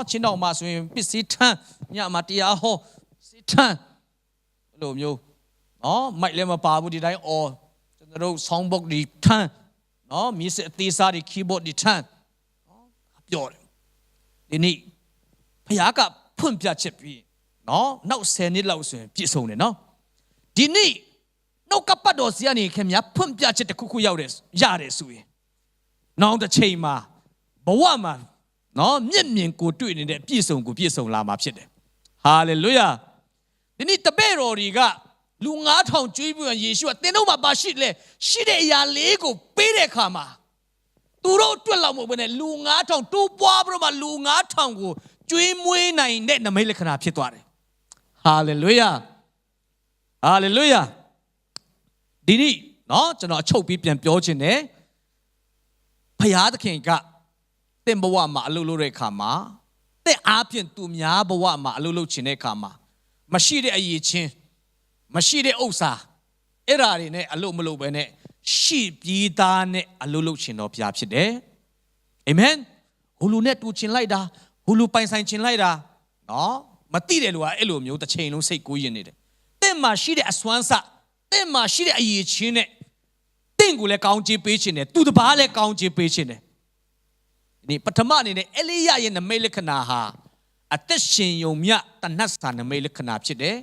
ချင်းတောင်မှာဆိုရင်ပစ္စည်းထမ်းညမှာတရားဟောစစ်ထမ်းအဲ့လိုမျိုးမိုက်လည်းမပါဘူးဒီတိုင်းကျွန်တော်တို့ sound box ဒီထမ်းမြစ်အသေးစားဒီ keyboard ဒီထမ်းပြောတယ်ဒီနေ့ဖခင်ကဖွင့်ပြချက်ပြီးနောက်10နှစ်လောက်ဆိုရင်ပြည့်စုံတယ်ဒီနေ့နှုတ်ကပတ်တော်စီကနေခင်ဗျာဖွင့်ပြချက်တစ်ခုခုရတယ်ဆိုရင်နောက်တစ်ချိန်မှာဘဝမှာမျက်မြင်ကိုတွေ့နေတဲ့ပြည့်စုံကိုပြည့်စုံလာမှာဖြစ်တယ်ဟာလေလုယာဒီနေ့တပည့်တော်တွေကလူ9000ကျွေးပြီးယေရှုကသင်တို့မှာပါရှိလေရှိတဲ့အရာလေးကိုပေးတဲ့အခါမှာသူတို့အတွက်လောက်မဟုတ်ဘဲနဲ့လူ9000တိုးပွားပြီးတော့မှလူ9000ကိုကျွေးမွေးနိုင်တဲ့နမိတ်လက္ခဏာဖြစ်သွားတယ်ဟာလေလုယာဟာလေလုယာဒီနေ့ကျွန်တော်အချုပ်ပြီးပြန်ပြောခြင်းနဲ့ ဖယားသခင်ကတင့်ဘဝမှာအလုပ်လုပ်တဲ့အခါမှာတဲ့အားဖြင့်သူများဘဝမှာအလုပ်လုပ်ချင်တဲ့အခါမှာမရှိတဲ့အရေးချင်းမရှိတဲ့ဥစ္စာအဲ့ဓာတွေနဲ့အလုပ်မလုပ်ဘဲနဲ့ရှိပြီးသားနဲ့အလုပ်လုပ်ချင်တော်ဘုရားဖြစ်တယ်အာမင်ဟိုလူနဲ့တူချင်လိုက်တာဟိုလူပိုင်ဆိုင်ချင်လိုက်တာနော်မသိတဲ့လူကအဲ့လိုမျိုးတစ်ချိန်လုံးစိတ်ကိုးရင်နေတယ်တင့်မှာရှိတဲ့အစွမ်းစတင့်မှာရှိတဲ့အရေးချင်းနဲ့တင့်ကိုလည်းကောင်းချီးပေးချင်တယ်သူတစ်ပါးလည်းကောင်းချီးပေးချင်တယ်ဒီပထမအနေနဲ့အေလိယရဲ့နမိတ်လက္ခဏာဟာအသက်ရှင်ယုံမြတဏှတ်စာနမိတ်လက္ခဏာဖြစ်တယ်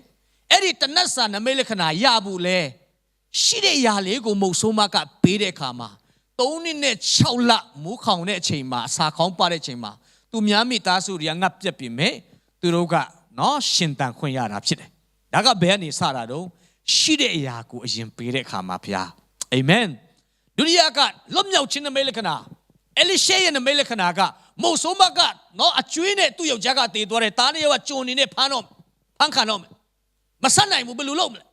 အဲ့ဒီတဏှတ်စာနမိတ်လက္ခဏာရဖို့လဲရှိတဲ့ຢာလေးကိုမုတ်ဆိုးမကပေးတဲ့အခါမှာ3နှစ်နဲ့6လမိုးခေါင်တဲ့အချိန်မှာအစာခေါင်းပါတဲ့အချိန်မှာသူများမိသားစုတွေကငတ်ပြက်ပြီမဲ့သူတို့ကနော်ရှင်တန်ခွင့်ရတာဖြစ်တယ်ဒါကဘယ်ကနေစတာတော့ရှိတဲ့အရာကိုအရင်ပေးတဲ့အခါမှာဘုရားအာမင်ဒုတိယကလွတ်မြောက်ခြင်းနမိတ်လက္ခဏာエリシェရဲ့နမိတ်လက္ခဏာကမို့ဆိုမကနော်အကျွေးနဲ့သူ့ယောက်ျားကတည်သွားတယ်တားနေရောကဂျုံနေနဲ့ဖမ်းခံတော့မဆက်နိုင်ဘူးဘယ်လိုလုပ်မလဲ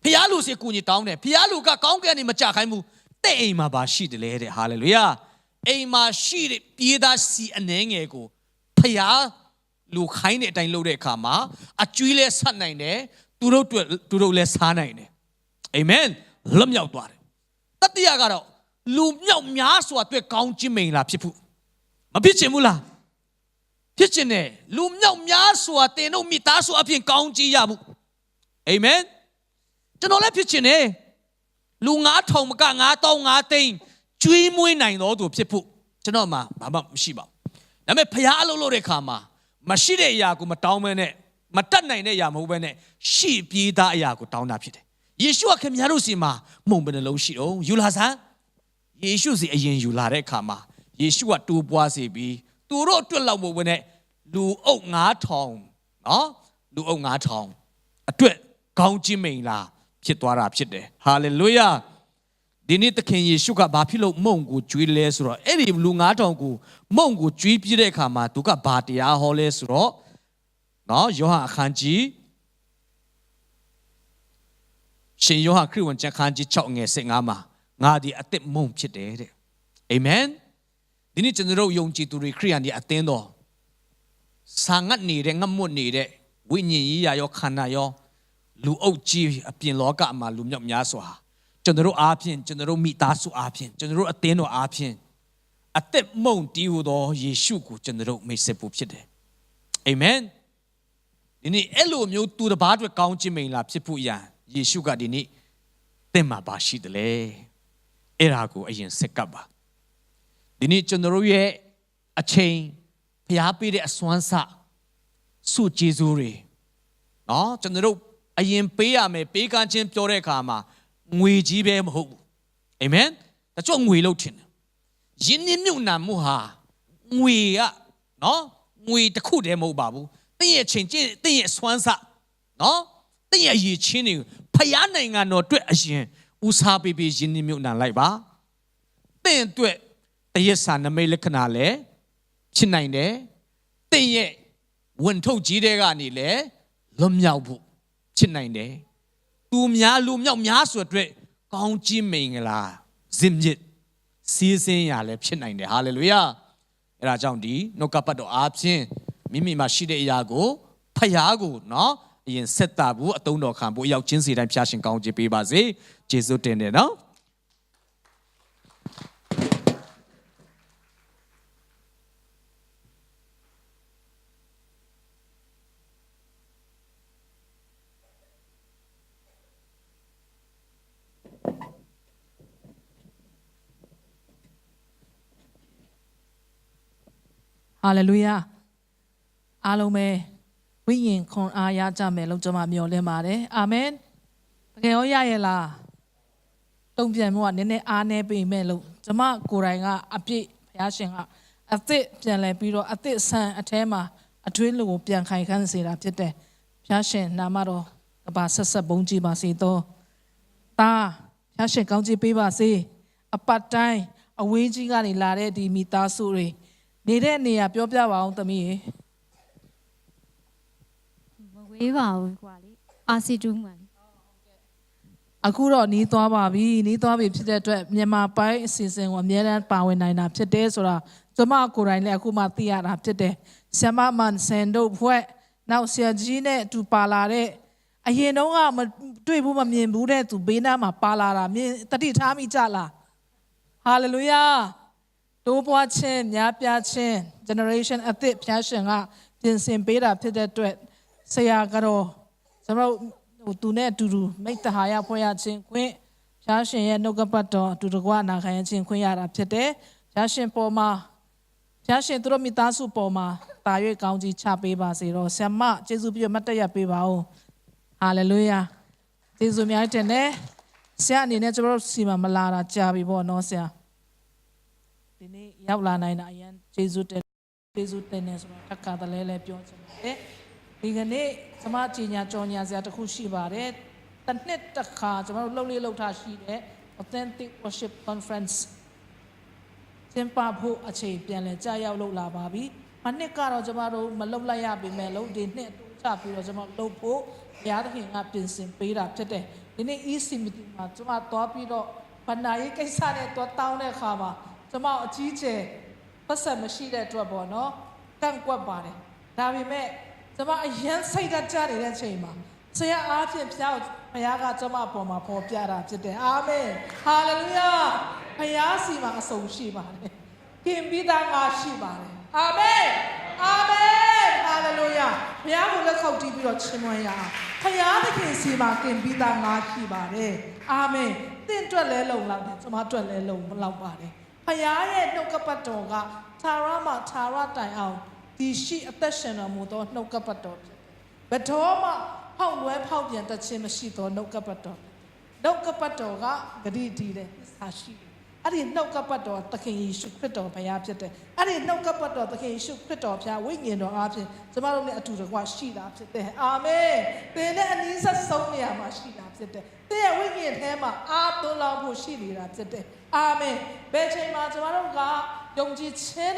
ဖျားလူစီကူညီတောင်းတယ်ဖျားလူကကောင်းကင်နေမကြခိုင်းဘူးတဲ့အိမ်မှာပါရှိတယ်လေတဲ့ဟာလေလုယာအိမ်မှာရှိတဲ့ပြေးသားစီအနေငယ်ကိုဖျားလူခိုင်းတဲ့အတိုင်းလုပ်တဲ့အခါမှာအကျွေးလဲဆက်နိုင်တယ်သူတို့လဲစားနိုင်တယ်အာမင်လွတ်မြောက်သွားတယ်တတိယကတော့လူမြောက်များစွာအတွက်ကောင်းခြင်းမင်္ဂလာဖြစ်ဖို့မဖြစ်ချင်ဘူးလားဖြစ်ချင်တယ်လူမြောက်များစွာတင်တို့မိသားစုအပြင်ကောင်းကြီးရဖို့အာမင်ကျွန်တော်လည်းဖြစ်ချင်တယ်လူ9000မက9000သိန်းကျွေးမွေးနိုင်တော်သူဖြစ်ဖို့ကျွန်တော်မှဘာမှမရှိပါဘူးဒါပေမဲ့ဖရားအလုပ်လုပ်တဲ့ခါမှာမရှိတဲ့အရာကိုမတောင်းမဲနဲ့မတတ်နိုင်တဲ့အရာမဟုတ်ဘဲနဲ့ရှိပြေးသားအရာကိုတောင်းတာဖြစ်တယ်ယေရှုကခင်ဗျားတို့စီမှာမုံဘယ်နှလုံးရှိတော့ယူလာစမ်းယေရှုစီအရင်ယူလာတဲ့အခါမှာယေရှုကတိုးပွားစေပြီးသူတို့အတွက်လောက်မဟုတ်ဘဲနဲ့လူအုပ်9000နော်လူအုပ်9000အတွက်ကောင်းခြင်းမင်္ဂလာဖြစ်သွားတာဖြစ်တယ်ဟာလေလုယာဒီနေ့သခင်ယေရှုကဘာဖြစ်လို့မုံကိုကျွေးလဲဆိုတော့အဲ့ဒီလူ9000ကိုမုံကိုကျွေးပြတဲ့အခါမှာသူကဘာတရားဟောလဲဆိုတော့နော်ယောဟန်အခန်းကြီးရှင်ယောဟန်ခရစ်ဝင်ကျမ်းခန်းကြီး6ငယ်15မှာငါဒီအသက်မုံဖြစ်တယ်တဲ့အာမင်ဒီနေ့ကျွန်တော်တို့ယုံကြည်သူတွေခရိယန်တွေအသင်းတော်ဆာငတ်နေတဲ့ငတ်မွတ်နေတဲ့ဝိညာဉ်ရေးရာရောခန္ဓာရောလူအုပ်ကြီးအပြင်လောကမှာလူမြောက်များစွာကျွန်တော်တို့အားဖြင့်ကျွန်တော်တို့မိသားစုအားဖြင့်ကျွန်တော်တို့အသင်းတော်အားဖြင့်အသက်မုံတီးဟူသောယေရှုကိုကျွန်တော်တို့မိတ်ဆက်ဖို့ဖြစ်တယ်အာမင်ဒီနေ့အဲ့လိုမျိုးသူတစ်ပါးအတွက်ကောင်းခြင်းမင်္ဂလာဖြစ်ဖို့ရန်ယေရှုကဒီနေ့သင်မှာပါရှိတယ်လေအဲ့ဒါကိုအရင်စက်ကပ်ပါဒီနေ့ကျွန်တော်တို့ရဲ့အချိန်ဖျားပေးတဲ့အစွမ်းစစုကျေးဇူးတွေနော်ကျွန်တော်တို့အရင်ပေးရမယ်ပေးကမ်းခြင်းပြောတဲ့အခါမှာငွေကြီးပဲမဟုတ်ဘူးအာမင်တချို့ငွေလို့ထင်တယ်ယင်းနှမြုပ်နှံမှုဟာငွေကနော်ငွေတစ်ခုတည်းမဟုတ်ပါဘူးတင်းရဲ့ချိန်ချင်းတင်းရဲ့စွမ်းစနော်တင်းရဲ့ရည်ချင်းတွေဖျားနိုင်ငံတော်အတွက်အရင်ဦးစားပေးပြီးယင်းနှမြုပ်နှံလိုက်ပါတင်းအတွက်တရက်စာနမိတ်လက္ခဏာလည်းဖြစ်နိုင်တယ်တင်းရဲ့ဝင်ထုတ်ကြီးတဲ့ကနေလည်းလွတ်မြောက်ဖို့ဖြစ်နိုင်တယ်သူများလူမြောက်များဆိုအတွက်ကောင်းကြီးမင်္ဂလာဇင်မြစ်စီးစင်းရလည်းဖြစ်နိုင်တယ်ဟာလေလုယာအဲဒါကြောင့်ဒီနှုတ်ကပတ်တော်အားဖြင့်မိမိမှာရှိတဲ့အရာကိုဖယားကိုနော်အရင်ဆက်တာဘူးအတုံးတော်ခံဖို့ရောက်ချင်းစီတိုင်းဖျားရှင်ကောင်းချီးပေးပါစေယေရှုတင်တယ်နော်ဟာလေလုယာအားလုံးပဲဝိညာဉ်ခွန်အားရကြမယ်လို့ကျွန်မမျှော်လင့်ပါတယ်အာမင်တကယ်ရောရရဲ့လားတုံ့ပြန်မှုကနည်းနည်းအားနည်းပေမဲ့လို့ကျွန်မကိုယ်တိုင်ကအပြည့်ဘုရားရှင်ကအသစ်ပြန်လဲပြီးတော့အသစ်ဆန်အแทမှာအထွေးလူကိုပြန်ခိုင်ခန်းစေတာဖြစ်တယ်ဘုရားရှင်နာမတော်ကပါဆက်ဆက်ဘုန်းကြီးပါစေတော့တာဘုရားရှင်ကောင်းချီးပေးပါစေအပတ်တိုင်းအဝေးကြီးကနေလာတဲ့ဒီမိသားစုတွေနေတဲ့နေရာပြောပြပါအောင်သမီးရေမဝေးပါဘူးကွာလေအာစီတူးမှန် အခုတော့နီးသွားပါပြီနီးသွားပြီဖြစ်တဲ့အတွက်မြန်မာပိုင်းအစီအစဉ်ကိုအများအားပါဝင်နိုင်တာဖြစ်တယ်ဆိုတာကျွန်မကိုယ်တိုင်လည်းအခုမှသိရတာဖြစ်တယ်ဆရာမမန်ဆန်တို့ဘွဲ့နောက်ဆရာကြီးနဲ့အတူပါလာတဲ့အရင်တုန်းကမတွေ့ဘူးမမြင်ဘူးတဲ့သူဘေးနားမှာပါလာတာမြင်တတိထားမိကြလားဟာလေလုယာတိုးပွားခြင်းများပြားခြင်း generation အသစ်ဖျားရှင်ကပြင်ဆင်ပေးတာဖြစ်တဲ့အတွက်ဆရာကတော့ကျွန်တော်သူနဲ့အတူတူမိတ္တဟာယဖွဲ့ရခြင်းခွင့်ဖျားရှင်ရဲ့နှုတ်ကပတ်တော်အတူတကွနာခံရခြင်းခွင့်ရတာဖြစ်တယ်ဖျားရှင်ပေါ်မှာဖျားရှင်သူတို့မိသားစုပေါ်မှာတာ၍ကောင်းကြီးချပေးပါစေတော့ဆရာမကျေးဇူးပြုမတ်တရပေးပါဦးဟာလေလုယာကျေးဇူးများတင်တယ်ဆရာအနေနဲ့ကျွန်တော်စီမလာတာကြာပြီပေါ့နော်ဆရာဒီနေ့ရောက်လာနိုင်တာအရင်ကျေးဇူးတင်နေဆိုတော့တက္ကသလဲပြောချင်တယ်ဒီကနေ့ကျွန်မကြီးညာကြော်ညာစရာတစ်ခုရှိပါတယ်တစ်နှစ်တစ်ခါကျွန်တော်လှုပ်လှုပ်ထားရှိတဲ့ Authentic Worship Conference ကျင်းပဖို့အချိန်ပြန်လဲကြာရောက်လုပ်လာပါပြီ။မနှစ်ကတော့ကျွန်တော်တို့မလုပ်လိုက်ရပေမဲ့လို့ဒီနှစ်အတူချပြီးတော့ကျွန်တော်လုပ်ဖို့ဘုရားသခင်ကပြင်ဆင်ပေးတာဖြစ်တယ်။ဒီနေ့ EC meeting မှာကျွန်မသွားပြီးတော့ဗန္နာရေးကိစ္စနဲ့သွားတောင်းတဲ့အခါမှာကျွန်မအကြီးကျယ်ပတ်သက်မရှိတဲ့အတွက်ပေါ့နော်။ကန့်ကွက်ပါတယ်။ဒါပေမဲ့ကျွန်မအရင်စိတ်ဓာတ်ကြနေတဲ့အချိန်မှာဆရာအားဖြင့်ဘုရားကကျွန်မအပေါ်မှာပေါ်ပြတာဖြစ်တယ်အာမင်ဟာလေလုယာဘုရားစီမှာအဆုံးရှိပါတယ်ခင်ပြီးသားငါရှိပါတယ်အာမင်အာမင်ဟာလေလုယာဘုရားကိုလက်ခုပ်တီးပြီးတော့ချီးမွမ်းရအောင်ဘုရားသခင်စီမှာခင်ပြီးသားငါရှိပါတယ်အာမင်တင့်အတွက်လဲလုံလောက်တယ်ကျွန်မအတွက်လဲလုံလောက်ပါတယ်ဘုရားရဲ့နှုတ်ကပတ်တော်ကသာရမှာသာရတိုင်အောင်ဒီရှိအသက်ရှင်တော်မူသောနှုတ်ကပတ်တော်ဖြစ်တယ်ဘယ်တော့မှဖောက်လွဲဖောက်ပြန်တခြင်းမရှိသောနှုတ်ကပတ်တော်နှုတ်ကပတ်တော်ကဂတိတည်တယ်စာရှိတယ်အဲ့ဒီနှုတ်ကပတ်တော်သခင်ယေရှုခရစ်တော်ဘုရားဖြစ်တယ်အဲ့ဒီနှုတ်ကပတ်တော်သခင်ယေရှုခရစ်တော်ဘုရားဝိညာဉ်တော်အားဖြင့်ကျမတို့နဲ့အတူတကွရှိတာဖြစ်တယ်အာမင်သင်နဲ့အနည်းဆက်ဆုံးနေရာမှာရှိတာဖြစ်တယ်သင်ရဲ့ဝိညာဉ်ထဲမှာအားသွန်းလောင်းဖို့ရှိနေတာဖြစ်တယ်အာမင်ဘယ်ချိန်မှာကျမတို့ကယုံကြည်ခြင်း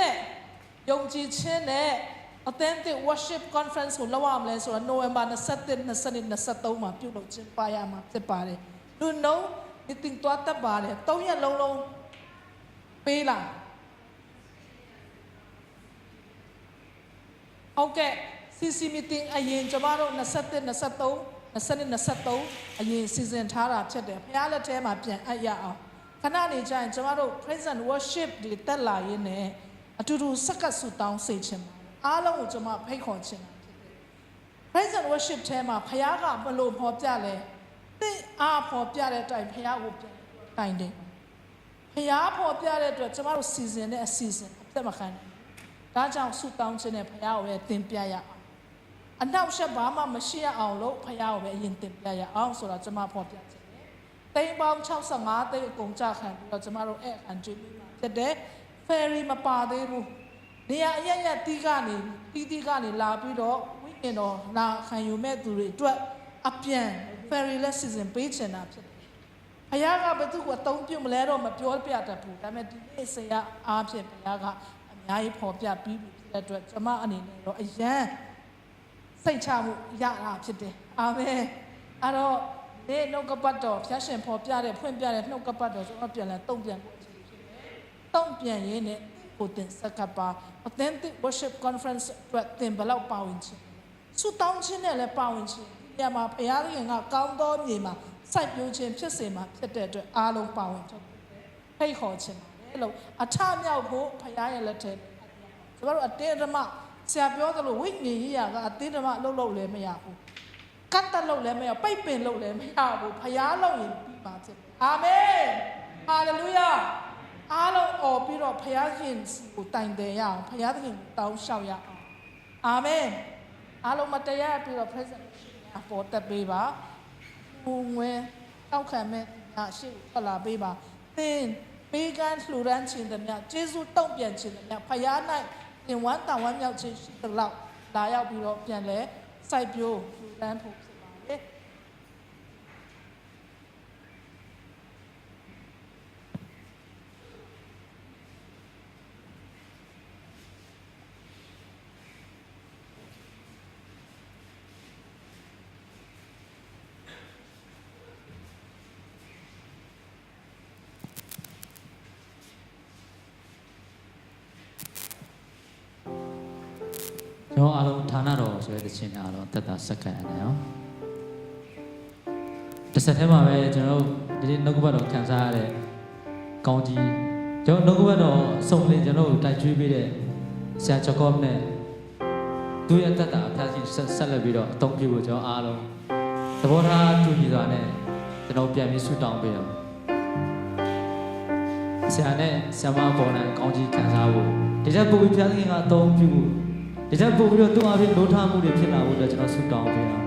နဲ့ Authentic Worship Conference ကိုလုပ်ရမလဲဆိုတော့ November 21 22 23မှာပြုလုပ်ခြင်းပါရမှာဖြစ်ပါတယ်။လူနှုံးဒီတင်သွားတတ်ပါတယ်။3ရက်လုံးပေးလာ။ဟုတ်ကဲ့ CC meeting အရင်ကျမတို့21 23အရင်စီစဉ်ထားတာဖြစ်တယ်။ဘုရားလက်ထဲမှာပြန်အပ်ရအောင်။ခဏနေကျရင်ကျမတို့ Praise and Worship တွေတက်လာရင်းနဲ့အတူတူစက္ကပ်ဆူတောင်းစေခြင်းအားလုံးကိုကျွန်မဖိတ်ခေါ်ခြင်းတာဖြစ်တယ်။ Praise and Worship ထဲမှာဘုရားကဘလို့ဖော်ပြလဲ။သိအားဖော်ပြတဲ့အတိုင်းဘုရားကိုပြန်တိုင်တယ်။ဘုရားဖော်ပြတဲ့အတွက်ကျွန်မတို့စီစဉ်တဲ့အစီအစဉ်အသက်မခံဘူး။ဒါကြောင့်ဆုတောင်းခြင်းနဲ့ဘုရားကိုပဲသင်ပြရအောင်။အနောက်ရှက်ဘာမှမရှိရအောင်လို့ဘုရားကိုပဲအရင်သင်ပြရအောင်ဆိုတော့ကျွန်မဖော်ပြခြင်းတယ်။သိန်းပေါင်း65သိန်းအကုန်ကြခံပြီးတော့ကျွန်မတို့အဲ့အန်ကျွေးပြီးမှဖြစ်တယ်။ Ferry မပါသေးဘူး။နေရာအရတီးကနေလာပြီးတော့ဝိညာဉ်တော်လာခံယူမဲ့သူတွေအတွက်အပြန် Ferry လက်စီစဉ်ပေးချင်တာဖြစ်တယ်။ဘုရားကဘယ်သူ့ကိုအသုံးပြုမလဲတော့မပြောပြတတ်ဘူး။ဒါပေမဲ့ဒီနေ့ဆရာအားဖြင့်ဘုရားကအများကြီးဖော်ပြပြီးဖြစ်တဲ့အတွက်ကျွန်မအနေနဲ့တော့အရန်စိတ်ချမှုရတာဖြစ်တယ်။အာမင်။အဲ့တော့ဒီနှုတ်ကပတ်တော်ဖျားရှင်ဖော်ပြတဲ့ဖွင့်ပြတဲ့နှုတ်ကပတ်တော်ကျွန်တော်ပြန်လဲတုံ့ပြန်ဖို့အခြေဖြစ်တယ်။တုံ့ပြန်ရင်းနဲ့ကိုတင်စကပါ Authentic Worship Conference အတွက်သင်ဘလောက်ပါဝင်ခြင်းဆုတောင်းခြင်းနဲ့လည်းပါဝင်ခြင်းဒီမှာဘုရားသခင်ကကောင်းသောမြေမှာစိုက်ပျိုးခြင်းဖြစ်စေမှာဖြစ်တဲ့အတွက်အားလုံးပါဝင်ထုတ်ဖိတ်ခေါ်ခြင်းပါတယ်လို့အထမြောက်ဖို့ဘုရားရဲ့လက်ထဲကျွန်တော်တို့အတင်းဓမ္မဆရာပြောသလိုဝိညာဉ်ရေးရာကအတင်းဓမ္မလှုပ်လည်းမရဘူးကတ်တက်လှုပ်လည်းမရပိတ်ပင်လှုပ်လည်းမရဘူးဘုရားလှုပ်ရင်ပြီးပါဖြစ်အာမင်ဟာလေလုယာအားလုံးအော်ပြီးတော့ဘုရားရှင်ကိုတိုင်တယ်ရအောင်ဘုရားသခင်ကိုတောင်းလျှောက်ရအောင်အာမင်အားလုံးမတရားပြီးတော့ present အပေါ်တက်ပေးပါဘူးငွေတောက်ခံမဲ့ညရှိထွက်လာပေးပါသင်ပေးကမ်းလှူဒန်းခြင်းတည်းများကျေးဇူးတုံ့ပြန်ခြင်းတည်းများဘုရား၌သင်ဝမ်းတောင်းဝမ်းမြောက်ခြင်းရှိသလောက်လာရောက်ပြီးတော့ပြန်လဲစိုက်ပျိုးလှူဒန်းဖို့ဖြစ်ပါတယ် ကျွန်တော်အားလုံးဌာနတော်ဆိုတဲ့တခြင်းအားလုံးတက်တာစက္ကန့်အနေရောတစ်ဆက်တည်းမှာပဲကျွန်တော်ဒီနေ့နှုတ်ကပတ်တော်ခံစားရတဲ့ကောင်းကြီးကျွန်တော်နှုတ်ကပတ်တော်စုံလင်ကျွန်တော်တိုက်ကျွေးပေးတဲ့ဆရာချက်ကော့နဲ့သူရဲ့တက်တာအဖျားရှင်ဆက်လက်ပြီးတော့အသုံးပြုဖို့ကျွန်တော်အားလုံးသဘောထားတူညီစွာနဲ့ကျွန်တော်ပြန်ပြီးဆုတောင်းပေးအောင်ဆရာနဲ့ဆရာမပေါ်နဲ့ကောင်းကြီးခံစားဖို့ဒီချက်ပို့ပြီးဖျားရှင်ကအသုံးပြုဖို့ဒီချက်ပို့ပြီးတော့သူ့အဖြစ်လိုထားမှုတွေဖြစ်လာဖို့အတွက်ကျွန်တော်ဆုတောင်းပေးအောင်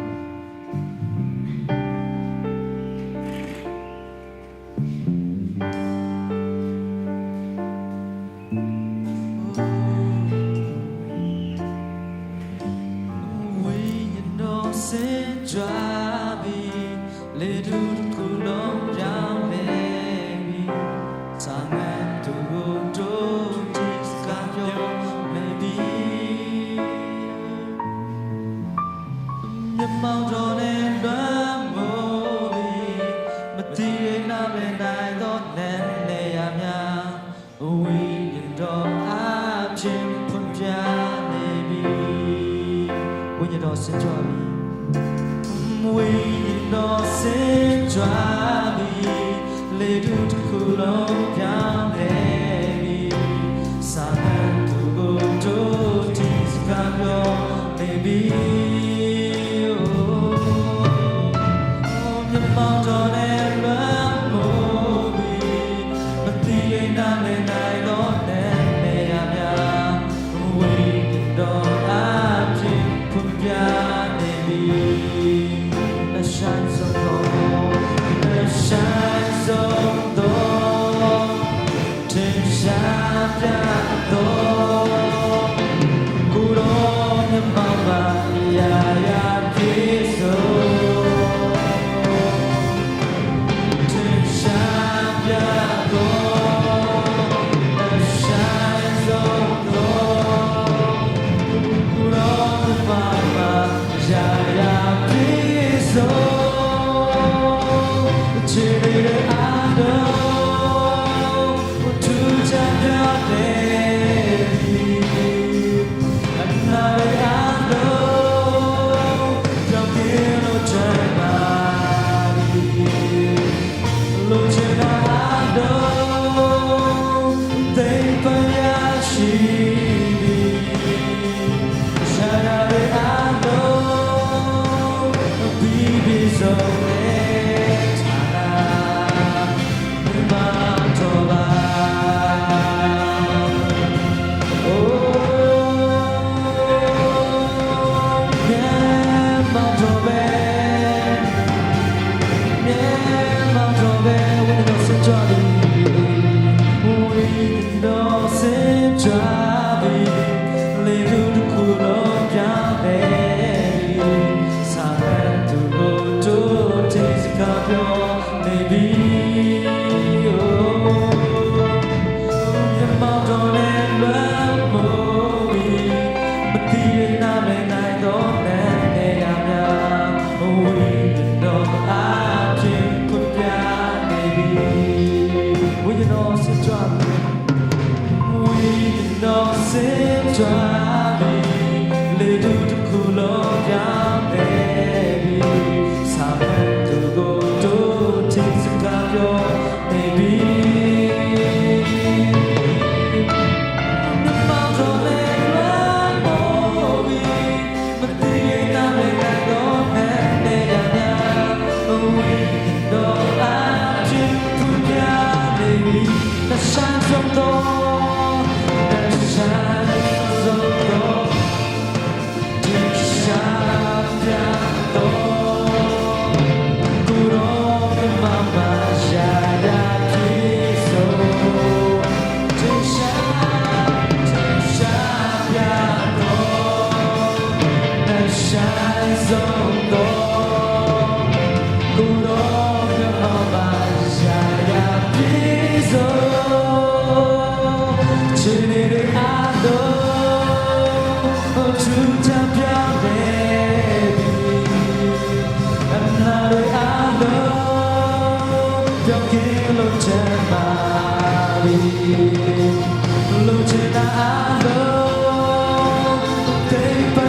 လိုချင်တာအလုံးသိပ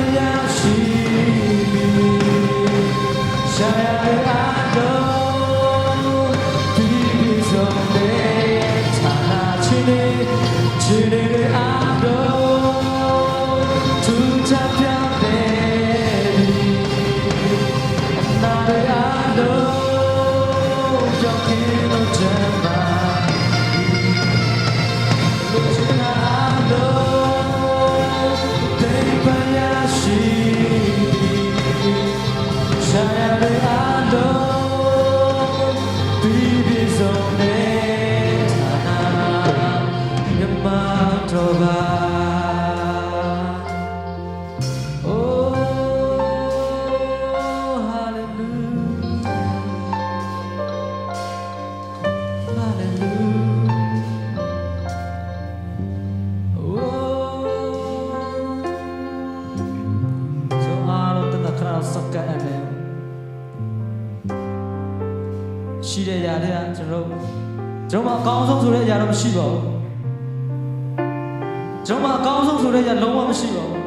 ကတ်အပ်တယ်ရှိတဲ့ຢာတွေကကျွန်တော်မှာအကောင်းဆုံးဆိုတဲ့ຢာတော့မရှိပါဘူးကျွန်တော်မှာအကောင်းဆုံးဆိုတဲ့ຢာလုံးဝမရှိပါဘူး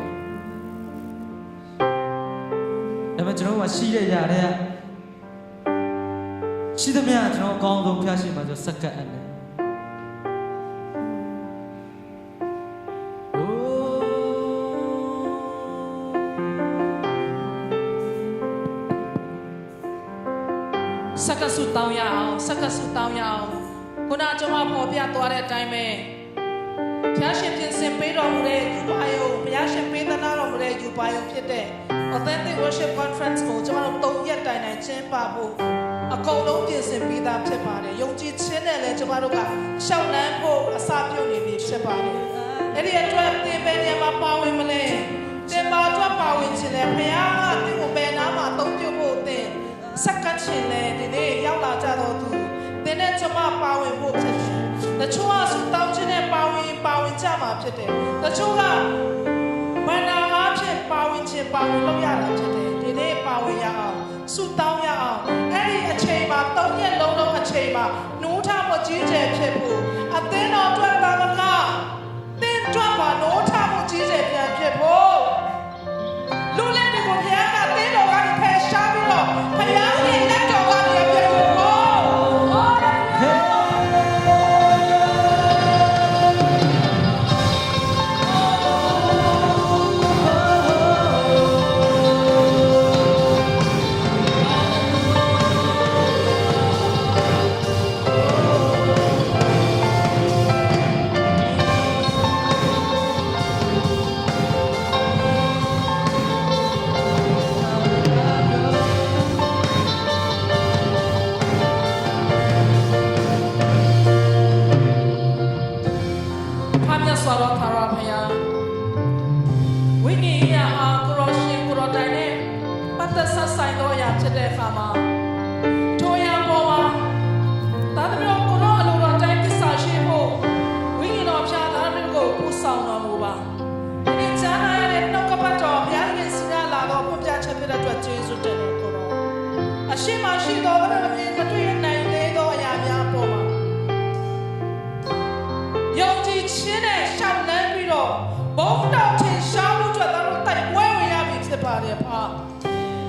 ဒါပေမဲ့ကျွန်တော်မှာရှိတဲ့ຢာတွေကရှိသမျှကျွန်တော်အကောင်းဆုံးဖျားရှိမှဆိုစက္ကန့်အနဲ့စက္ကဆုတောင်းရအောင်စက္ကဆုတောင်းရအောင်ခုနကျွန်မပေါ်ပြသွားတဲ့အတိုင်းပဲဘုရားရှင်ပြင်ဆင်ပေးတော်မူတဲ့ယူပါယုံဘုရားရှင်ပေးသနာတော်မူတဲ့ယူပါယုံဖြစ်တဲ့ Authentic Worship Conference ကိုကျွန်တော်တို့3ရက်တိုင်တိုင်ကျင်းပဖို့အကုန်လုံးပြင်ဆင်ပြီးသားဖြစ်ပါတယ်ယုံကြည်ခြင်းနဲ့လည်းကျွန်တော်တို့ကရှောက်လန်းဖို့အစာပြုတ်နေပြီဖြစ်ပါတယ်အဲ့ဒီအတွက်သင်ပဲနေမှာပါဝင်မလဲသင်ပါတော့ပါဝင်ခြင်းနဲ့ဘုရားကသင်ကိုဘယ်နာမှာသုံးပြုဖို့သင်စက္ကန့်ချင်းနဲ့ဒီနေ့ရောက်လာကြတော့သူသင်နဲ့ကျွန်မပါဝင်ဖို့ဖြစ်တယ်တချို့ကဆူတောင်းခြင်းနဲ့ပါဝင်ကြမှာဖြစ်တယ်တချို့ကမနာအားဖြင့်ပါဝင်ခြင်းပါဝင်လုပ်ရတာဖြစ်တယ်ဒီနေ့ပါဝင်ရအောင်ဆူတောင်းရအောင်အဲ့ဒီအချိန်မှာ3ရက်လုံးအချိန်မှာနိုးထမကြီးကျယ်ဖြစ်ဖို့အသင်းတော်အတွက်ပါမကသင်အတွက်ပါနိုးထမကြီးကျယ်ပြန်ဖြစ်ဖို့လူလည်းဒီကိုဘုရားကသင်တော်ကနေဖယ်ရှားပြီးတော့ဘုရားရဲ့လက်တော်ကနေပြန်ဖို့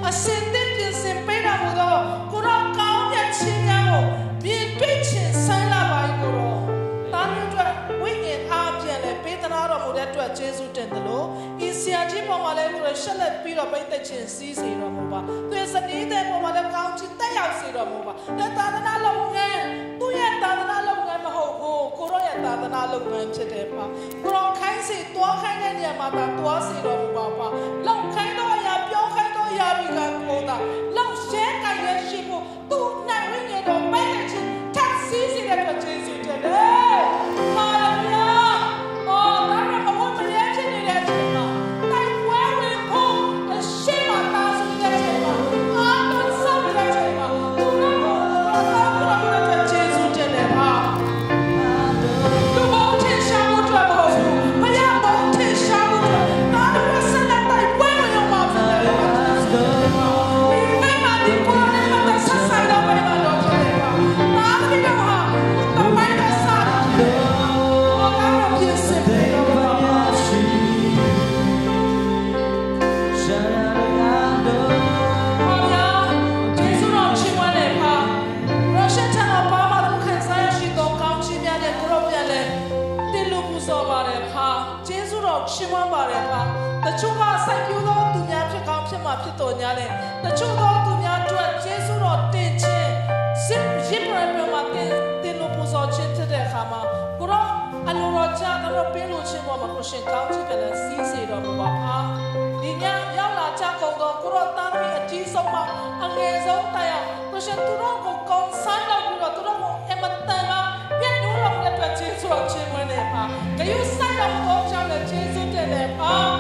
အစင်သစ်ပြင်ဆင်ပေးတာမို့တော့ကိုရောကောင်းမြတ်ခြင်းများကိုမြင်တွေ့ခြင်းဆန်းလာပါ යි ကိုရောတာမျိုးအတွက်ဝိညာဉ်အားဖြင့်လည်းပေးသနာတော်မူတဲ့အတွက်ကျေးဇူးတင်တယ်လို့ဤဆရာကြီးပေါ်မှာလည်းကိုရောရှက်လက်ပြီးတော့ပိတ်သက်ခြင်းစီးစေတော်မူပါသူရဲ့စနေတဲ့ပေါ်မှာလည်းကောင်းချီးတက်ရောက်စေတော်မူပါဒါသာသနာလုပ်ငန်းသူရဲ့သာသနာလုပ်ငန်းမဟုတ်ဘူးကိုရောရဲ့သာသနာလုပ်ငန်းဖြစ်တယ်ပါကိုရောခိုင်းစေတွားခိုင်းတဲ့နေရာမှာသာတွားစေတော်မူပါပါလောက်ခိုင်းတော့အရာပြောခိုင်းတော့အရာပြီးကကိုတာလောက်ရှဲကြရရှိဖို့သူနိုင်ဝိညာဉ်တော်ပဲ့ခြင်းထပ်စီးစေတဲ့အတွက်ကျေးဇူးတင်တယ်ဟာလေလုယာအော်ဒါကဘဝမရခြင်းနေတဲ့အချိန်မှာတိုင်ပွဲဝင်ဖို့အရှိမသာဆိုတဲ့အချိန်မှာအာတော်ဆောက်တဲ့အချိန်မှာသူတို့ကိုတော့ကျေးဇူးတင်တယ်ပါလူဘုံထင်ရှားဖို့အတွက်မဟုတ်ဘူးဘုရားဘုံထင်ရှားဖို့အတွက်ဒါတော့ဆက်လက်တိုင်ပွဲဝင်ရမှာဖြစ်တယ်ရှင်မပါတယ်ပါတချို့ကစိုက်ပျိုးသောသူများဖြစ်ကောင်းဖြစ်မှာဖြစ်တော်များတယ်တချို့သောသူများအတွက်ယေရှုတော်တင်ခြင်းစစ်ရစ်ပရပမှာတင်လို့ပူဇော်ခြင်းဖြစ်တဲ့အခါမှာကိုရောအလိုတော်ချတော့ပေးလို့ခြင်းပေါ်မှာကိုရှင်ကောင်းချစ်တယ်လဲစီးစေတော်မူပါပါဒီညရောက်လာကြကုန်တော့ကိုရောတာသမီအကြီးဆုံးမှာအငယ်ဆုံးတိုင်အောင်ကိုရှင်သူတို့ကိုကောင်းဆိုင်တော့ပြီးတော့သူတို့ကိုအမတန်ကပြည့်လို့တဲ့အတွက်ကျေးဇူးတော်ချီးမွမ်းနေပါဂယုဆိုင်တော်ကိုကြောင့်လည်းကျေးဇူးတင်တယ်ပါ